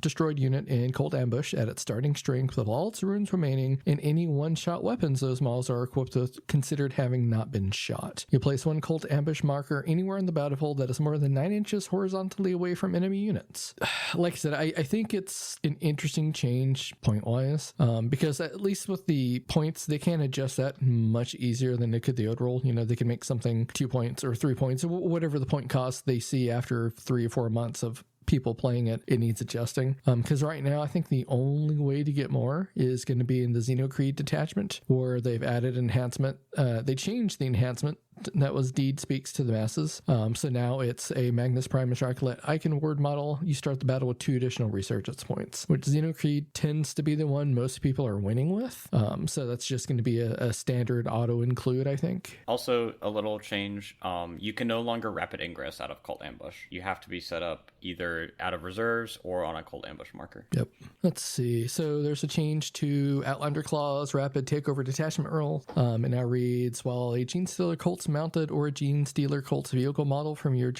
destroyed unit in Cold Ambush at its starting strength with all its runes remaining, and any one-shot weapons those models are equipped with considered having not been shot. You place one Cold Ambush marker anywhere in the battlefield that is more than 9 inches horizontally away from enemy units. Like I said, I think it's an interesting change point-wise, because at least with the points, they can adjust that much easier than they could the old rule. They can make something 2 points or 3 points, whatever the point cost they see after 3 or 4 months of people playing it needs adjusting. Because right now, I think the only way to get more is going to be in the Xenocreed detachment, where they've added enhancement. They changed the enhancement that was Deed Speaks to the Masses. So now it's a Magnus Primus Acolyte Icon Word model. You start the battle with 2 additional Resurgence points, which Xenocreed tends to be the one most people are winning with. So that's just going to be a standard auto include, I think. Also, a little change. You can no longer rapid ingress out of Cult Ambush. You have to be set up either out of reserves or on a Cold Ambush marker. Yep. Let's see. So there's a change to Outlander Claw's rapid takeover detachment roll. It now reads, while a Genestealer Cults mounted or a Genestealer Cults vehicle model from your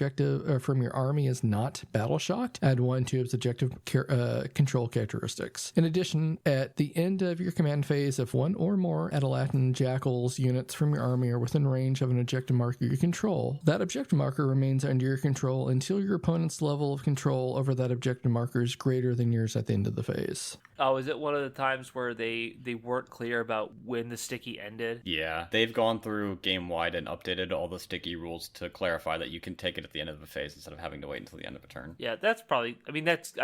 army is not battle shocked, add 1 to its objective control characteristics. In addition, at the end of your command phase, if 1 or more Adelatin Jackals units from your army are within range of an objective marker you control, that objective marker remains under your control until your opponent's level of control over that objective marker is greater than yours at the end of the phase. Oh, is it one of the times where they weren't clear about when the sticky ended? Yeah, they've gone through game-wide and updated all the sticky rules to clarify that you can take it at the end of the phase instead of having to wait until the end of a turn. Yeah, that's probably... I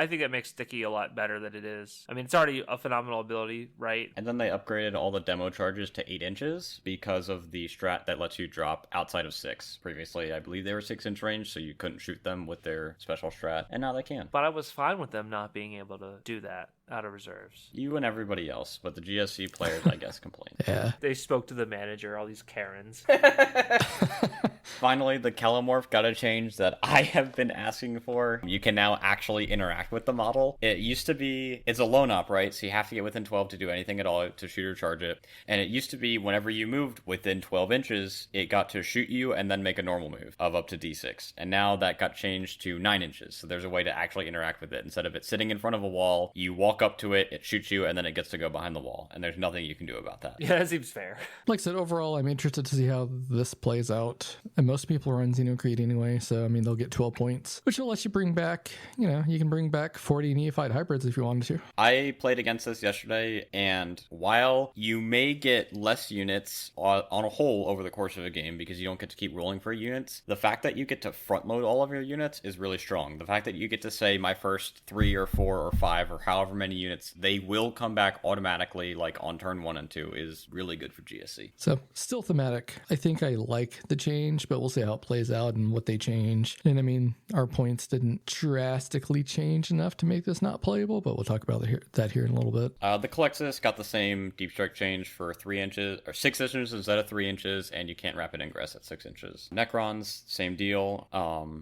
think that makes sticky a lot better than it is. I mean, it's already a phenomenal ability, right? And then they upgraded all the demo charges to 8 inches because of the strat that lets you drop outside of 6. Previously, I believe they were 6-inch range, so you couldn't shoot them with their special strat, and now they can. But I was fine with them not being able to do that out of reserves. You and everybody else, but the GSC players, I guess, complain. Yeah. They spoke to the manager, all these Karens. Finally, the Kelomorph got a change that I have been asking for. You can now actually interact with the model. It used to be, it's a lone op, right? So you have to get within 12 to do anything at all to shoot or charge it. And it used to be whenever you moved within 12 inches, it got to shoot you and then make a normal move of up to D6. And now that got changed to 9 inches. So there's a way to actually interact with it. Instead of it sitting in front of a wall, you walk up to it, it shoots you, and then it gets to go behind the wall. And there's nothing you can do about that. Yeah, that seems fair. Like I said, overall, I'm interested to see how this plays out. And most people run Xenocrete anyway, so I mean, they'll get 12 points, which will let you bring back, you can bring back 40 Neophyte hybrids if you wanted to. I played against this yesterday, and while you may get less units on a whole over the course of a game because you don't get to keep rolling for units, the fact that you get to front load all of your units is really strong. The fact that you get to say my first 3 or 4 or 5 or however many units, they will come back automatically like on turn 1 and 2 is really good for GSC. So still thematic. I think I like the change, but we'll see how it plays out and what they change. And I mean, our points didn't drastically change enough to make this not playable, but we'll talk about that here in a little bit. The Colexis got the same deep strike change for 3 inches or 6 inches instead of 3 inches, and you can't rapid ingress at 6 inches. Necrons, same deal.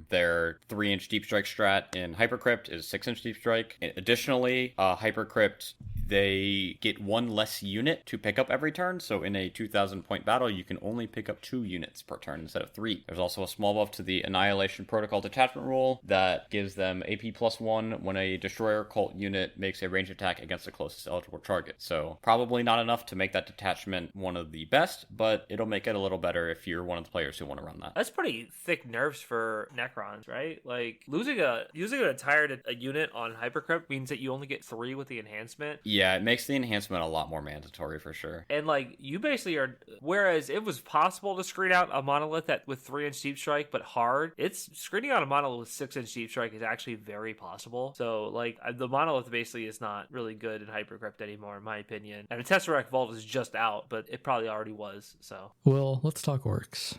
Their 3-inch deep strike strat in Hypercrypt is 6-inch deep strike. Additionally, Hypercrypt, they get 1 less unit to pick up every turn, so in a 2,000 point battle, you can only pick up 2 units per turn instead of 3. There's also a small buff to the Annihilation Protocol Detachment rule that gives them AP +1 when a Destroyer Cult unit makes a ranged attack against the closest eligible target. So probably not enough to make that detachment one of the best, but it'll make it a little better if you're one of the players who want to run that. That's pretty thick nerfs for Necrons, right? Like using an entire unit on Hypercrypt means that you only get 3 with the enhancement. Yeah, it makes the enhancement a lot more mandatory for sure. And like you basically are, whereas it was possible to screen out a monolith that with 3-inch deep strike but hard, it's screening out a monolith with 6-inch deep strike is actually very possible. So like the monolith basically is not really good in Hypercrypt anymore in my opinion. And the Tesseract Vault is just out, but it probably already was. So well, let's talk Orks.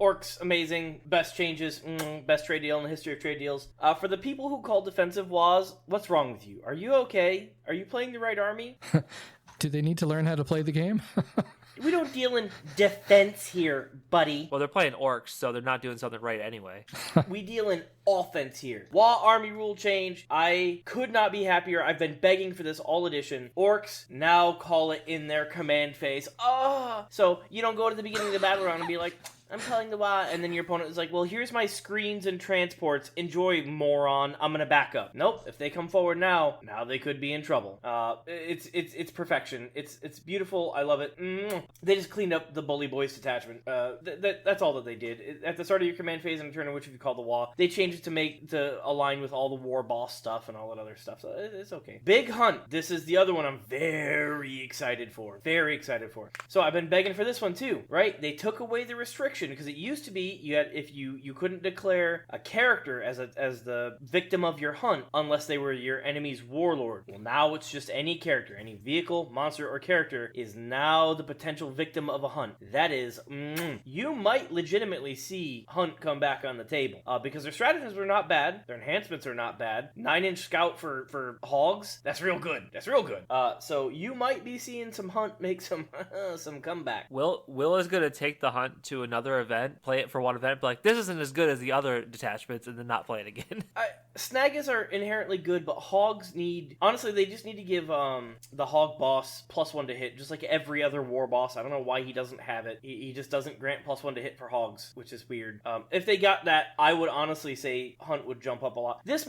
Orks, amazing. Best changes. Best trade deal in the history of trade deals. For the people who call defensive laws, what's wrong with you? Are you okay? Are you playing the right army? Do they need to learn how to play the game? We don't deal in defense here, buddy. Well, they're playing Orks, so they're not doing something right anyway. We deal in offense here. Law army rule change. I could not be happier. I've been begging for this all edition. Orks now call it in their command phase. So you don't go to the beginning of the battle round and be like, I'm telling the why, and then your opponent is like, well, here's my screens and transports. Enjoy, moron. I'm gonna back up. Nope. If they come forward now they could be in trouble. It's perfection. It's beautiful. I love it. They just cleaned up the Bully Boys detachment. That's all that they did. At the start of your command phase and turn in which you call the Wa, they changed it to align with all the war boss stuff and all that other stuff. So it's okay. Big Hunt. This is the other one I'm very excited for. Very excited for. So I've been begging for this one too, right? They took away the restriction because it used to be you couldn't declare a character as the victim of your hunt unless they were your enemy's warlord. Well, now it's just any character, any vehicle, monster, or character is now the potential victim of a hunt. That is, you might legitimately see Hunt come back on the table because their stratagems are not bad, their enhancements are not bad. 9-inch scout for hogs, that's real good. That's real good. So you might be seeing some Hunt make some some comeback. Will is gonna take the Hunt to another another event, play it for one event, be like, this isn't as good as the other detachments, and then not play it again. Snaggers are inherently good, but hogs need... Honestly, they just need to give the hog boss +1 to hit, just like every other war boss. I don't know why he doesn't have it. He just doesn't grant +1 to hit for hogs, which is weird. If they got that, I would honestly say Hunt would jump up a lot. This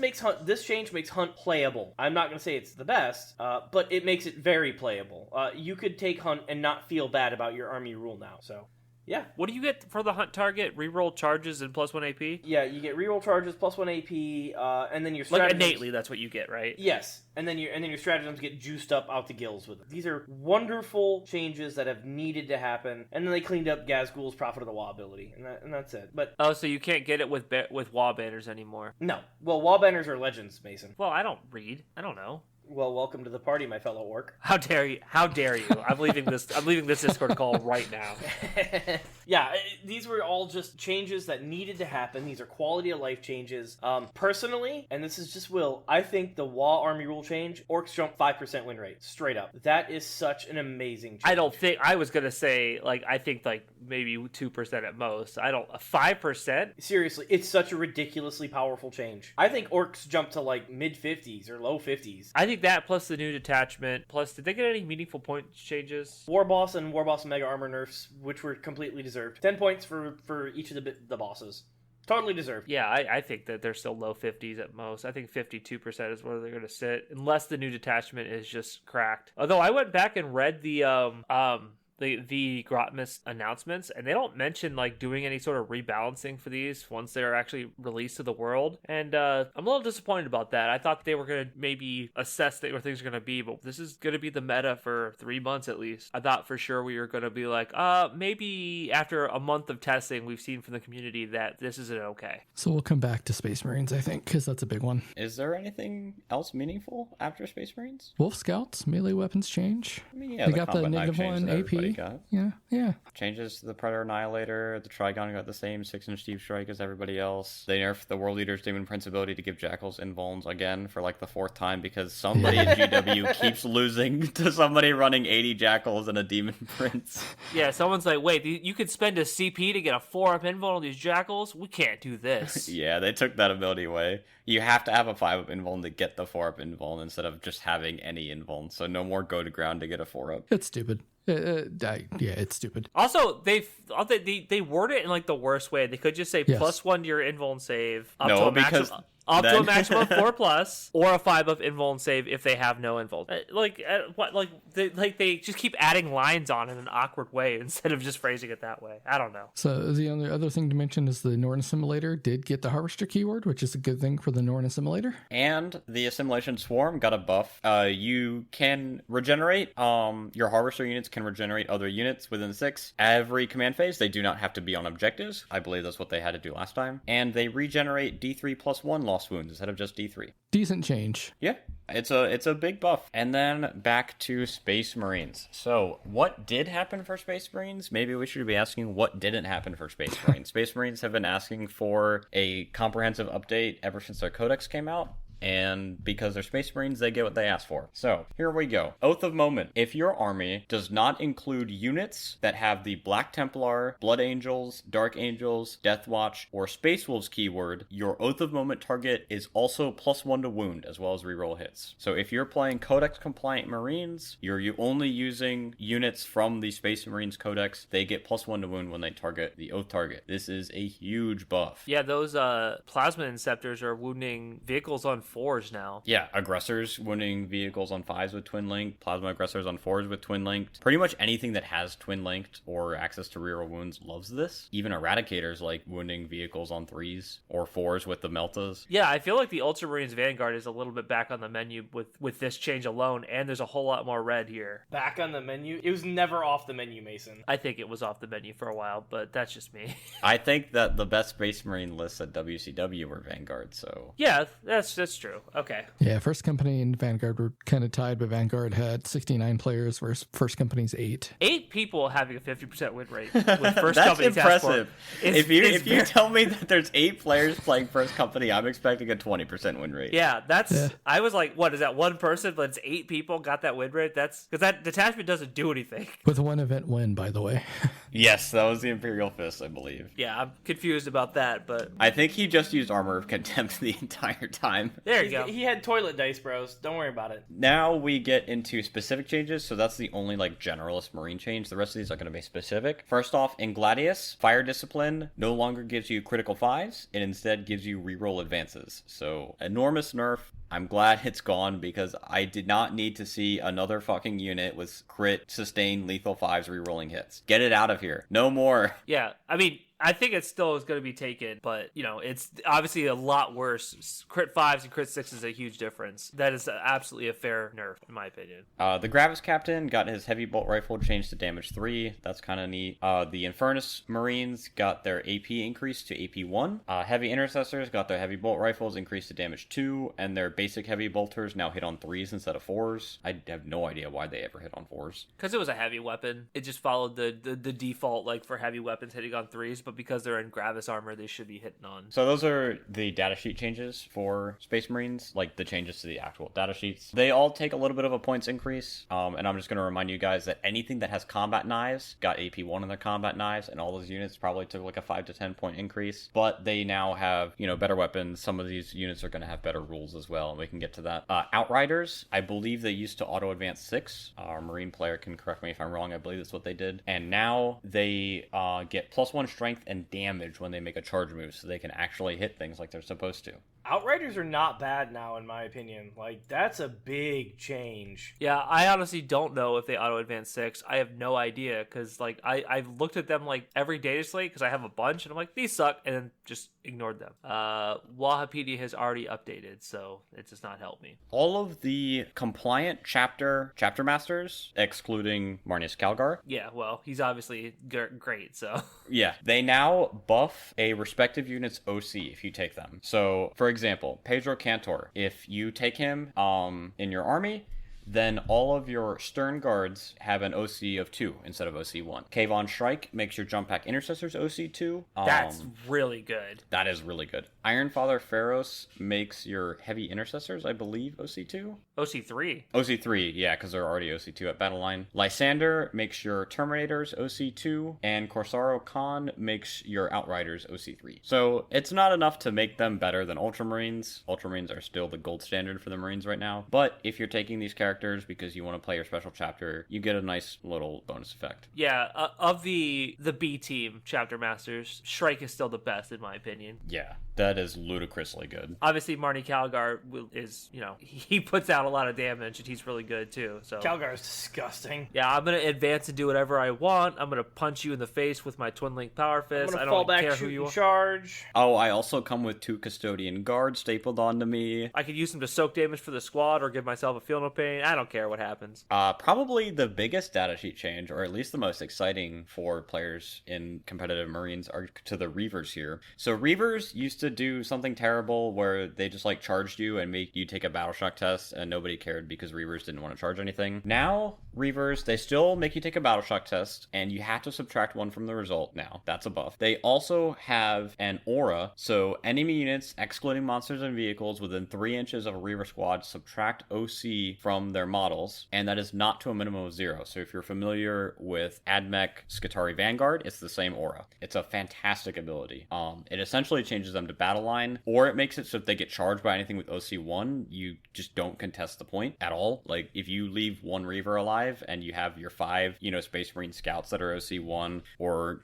change makes Hunt playable. I'm not going to say it's the best, but it makes it very playable. You could take Hunt and not feel bad about your army rule now, so... Yeah. What do you get for the Hunt target? Reroll charges and +1 AP? Yeah, you get reroll charges, +1 AP, and then your stratagems... Like innately, that's what you get, right? Yes, and then your stratagems get juiced up out the gills with it. These are wonderful changes that have needed to happen, and then they cleaned up Gazgul's Prophet of the Wa ability, and that's it. But so you can't get it with Wa banners anymore? No. Well, Wa banners are legends, Mason. Well, I don't read. I don't know. Well, welcome to the party, my fellow orc. How dare you? How dare you? I'm leaving this Discord call right now. Yeah, these were all just changes that needed to happen. These are quality of life changes. Personally, and this is just Will, I think the Wa army rule change, orcs jump 5% win rate. Straight up. That is such an amazing change. I don't think, I was going to say, I think maybe 2% at most. 5%? Seriously, it's such a ridiculously powerful change. I think orcs jump to mid-50s or low 50s. I think that plus the new detachment, plus did they get any meaningful point changes? War Boss and War Boss Mega Armor nerfs, which were completely deserved. 10 points for each of the bosses. Totally deserved. Yeah, I think that they're still low 50s at most. I think 52% is where they're going to sit, unless the new detachment is just cracked. Although I went back and read the Grotmas announcements, and they don't mention doing any sort of rebalancing for these once they're actually released to the world, and I'm a little disappointed about that. I thought they were going to maybe assess where things are going to be, but this is going to be the meta for 3 months at least. I thought for sure we were going to be maybe after a month of testing, we've seen from the community that this isn't okay. So we'll come back to Space Marines, I think, because that's a big one. Is there anything else meaningful after Space Marines? Wolf Scouts, melee weapons change. I mean, yeah, they the got the combat knife -1 change that AP. got. Yeah. Changes to the Predator Annihilator. The Trigon got the same 6-inch deep strike as everybody else. They nerfed the World Leader's Demon Prince ability to give Jackals invulns again for the 4th time because somebody in GW keeps losing to somebody running 80 Jackals and a Demon Prince. Yeah, someone's like, wait, you could spend a CP to get a 4-up invuln on these Jackals? We can't do this. Yeah, they took that ability away. You have to have a 5-up invuln to get the 4-up invuln instead of just having any invuln. So no more go to ground to get a 4-up. It's stupid. Yeah, it's stupid. Also, they word it in the worst way. They could just say +1 to your invuln save up to a maximum of 4+, or a 5-up invuln save if they have no invuln. They just keep adding lines on in an awkward way instead of just phrasing it that way. I don't know. So the other thing to mention is the Norn Assimilator did get the Harvester keyword, which is a good thing for the Norn Assimilator. And the Assimilation Swarm got a buff. You can regenerate. Your Harvester units can regenerate other units within 6. Every command phase, they do not have to be on objectives. I believe that's what they had to do last time. And they regenerate D3 +1 lost wounds instead of just D3. Decent change. Yeah, it's a big buff. And then back to Space Marines. So what did happen for Space Marines? Maybe we should be asking what didn't happen for Space Marines. Space Marines have been asking for a comprehensive update ever since their codex came out. And because they're Space Marines, they get what they ask for. So, here we go. Oath of Moment. If your army does not include units that have the Black Templar, Blood Angels, Dark Angels, Death Watch, or Space Wolves keyword, your Oath of Moment target is also +1 to wound, as well as reroll hits. So if you're playing Codex-compliant Marines, you're only using units from the Space Marines Codex, they get +1 to wound when they target the Oath target. This is a huge buff. Yeah, those Plasma Inceptors are wounding vehicles on 4s now. Yeah, aggressors wounding vehicles on 5s with twin linked, plasma aggressors on 4s with twin linked. Pretty much anything that has twin linked or access to reroll wounds loves this. Even eradicators like wounding vehicles on 3s or 4s with the Meltas. Yeah, I feel like the Ultramarines Vanguard is a little bit back on the menu with this change alone, and there's a whole lot more red here. Back on the menu? It was never off the menu, Mason. I think it was off the menu for a while, but that's just me. I think that the best Space Marine lists at WCW were Vanguard, so... Yeah, that's That's true. Okay. Yeah, First Company and Vanguard were kind of tied, but Vanguard had 69 players versus First Company's 8. 8 people having a 50% win rate with First That's Company impressive. Task If you tell me that there's 8 players playing First Company, I'm expecting a 20% win rate. Yeah, I was like, what is that, one person, but it's 8 people got that win rate? That's because that detachment doesn't do anything. With one event win, by the way. Yes, that was the Imperial Fist, I believe. Yeah, I'm confused about that, but I think he just used Armor of Contempt the entire time. there you go. He had toilet dice, bros. Don't worry about it. Now we get into specific changes, so that's the only generalist Marine change. The rest of these are going to be specific. First off, in Gladius, Fire Discipline no longer gives you critical 5s. It instead gives you reroll advances. So, enormous nerf. I'm glad it's gone because I did not need to see another fucking unit with crit, sustain, lethal 5s rerolling hits. Get it out of here. No more. Yeah, I mean, I think it still is going to be taken, but, it's obviously a lot worse. Crit 5s and crit 6s is a huge difference. That is absolutely a fair nerf, in my opinion. The Gravis Captain got his Heavy Bolt Rifle changed to damage 3. That's kind of neat. The Infernus Marines got their AP increased to AP 1. Heavy Intercessors got their Heavy Bolt Rifles increased to damage 2, and their basic Heavy Bolters now hit on 3s instead of 4s. I have no idea why they ever hit on 4s. Because it was a heavy weapon. It just followed the default, for heavy weapons hitting on 3s, but because they're in Gravis armor, they should be hitting on. So those are the datasheet changes for Space Marines, the changes to the actual datasheets. They all take a little bit of a points increase, and I'm just going to remind you guys that anything that has combat knives got AP 1 in their combat knives, and all those units probably took a 5 to 10 point increase, but they now have, better weapons. Some of these units are going to have better rules as well, and we can get to that. Outriders, I believe they used to auto-advance 6. Our Marine player can correct me if I'm wrong. I believe that's what they did. And now they get +1 strength and damage when they make a charge move, so they can actually hit things like they're supposed to. Outriders are not bad now, in my opinion. That's a big change. Yeah, I honestly don't know if they auto-advance 6. I have no idea, because, I've looked at them, every data slate, because I have a bunch, and I'm like, these suck, and then just ignored them. Wahapedia has already updated, so it does not help me. All of the compliant chapter masters, excluding Marnius Calgar. Yeah, well, he's obviously great, so... Yeah, they now buff a respective unit's OC if you take them. So, for example, Pedro Cantor, if you take him in your army, then all of your Stern Guards have an OC of 2 instead of OC 1. Kayvon Shrike makes your Jump Pack Intercessors OC 2. That's really good. That is really good. Iron Father Pharaohs makes your Heavy Intercessors, I believe, OC 2? OC 3. OC 3, yeah, because they're already OC 2 at Battle Line. Lysander makes your Terminators OC 2, and Corsaro Khan makes your Outriders OC 3. So it's not enough to make them better than Ultramarines. Ultramarines are still the gold standard for the Marines right now. But if you're taking these characters because you want to play your special chapter, you get a nice little bonus effect. Yeah, of the B team chapter masters, Shrike is still the best in my opinion. Yeah, that is ludicrously good. Obviously, Marnie Calgar is, he puts out a lot of damage and he's really good too. So Calgar is disgusting. Yeah, I'm gonna advance and do whatever I want. I'm gonna punch you in the face with my Twin Link Power Fist. I'm gonna I fall don't back, care shoot, who you and are. charge. Oh, I also come with 2 Custodian Guards stapled onto me. I could use them to soak damage for the squad or give myself a feel no pain. I don't care what happens. Probably the biggest datasheet change, or at least the most exciting for players in competitive Marines, are to the Reavers here. So Reavers used to do something terrible where they just charged you and make you take a battle shock test, and nobody cared because Reavers didn't want to charge anything. Now, Reavers, they still make you take a battle shock test, and you have to subtract 1 from the result now. That's a buff. They also have an aura, so enemy units, excluding monsters and vehicles, within 3 inches of a Reaver squad subtract OC from their models, and that is not to a minimum of 0. So if you're familiar with Admech Skitarii Vanguard, it's the same aura. It's a fantastic ability. It essentially changes them to battle line, or it makes it so if they get charged by anything with OC1, you just don't contest the point at all. If you leave 1 Reaver alive and you have your 5, Space Marine Scouts that are OC1, or,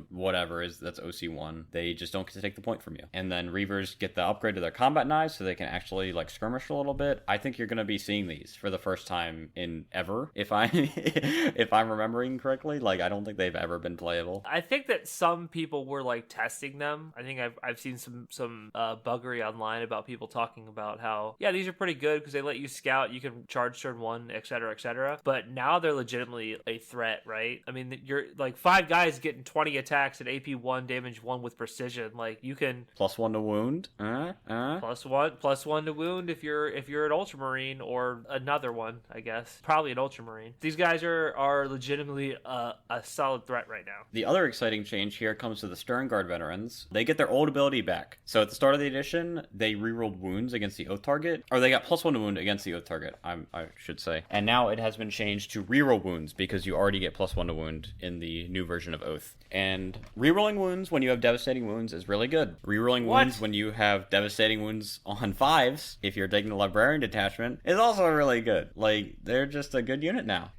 whatever that's OC1, they just don't get to take the point from you. And then Reavers get the upgrade to their combat knives so they can actually skirmish a little bit. I think you're going to be seeing these for the first time in ever, if I'm remembering correctly. I don't think they've ever been playable. I think that some people were testing them. I think I've seen some buggery online about people talking about how these are pretty good because they let you you scout, you can charge turn 1, etc., etc. But now they're legitimately a threat, right? I mean, you're like 5 guys getting 20 attacks at AP 1, damage 1 with precision. Like you can +1 to wound. +1 to wound if you're an Ultramarine or another one, I guess. Probably an Ultramarine. These guys are legitimately a solid threat right now. The other exciting change here comes to the Stern Guard veterans. They get their old ability back. So at the start of the edition, they rerolled wounds against the Oath target, or they got +1 to wound against the Oath target, I should say. And now it has been changed to reroll wounds because you already get +1 to wound in the new version of Oath. And rerolling wounds when you have devastating wounds is really good. Rerolling wounds when you have devastating wounds on 5s, if you're taking the Librarian detachment, is also really good. Like, they're just a good unit now.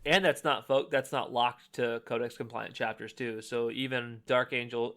And that's not locked to Codex compliant chapters too. So even our Angel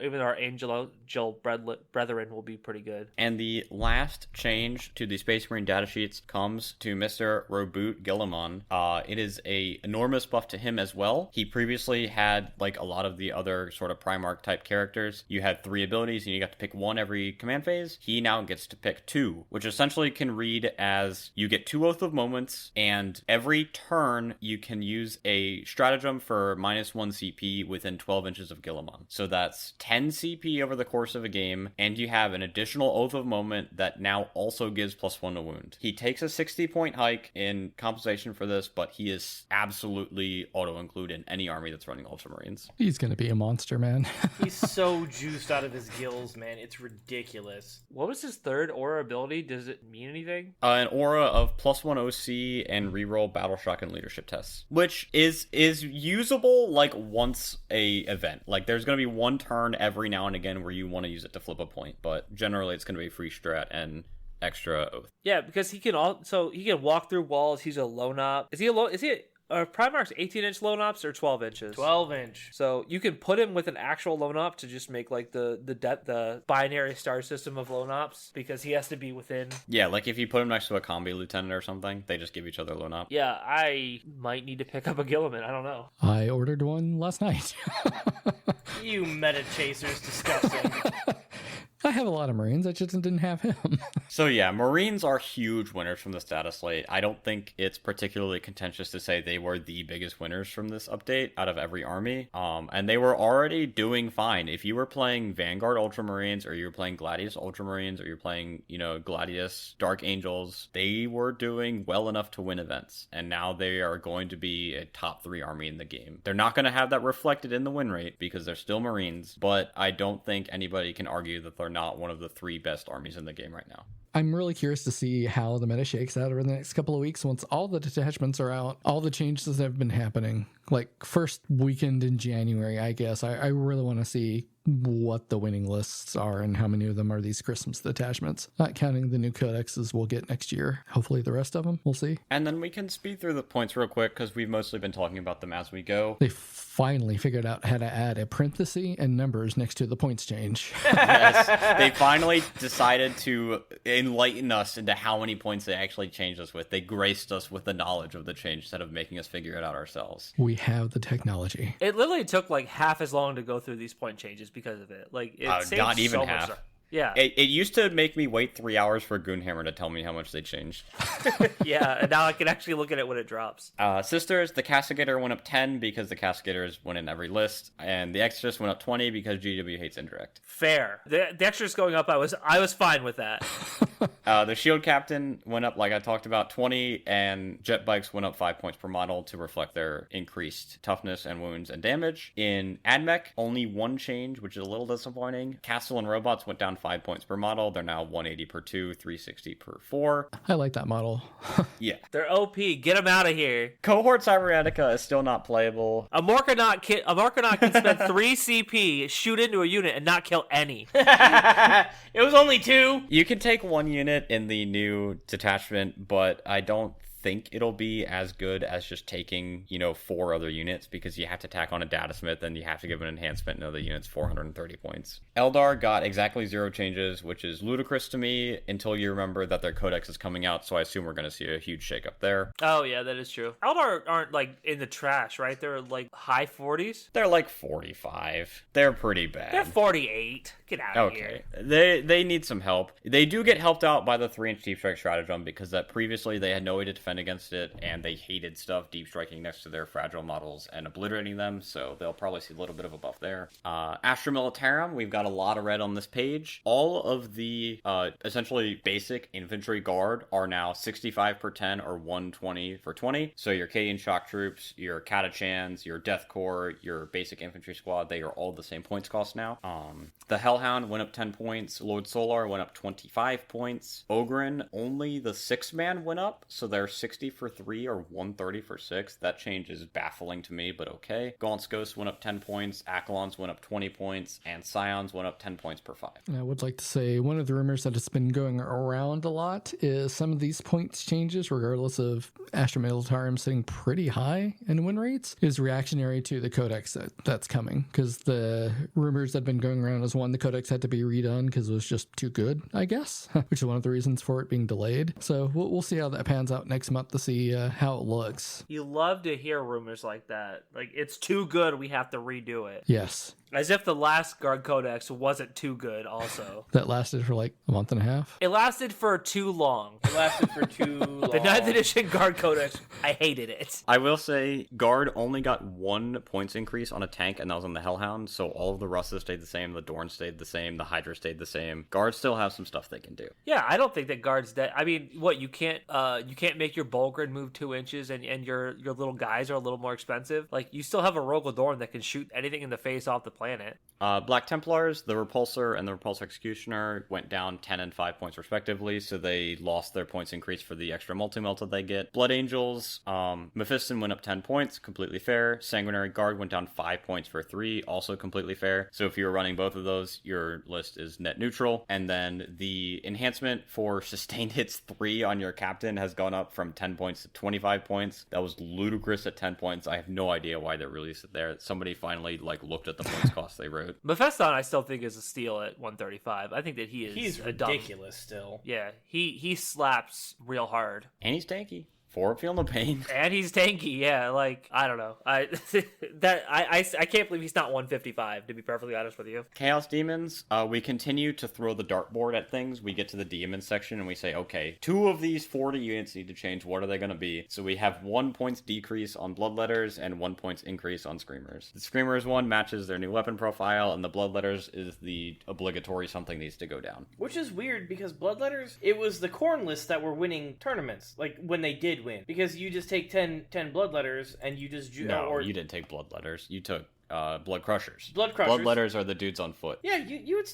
Brethren will be pretty good. And the last change to the Space Marine datasheets comes to Mr. Roboot Gilliman. It is a enormous buff to him as well. He previously had like a lot of the other sort of Primarch type characters. You had 3 abilities and you got to pick 1 every command phase. He now gets to pick 2, which essentially can read as you get 2 Oath of Moments, and every turn you can use a stratagem for -1 CP within 12 inches of Gilliman. So that's 10 CP over the course of a game, and you have an additional Oath of Moment that now also gives +1 to wound. He takes a 60-point hike in compensation for this, but he is absolutely auto-include in any army that's running Ultramarines. He's going to be a monster, man. He's so juiced out of his gills, man. It's ridiculous. What was his third aura ability? Does it mean anything? An aura of +1 OC and reroll battle shock and leadership tests, which is usable like once a event. Like there's going to be one turn every now and again where you want to use it to flip a point, but generally it's going to be free strat and extra Oath. Yeah, because he can walk through walls. He's a lone op. Is he Primarch's 18-inch lone ops or 12 inches? 12-inch. So you can put him with an actual lone op to just make like the binary star system of lone ops, because he has to be within. Yeah, like if you put him next to a combi lieutenant or something, they just give each other lone op. Yeah, I might need to pick up a Gilliman. I don't know. I ordered one last night. You meta chasers, disgusting. I have a lot of Marines. I just didn't have him. So yeah, Marines are huge winners from this data slate. I don't think it's particularly contentious to say they were the biggest winners from this update out of every army. And they were already doing fine. If you were playing Vanguard Ultramarines, or you were playing Gladius Ultramarines, or you're playing, Gladius Dark Angels, they were doing well enough to win events. And now they are going to be a top 3 army in the game. They're not going to have that reflected in the win rate because they're still Marines, but I don't think anybody can argue that they're not one of the 3 best armies in the game right now. I'm really curious to see how the meta shakes out over the next couple of weeks once all the detachments are out, all the changes that have been happening, like first weekend in January, I guess. I really want to see what the winning lists are and how many of them are these Christmas detachments, not counting the new codexes we'll get next year. Hopefully the rest of them, we'll see. And then we can speed through the points real quick because we've mostly been talking about them as we go. They finally figured out how to add a parenthesis and numbers next to the points change. Yes, they finally decided to enlighten us into how many points they actually changed us with. They graced us with the knowledge of the change instead of making us figure it out ourselves. We have the technology. It literally took like half as long to go through these point changes because of it. Like it saved not even so half. much. Yeah. It used to make me wait 3 hours for Goonhammer to tell me how much they changed. Yeah, and now I can actually look at it when it drops. Sisters, the Castigator went up 10 because the Castigators went in every list, and the Exorcist went up 20 because GW hates indirect. Fair. The extras going up, I was fine with that. The Shield Captain went up, like I talked about, 20, and Jet Bikes went up 5 points per model to reflect their increased toughness and wounds and damage. In AdMech, only 1 change, which is a little disappointing. Castle and Robots went down 5 points per model. They're now 180 per 2, 360 per 4. I like that model. Yeah. They're OP. Get them out of here. Cohort Cybernetica is still not playable. A Morkanaut can spend 3 CP, shoot into a unit, and not kill any. It was only 2. You can take 1 unit in the new detachment, but I don't think it'll be as good as just taking, 4 other units, because you have to tack on a Datasmith and you have to give an enhancement and other units 430 points. Eldar got exactly 0 changes, which is ludicrous to me until you remember that their codex is coming out, so I assume we're going to see a huge shakeup there. Oh, yeah, that is true. Eldar aren't, like, in the trash, right? They're, like, high 40s? They're, like, 45. They're pretty bad. They're 48. Get out of here. Okay. They need some help. They do get helped out by the 3-inch deep strike stratagem, because that previously they had no way to defend against it, and they hated stuff deep striking next to their fragile models and obliterating them, so they'll probably see a little bit of a buff there. Astra Militarum, we've got a lot of red on this page. All of the essentially basic infantry guard are now 65 per 10 or 120 for 20. So your Cadian shock troops, your Catachans, your Death Corps, your basic infantry squad, they are all the same points cost now. The Hellhound went up 10 points. Lord Solar went up 25 points. Ogren, only the 6-man went up, so they're 60 for 3 or 130 for 6. That change is baffling to me, but okay. Gaunt's Ghost went up 10 points. Accolons went up 20 points, and Scions went up 10 points per 5. I would like to say one of the rumors that has been going around a lot is some of these points changes, regardless of Astra Militarum sitting pretty high in win rates, is reactionary to the codex that's coming, because the rumors that have been going around is one, the codex had to be redone because it was just too good, I guess, which is one of the reasons for it being delayed. So we'll see how that pans out next month to see how it looks. You love to hear rumors like that. Like, it's too good, we have to redo it. Yes. As if the last Guard Codex wasn't too good, also. That lasted for like a month and a half. It lasted for too long. It lasted for too long. The 9th edition Guard Codex, I hated it. I will say, Guard only got 1 points increase on a tank, and that was on the Hellhound, so all of the Russes stayed the same, the Dorn stayed the same, the Hydra stayed the same. Guard still have some stuff they can do. Yeah, I don't think that Guard's dead. I mean, what, you can't make your Bulgrin move 2 inches and your little guys are a little more expensive? Like, you still have a Rogal Dorn that can shoot anything in the face off the planet. Black Templars, the Repulsor and the Repulsor Executioner went down 10 and 5 points respectively, so they lost their points increase for the extra multi-melt that they get. Blood Angels, Mephiston went up 10 points, completely fair. Sanguinary Guard went down 5 points for 3, also completely fair. So if you were running both of those, your list is net neutral. And then the enhancement for Sustained Hits 3 on your Captain has gone up from 10 points to 25 points. That was ludicrous at 10 points. I have no idea why they released it there. Somebody finally looked at the points cost they wrote. Mephiston, I still think, is a steal at 135. I think that he's ridiculous still. Yeah, he slaps real hard. And he's tanky. For Feel No Pain. And he's tanky, yeah. Like, I don't know. I can't believe he's not 155, to be perfectly honest with you. Chaos Demons, we continue to throw the dartboard at things. We get to the demon section and we say, okay, 2 of these 40 units need to change. What are they going to be? So we have 1 points decrease on Bloodletters and 1 points increase on Screamers. The Screamers one matches their new weapon profile, and the Bloodletters is the obligatory something needs to go down. Which is weird, because Bloodletters, it was the Khorne lists that were winning tournaments, like when they did win, because you just take 10 Bloodletters and you just you didn't take Bloodletters. You took Blood Crushers. Bloodletters are the dudes on foot. Yeah, you would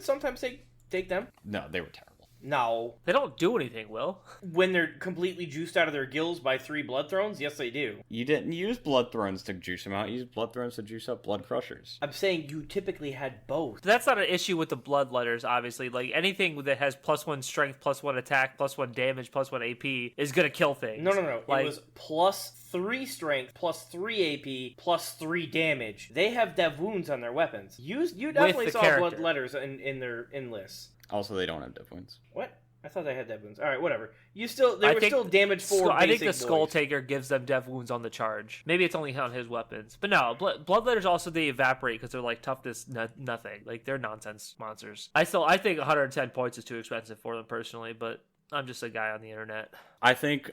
sometimes take them. No, they were terrible. No. They don't do anything, Will. When they're completely juiced out of their gills by 3 Blood Thrones, yes they do. You didn't use Blood Thrones to juice them out. You used Blood Thrones to juice up Blood Crushers. I'm saying you typically had both. That's not an issue with the Bloodletters, obviously. Like, anything that has +1 strength, +1 attack, +1 damage, +1 AP is gonna kill things. No. Like, it was +3 strength, +3 AP, +3 damage. They have dev wounds on their weapons. You definitely saw Bloodletters in their lists. Also, they don't have dev wounds. What? I thought they had dev wounds. All right, whatever. They were still damage 4. I think the Skull Taker gives them dev wounds on the charge. Maybe it's only on his weapons, but no. Bloodletters also, they evaporate because they're like toughness nothing. Like, they're nonsense monsters. I think 110 points is too expensive for them personally, but I'm just a guy on the internet. I think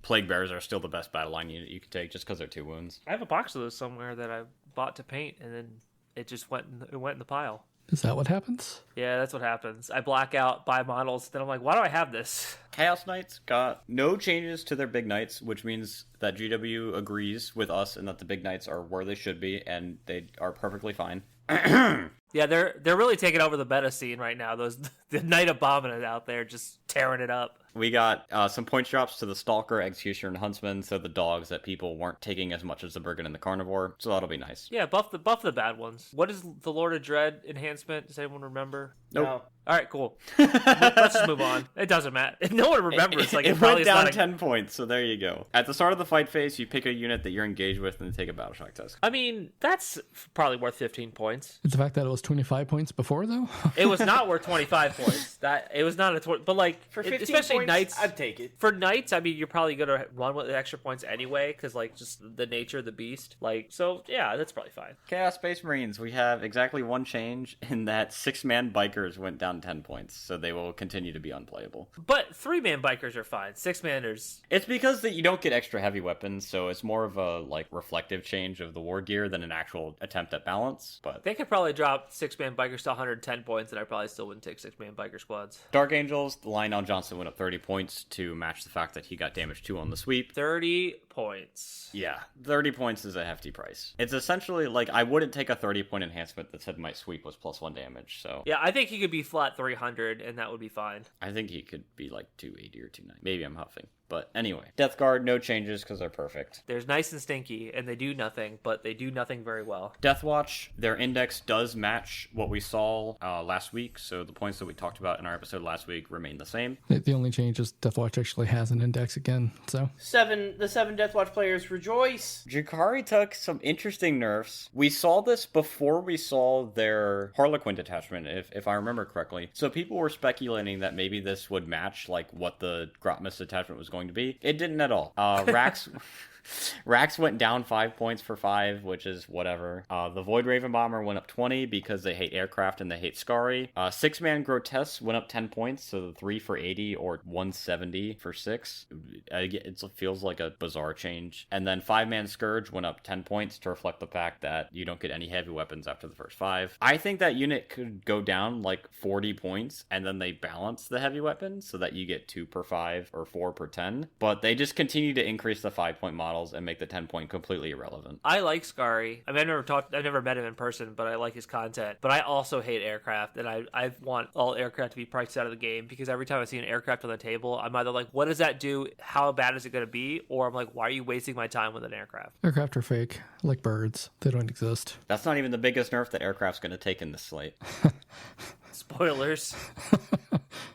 Plague Bearers are still the best battle line unit you can take just because they're 2 wounds. I have a box of those somewhere that I bought to paint, and then it just went in the pile. Is that what happens? Yeah, that's what happens. I black out, buy models, then I'm like, why do I have this? Chaos Knights got no changes to their Big Knights, which means that GW agrees with us and that the Big Knights are where they should be, and they are perfectly fine. Yeah, they're really taking over the meta scene right now. The Knight Abominant out there just tearing it up. We got some point drops to the Stalker, Executioner, and Huntsman, so the dogs that people weren't taking as much as the Brigand and the Carnivore, so that'll be nice. Yeah, buff the bad ones. What is the Lord of Dread enhancement? Does anyone remember? Nope. No. All right, cool. Let's just move on. It doesn't matter. If no one remembers, like it probably went down not 10 points, so there you go. At the start of the fight phase, you pick a unit that you're engaged with and take a battle shock test. I mean, that's probably worth 15 points. It's the fact that it was 25 points before, though. It was not worth 25 points. That it was not a 20, but like For 15 especially points, knights. I'd take it. For knights, I mean, you're probably gonna run with the extra points anyway, because like just the nature of the beast. Like, so yeah, that's probably fine. Chaos Space Marines, we have exactly one change in that 6-man bikers went down 10 points, so they will continue to be unplayable. But 3-man bikers are fine. 6-manners. It's because that you don't get extra heavy weapons, so it's more of a like reflective change of the war gear than an actual attempt at balance. But They could probably drop 6-man bikers to 110 points, and I probably still wouldn't take 6-man biker squads. Dark Angels, the Lionel Johnson went up 30 points to match the fact that he got damage 2 on the sweep. 30 points. Yeah, 30 points is a hefty price. It's essentially like I wouldn't take a 30-point enhancement that said my sweep was +1 damage, so Yeah, I think he could be flat 300, and that would be fine. I think he could be like 280 or 290. Maybe I'm huffing. But anyway, Death Guard, no changes because they're perfect. There's nice and stinky, and they do nothing, but they do nothing very well. Death Watch, their index does match what we saw last week, so the points that we talked about in our episode last week remain the same. The only change is Deathwatch actually has an index again, so. The 7 Deathwatch players rejoice. Drukhari took some interesting nerfs. We saw this before we saw their Harlequin detachment, if I remember correctly. So people were speculating that maybe this would match like what the Grotmas detachment was going to be. It didn't at all. Rax went down 5 points for 5, which is whatever. The Void Raven Bomber went up 20 because they hate aircraft and they hate Scary. 6-man Grotesque went up 10 points, so the 3 for 80 or 170 for 6. It feels like a bizarre change. And then 5-man Scourge went up 10 points to reflect the fact that you don't get any heavy weapons after the first 5. I think that unit could go down like 40 points and then they balance the heavy weapons so that you get 2 per 5 or 4 per 10. But they just continue to increase the 5-point models and make the 10-point completely irrelevant. I like Scary. I mean, I've never met him in person, but I like his content. But I also hate aircraft, and I want all aircraft to be priced out of the game, because every time I see an aircraft on the table, I'm either like, what does that do? How bad is it going to be? Or I'm like, why are you wasting my time with an aircraft? Aircraft are fake, like birds. They don't exist. That's not even the biggest nerf that aircraft's going to take in this slate. Spoilers.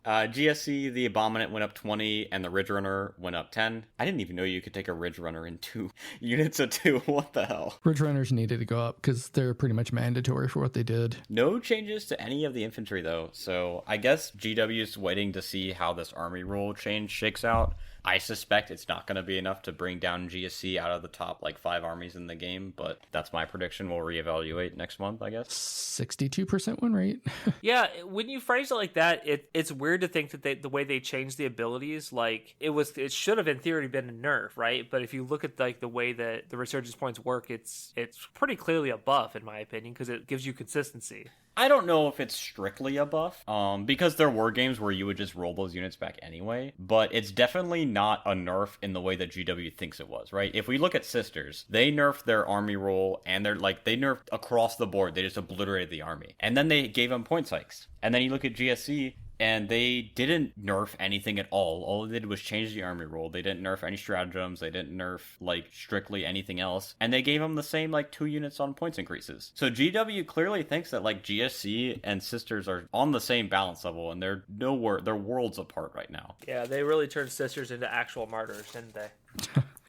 GSC, the Abominant went up 20, and the Ridge Runner went up 10. I didn't even know you could take a Ridge Runner in 2 units of 2. What the hell? Ridge Runners needed to go up because they're pretty much mandatory for what they did. No changes to any of the infantry, though, so I guess GW's waiting to see how this army rule change shakes out. I suspect it's not going to be enough to bring down GSC out of the top, 5 armies in the game, but that's my prediction. We'll reevaluate next month, I guess. 62% win rate. Yeah, when you phrase it like that, it's weird to think that the way they changed the abilities, it should have in theory been a nerf, right? But if you look at the way that the resurgence points work, it's pretty clearly a buff in my opinion, because it gives you consistency. I don't know if it's strictly a buff, because there were games where you would just roll those units back anyway, but it's definitely not a nerf in the way that GW thinks it was, right? If we look at Sisters, they nerfed their army roll, and they nerfed across the board. They just obliterated the army. And then they gave them point hikes. And then you look at GSC, and they didn't nerf anything at all. All they did was change the army roll. They didn't nerf any stratagems. They didn't nerf, strictly anything else. And they gave them the same, 2 units on points increases. So GW clearly thinks that, GSC and Sisters are on the same balance level, and they're worlds apart right now. Yeah, they really turned Sisters into actual martyrs, didn't they?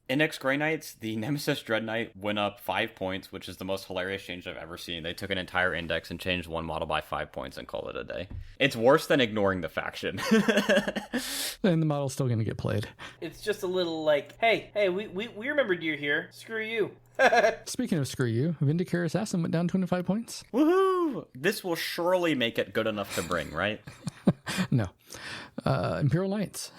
Index Grey Knights, the Nemesis Dread Knight went up 5 points, which is the most hilarious change I've ever seen. They took an entire index and changed one model by 5 points and called it a day. It's worse than ignoring the faction. And the model's still going to get played. It's just a little hey, we remembered you're here. Screw you. Speaking of screw you, Vindicator Assassin went down 25 points. Woohoo! This will surely make it good enough to bring, right? No. Imperial Knights.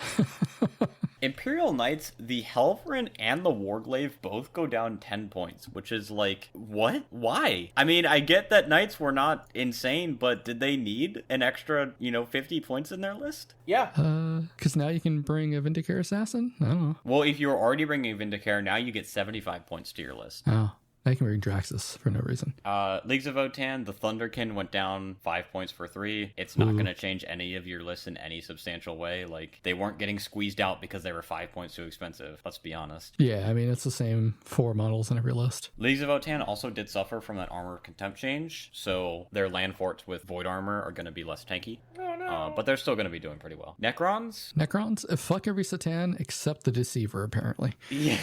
Imperial Knights, the Helverin and the Warglaive both go down 10 points, which is what? Why? I mean, I get that Knights were not insane, but did they need an extra, 50 points in their list? Yeah. Because now you can bring a Vindicator Assassin? I don't know. Well, if you were already bringing a Vindicator, now you get 75 points to your list. Oh. I can read Draxus for no reason. Leagues of Votann, the Thunderkin went down 5 points for 3. It's not going to change any of your list in any substantial way. Like, they weren't getting squeezed out because they were 5 points too expensive. Let's be honest. Yeah, I mean, it's the same 4 models in every list. Leagues of Votann also did suffer from that armor contempt change, so their land forts with void armor are going to be less tanky. Oh, no. But they're still going to be doing pretty well. Necrons? Fuck every Satan except the Deceiver, apparently. Yeah,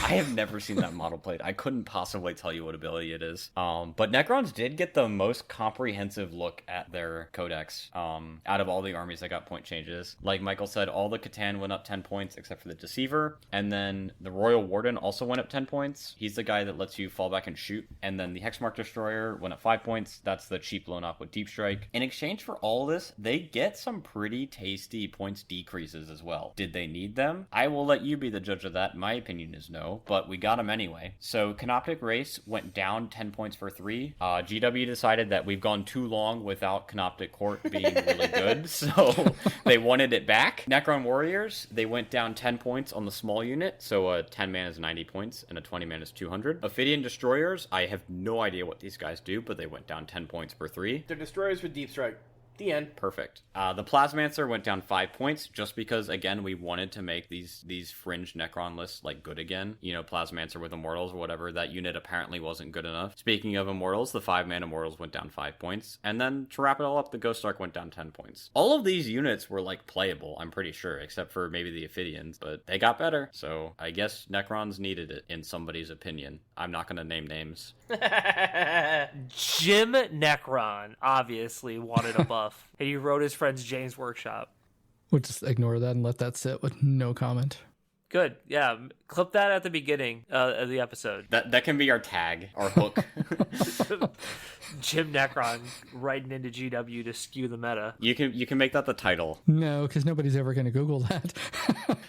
I have never seen that model played. I couldn't possibly tell you what ability it is. But Necrons did get the most comprehensive look at their codex out of all the armies that got point changes. Like Michael said, all the Catan went up 10 points except for the Deceiver, and then the Royal Warden also went up 10 points. He's the guy that lets you fall back and shoot. And then the Hexmark Destroyer went up 5 points. That's the cheap blown up with Deep Strike. In exchange for all this, they get some pretty tasty points decreases as well. Did they need them? I will let you be the judge of that. My opinion is no, but we got them anyway. So Canoptic Race went down 10 points for 3. GW decided that we've gone too long without Canoptic Court being really good, so they wanted it back. Necron Warriors, they went down 10 points on the small unit, so a 10 man is 90 points and a 20 man is 200. Ophidian Destroyers, I have no idea what these guys do, but they went down 10 points per 3. They're destroyers with deep strike. The end. Perfect. The Plasmancer went down 5 points just because, again, we wanted to make these fringe Necron lists like good again. You know, Plasmancer with Immortals or whatever. That unit apparently wasn't good enough. Speaking of Immortals, the 5-man Immortals went down 5 points. And then to wrap it all up, the Ghost Ark went down 10 points. All of these units were like playable, I'm pretty sure, except for maybe the Ophidians, but they got better. So I guess Necrons needed it in somebody's opinion. I'm not going to name names. Jim Necron obviously wanted a buff. And he wrote his friend's James Workshop. We'll just ignore that and let that sit with no comment. Good. Yeah. Clip that at the beginning of the episode. That can be our tag, our hook. Jim Necron writing into GW to skew the meta. You can make that the title. No, because nobody's ever going to Google that.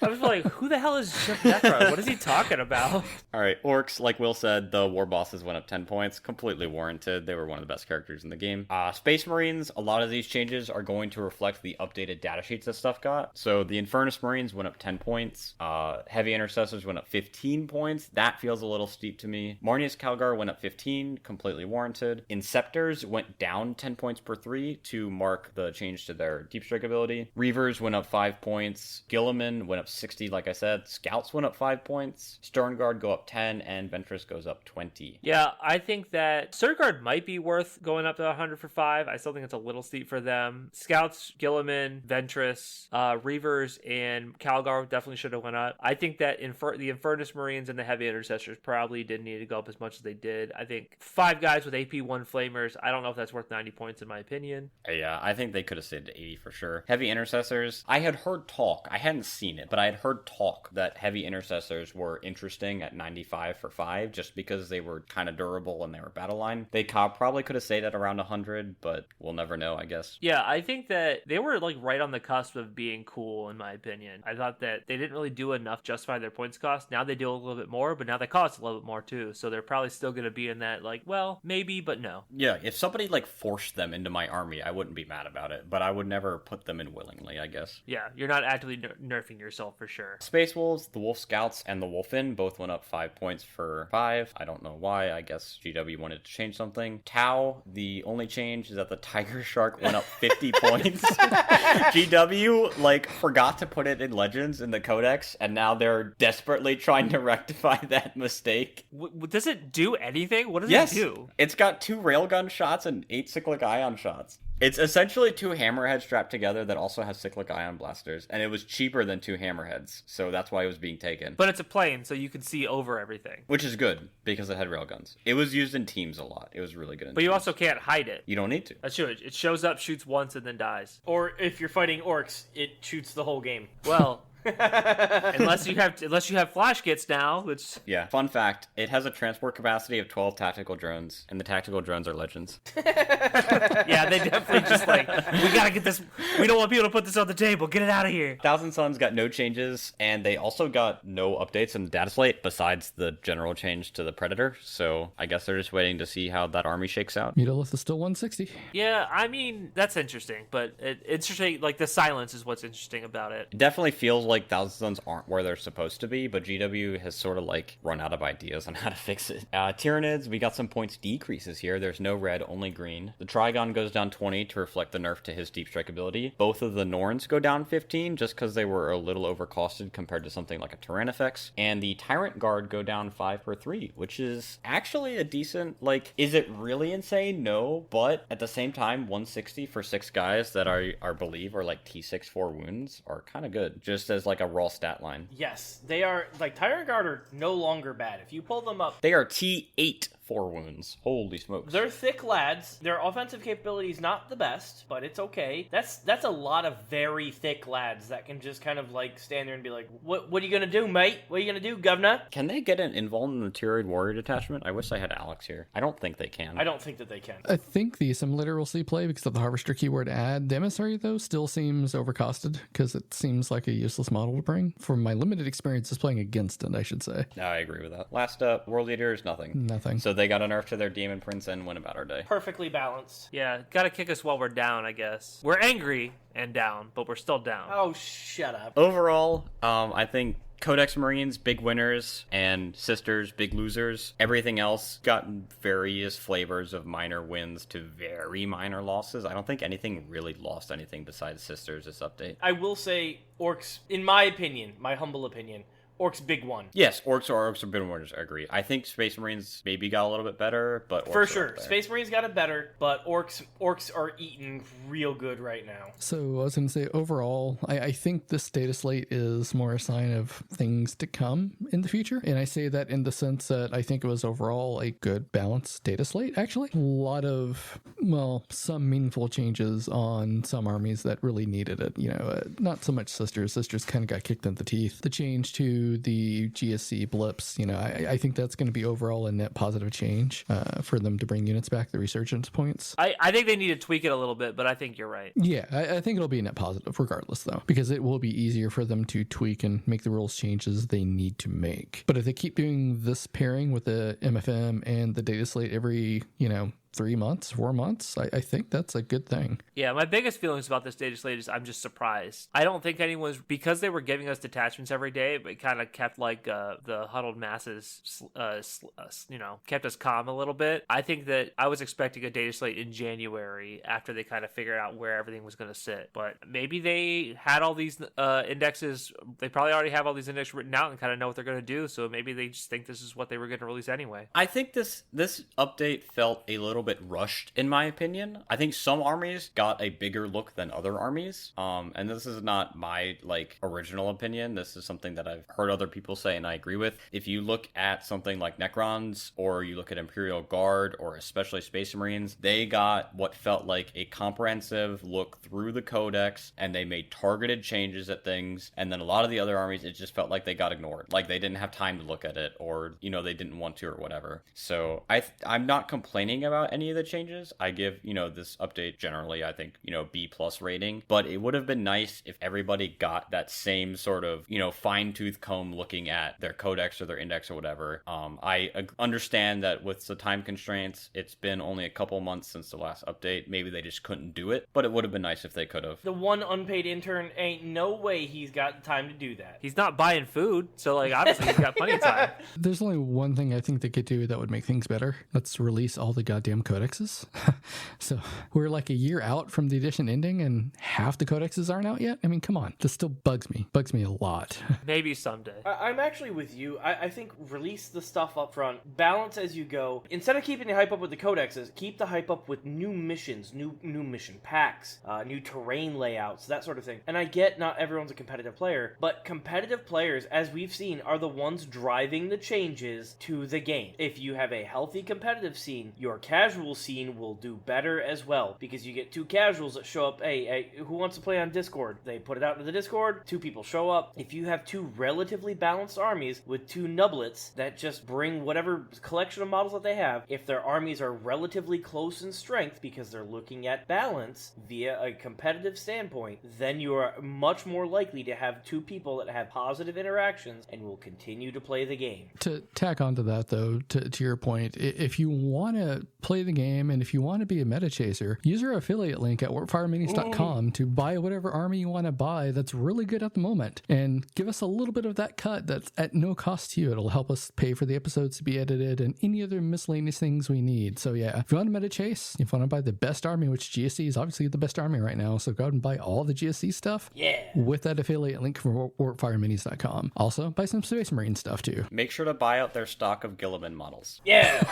I was like, who the hell is Jim Necron? What is he talking about? All right, Orks, like Will said, the War Bosses went up 10 points. Completely warranted. They were one of the best characters in the game. Space Marines, a lot of these changes are going to reflect the updated data sheets that stuff got. So the Infernus Marines went up 10 points. Heavy Intercessors went up 15 points. That feels a little steep to me. Marnius Calgar went up 15, completely warranted. Inceptors went down 10 points per 3 to mark the change to their Deep Strike ability. Reavers went up 5 points. Guilliman went up 60, like I said. Scouts went up 5 points. Sternguard go up 10, and Ventress goes up 20. Yeah, I think that Sternguard might be worth going up to 100 for 5. I still think it's a little steep for them. Scouts, Guilliman, Ventress, Reavers, and Calgar definitely should have went up. I think that the Infernus Marines and the Heavy Intercessors probably didn't need to go up as much as they did. I think 5 guys with AP1 Flamers, I don't know if that's worth 90 points in my opinion. Yeah, I think they could have stayed at 80 for sure. Heavy Intercessors, I had heard talk, I hadn't seen it, but I had heard talk that Heavy Intercessors were interesting at 95 for 5 just because they were kind of durable and they were battle line. They probably could have stayed at around 100, but we'll never know, I guess. Yeah, I think that they were like right on the cusp of being cool in my opinion. I thought that they didn't really do enough to justify their points cost. Now they do a little bit more, but now they cost a little bit more too. So they're probably still going to be in that like, well, maybe, but no. Yeah, if somebody like forced them into my army, I wouldn't be mad about it, but I would never put them in willingly, I guess. Yeah, you're not actively nerfing yourself for sure. Space Wolves, the Wolf Scouts, and the Wolfen both went up 5 points for 5. I don't know why. I guess GW wanted to change something. Tau, the only change is that the Tiger Shark went up 50 points. GW, like, forgot to put it in Legends in the Codex, and now they're desperately trying to rectify that mistake. Does it do anything? What does Yes, it do? It's got 2 railgun shots and 8 cyclic ion shots. It's essentially 2 hammerheads strapped together that also have cyclic ion blasters, and it was cheaper than 2 hammerheads, so that's why it was being taken. But it's a plane, so you can see over everything. Which is good, because it had railguns. It was used in teams a lot. It was really good in But teams. you also can't hide it. You don't need to. That's true. It shows up, shoots once, and then dies. Or if you're fighting orcs, it shoots the whole game. Well... unless you have flash kits now, which Yeah. Fun fact, it has a transport capacity of 12 tactical drones, and the tactical drones are legends. yeah, they definitely just like, we gotta get this, we don't want people to put this on the table, get it out of here. Thousand Suns got no changes, and they also got no updates in the data slate besides the general change to the Predator, so I guess they're just waiting to see how that army shakes out. Mutolith is still 160. Yeah, I mean, that's interesting, but interesting, like the silence is what's interesting about it. It definitely feels like like Thousand Suns aren't where they're supposed to be, but GW has sort of like run out of ideas on how to fix it. Tyranids, we got some points decreases here. There's no red, only green. The Trigon goes down 20 to reflect the nerf to his deep strike ability. Both of the Norns go down 15 just because they were a little overcosted compared to something like a Tyrannifex. And the Tyrant Guard go down 5 per 3, which is actually a decent, like, is it really insane? No, but at the same time, 160 for 6 guys that I believe are like T6 4 wounds are kind of good, just as like a raw stat line. Yes, they are, like, Tyrant Guard are no longer bad. If you pull them up, They are T8 4 wounds. Holy smokes. they're thick lads. Their offensive capability is not the best, but it's okay. That's a lot of very thick lads that can just kind of like stand there and be like, what are you gonna do, mate? What are you gonna do, governor? Can they get an invulnerability warrior detachment? I wish I had Alex here. I don't think they can. I don't think that they can. I think the assimilator will see play because of the harvester keyword add. The emissary, though, still seems overcosted because it seems like a useless model to bring. From my limited experiences playing against it, I should say. No, I agree with that. Last up, World Leaders, nothing. Nothing. So they got a nerf to their Demon Prince and went about our day. Perfectly balanced. Yeah, gotta kick us while we're down, I guess. We're angry and down, but we're still down. Oh, shut up. Overall, I think Codex Marines, big winners, and Sisters, big losers. Everything else got various flavors of minor wins to very minor losses. I don't think anything really lost anything besides Sisters this update. I will say, Orks, in my opinion, my humble opinion, Orks big one. Yes, Orks are big winners, I agree. I think Space Marines maybe got a little bit better, but Orks For are sure. up there. Space Marines got it better, but Orks are eating real good right now. So I was going to say, overall, I think this data slate is more a sign of things to come in the future. And I say that in the sense that I think it was overall a good balanced data slate, actually. A lot of, well, some meaningful changes on some armies that really needed it. You know, not so much Sisters. Sisters kind of got kicked in the teeth. The change to the GSC blips, you know, I think that's going to be overall a net positive change for them to bring units back, the resurgence points. I think they need to tweak it a little bit, but I think you're right. Yeah, I think it'll be a net positive regardless, though, because it will be easier for them to tweak and make the rules changes they need to make. But if they keep doing this pairing with the MFM and the data slate every, 3 months, 4 months, I think that's a good thing. Yeah, my biggest feelings about this data slate is I'm just surprised. I don't think anyone's, because they were giving us detachments every day, but kind of kept like the huddled masses, kept us calm a little bit. I think that I was expecting a data slate in January after they kind of figured out where everything was going to sit. But maybe they had all these indexes, they probably already have all these indexes written out and kind of know what they're going to do. So maybe they just think this is what they were going to release anyway. I think this update felt a little bit rushed, in my opinion. I think some armies got a bigger look than other armies. And this is not my original opinion. This is something that I've heard other people say and I agree with. If you look at something like Necrons, or you look at Imperial Guard, or especially Space Marines, they got what felt like a comprehensive look through the codex, and they made targeted changes at things. And then a lot of the other armies, it just felt like they got ignored. Like they didn't have time to look at it, or they didn't want to, or whatever. So I'm not complaining about any of the changes. I give this update generally, I think, B+ rating, but it would have been nice if everybody got that same sort of fine-tooth comb looking at their codex or their index or whatever. I understand that with the time constraints, it's been only a couple months since the last update. Maybe they just couldn't do it, but it would have been nice if they could have. The one unpaid intern, ain't no way he's got time to do that. He's not buying food, so obviously he's got plenty of time. There's only one thing I think they could do that would make things better. Let's release all the goddamn codexes. So we're like a year out from the edition ending and half the codexes aren't out yet. I mean, come on. This still bugs me a lot. Maybe someday. I'm actually with you. I think release the stuff up front, balance as you go. Instead of keeping the hype up with the codexes, keep the hype up with new missions, new mission packs, new terrain layouts, that sort of thing. And I get not everyone's a competitive player, but competitive players, as we've seen, are the ones driving the changes to the game. If you have a healthy competitive scene, your casual scene will do better as well, because you get two casuals that show up. Hey, who wants to play on Discord? They put it out into the Discord, 2 people show up. If you have 2 relatively balanced armies with 2 nublets that just bring whatever collection of models that they have, if their armies are relatively close in strength because they're looking at balance via a competitive standpoint, then you are much more likely to have 2 people that have positive interactions and will continue to play the game. To tack onto that, though, to your point, if you want to play play the game, and if you want to be a meta chaser, use our affiliate link at warpfireminis.com to buy whatever army you want to buy that's really good at the moment, and give us a little bit of that cut that's at no cost to you. It'll help us pay for the episodes to be edited and any other miscellaneous things we need. So yeah, if you want to meta chase, if you want to buy the best army, which GSC is obviously the best army right now, so go out and buy all the GSC stuff with that affiliate link from warpfireminis.com. Also, buy some Space Marine stuff too. Make sure to buy out their stock of Gilliman models. Yeah.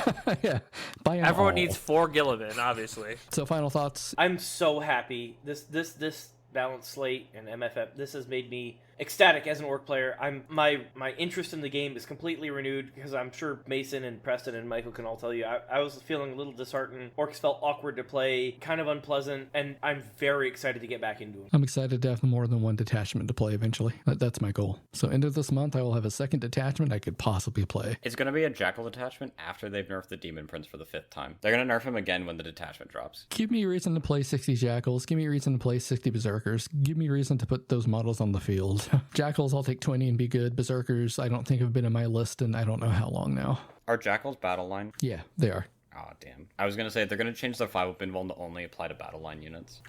Yeah, buy them Everyone all. needs 4 Gilliman, obviously. So final thoughts? I'm so happy. This Balance Slate and MFF, this has made me ecstatic as an Orc player. My interest in the game is completely renewed, because I'm sure Mason and Preston and Michael can all tell you I was feeling a little disheartened. Orcs felt awkward to play, kind of unpleasant, and I'm very excited to get back into them. I'm excited to have more than one detachment to play eventually. That's my goal. So end of this month, I will have a second detachment I could possibly play. It's going to be a Jackal detachment after they've nerfed the Demon Prince for the 5th time. They're going to nerf him again when the detachment drops. Give me a reason to play 60 Jackals. Give me a reason to play 60 Berserkers. Give me a reason to put those models on the field. Jackals, I'll take 20 and be good. Berserkers, I don't think have been in my list, and I don't know how long now. Are Jackals battle line? Yeah, they are. Oh, damn. I was going to say, they're going to change their 5-up invuln to only apply to battle line units.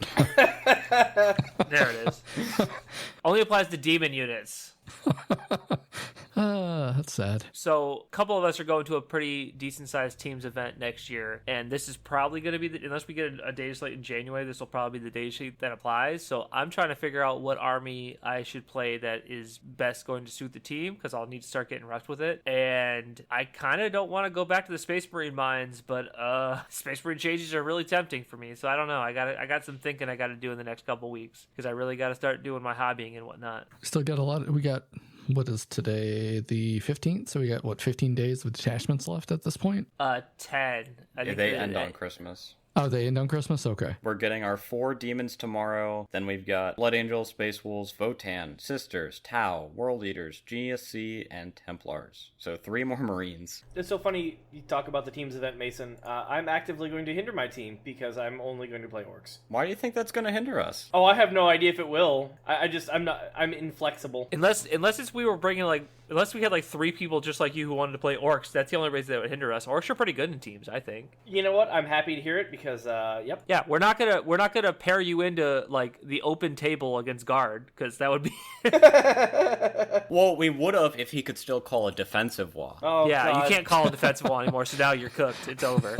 There it is. Only applies to demon units. That's sad. So a couple of us are going to a pretty decent sized teams event next year, and this is probably going to be unless we get a data slate in January, this will probably be the data sheet that applies. So I'm trying to figure out what army I should play that is best going to suit the team, because I'll need to start getting rushed with it. And I kind of don't want to go back to the Space Marine mines, but Space Marine changes are really tempting for me. So I don't know. I got some thinking I got to do in the next couple weeks, because I really got to start doing my hobbying and whatnot. Still got a lot. We got, what is today, the 15th? So we got, 15 days of detachments left at this point? 10. I Yeah, think they end on Christmas. Oh, they end on Christmas? Okay. We're getting our 4 demons tomorrow. Then we've got Blood Angels, Space Wolves, Votann, Sisters, Tau, World Eaters, GSC, and Templars. So 3 more Marines. It's so funny you talk about the teams event, Mason. I'm actively going to hinder my team, because I'm only going to play Orcs. Why do you think that's going to hinder us? Oh, I have no idea if it will. I'm inflexible. Unless unless we had 3 people just like you who wanted to play Orcs, that's the only reason that would hinder us. Orcs are pretty good in teams, I think. You know what? I'm happy to hear it, because yep. Yeah, we're not gonna pair you into the open table against guard, because that would be. Well, we would have if he could still call a defensive wall. Oh, yeah, God. you can't call a defensive wall anymore, so now you're cooked. It's over.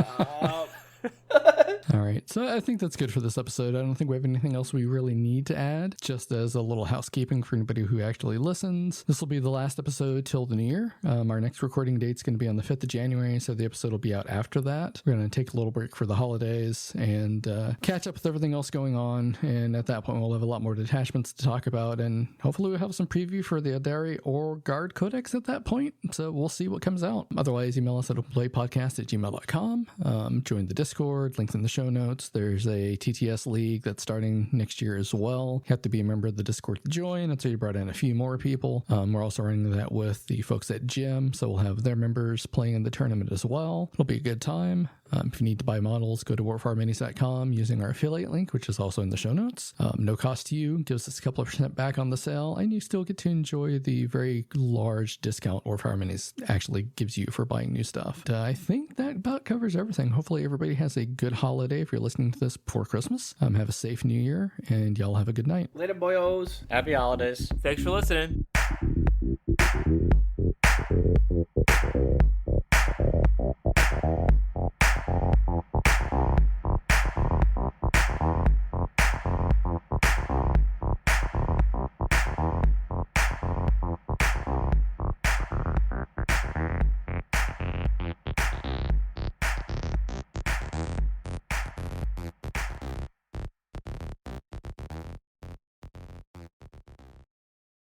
All right. So I think that's good for this episode. I don't think we have anything else we really need to add. Just as a little housekeeping for anybody who actually listens, this will be the last episode till the new year. Our next recording date's going to be on the 5th of January, so the episode will be out after that. We're going to take a little break for the holidays and catch up with everything else going on. And at that point, we'll have a lot more detachments to talk about. And hopefully we'll have some preview for the Adari or Guard Codex at that point. So we'll see what comes out. Otherwise, email us at openplaypodcast@gmail.com. Join the Discord, links in the show notes. There's a TTS league that's starting next year as well. You have to be a member of the Discord to join. And so you brought in a few more people. We're also running that with the folks at Gym. So we'll have their members playing in the tournament as well. It'll be a good time. If you need to buy models, go to warfarminis.com using our affiliate link, which is also in the show notes. No cost to you. Gives us a couple of % back on the sale, and you still get to enjoy the very large discount Warhammer Minis actually gives you for buying new stuff. I think that about covers everything. Hopefully everybody has a good holiday if you're listening to this before Christmas. Have a safe new year, and y'all have a good night. Later, boyos. Happy holidays. Thanks for listening.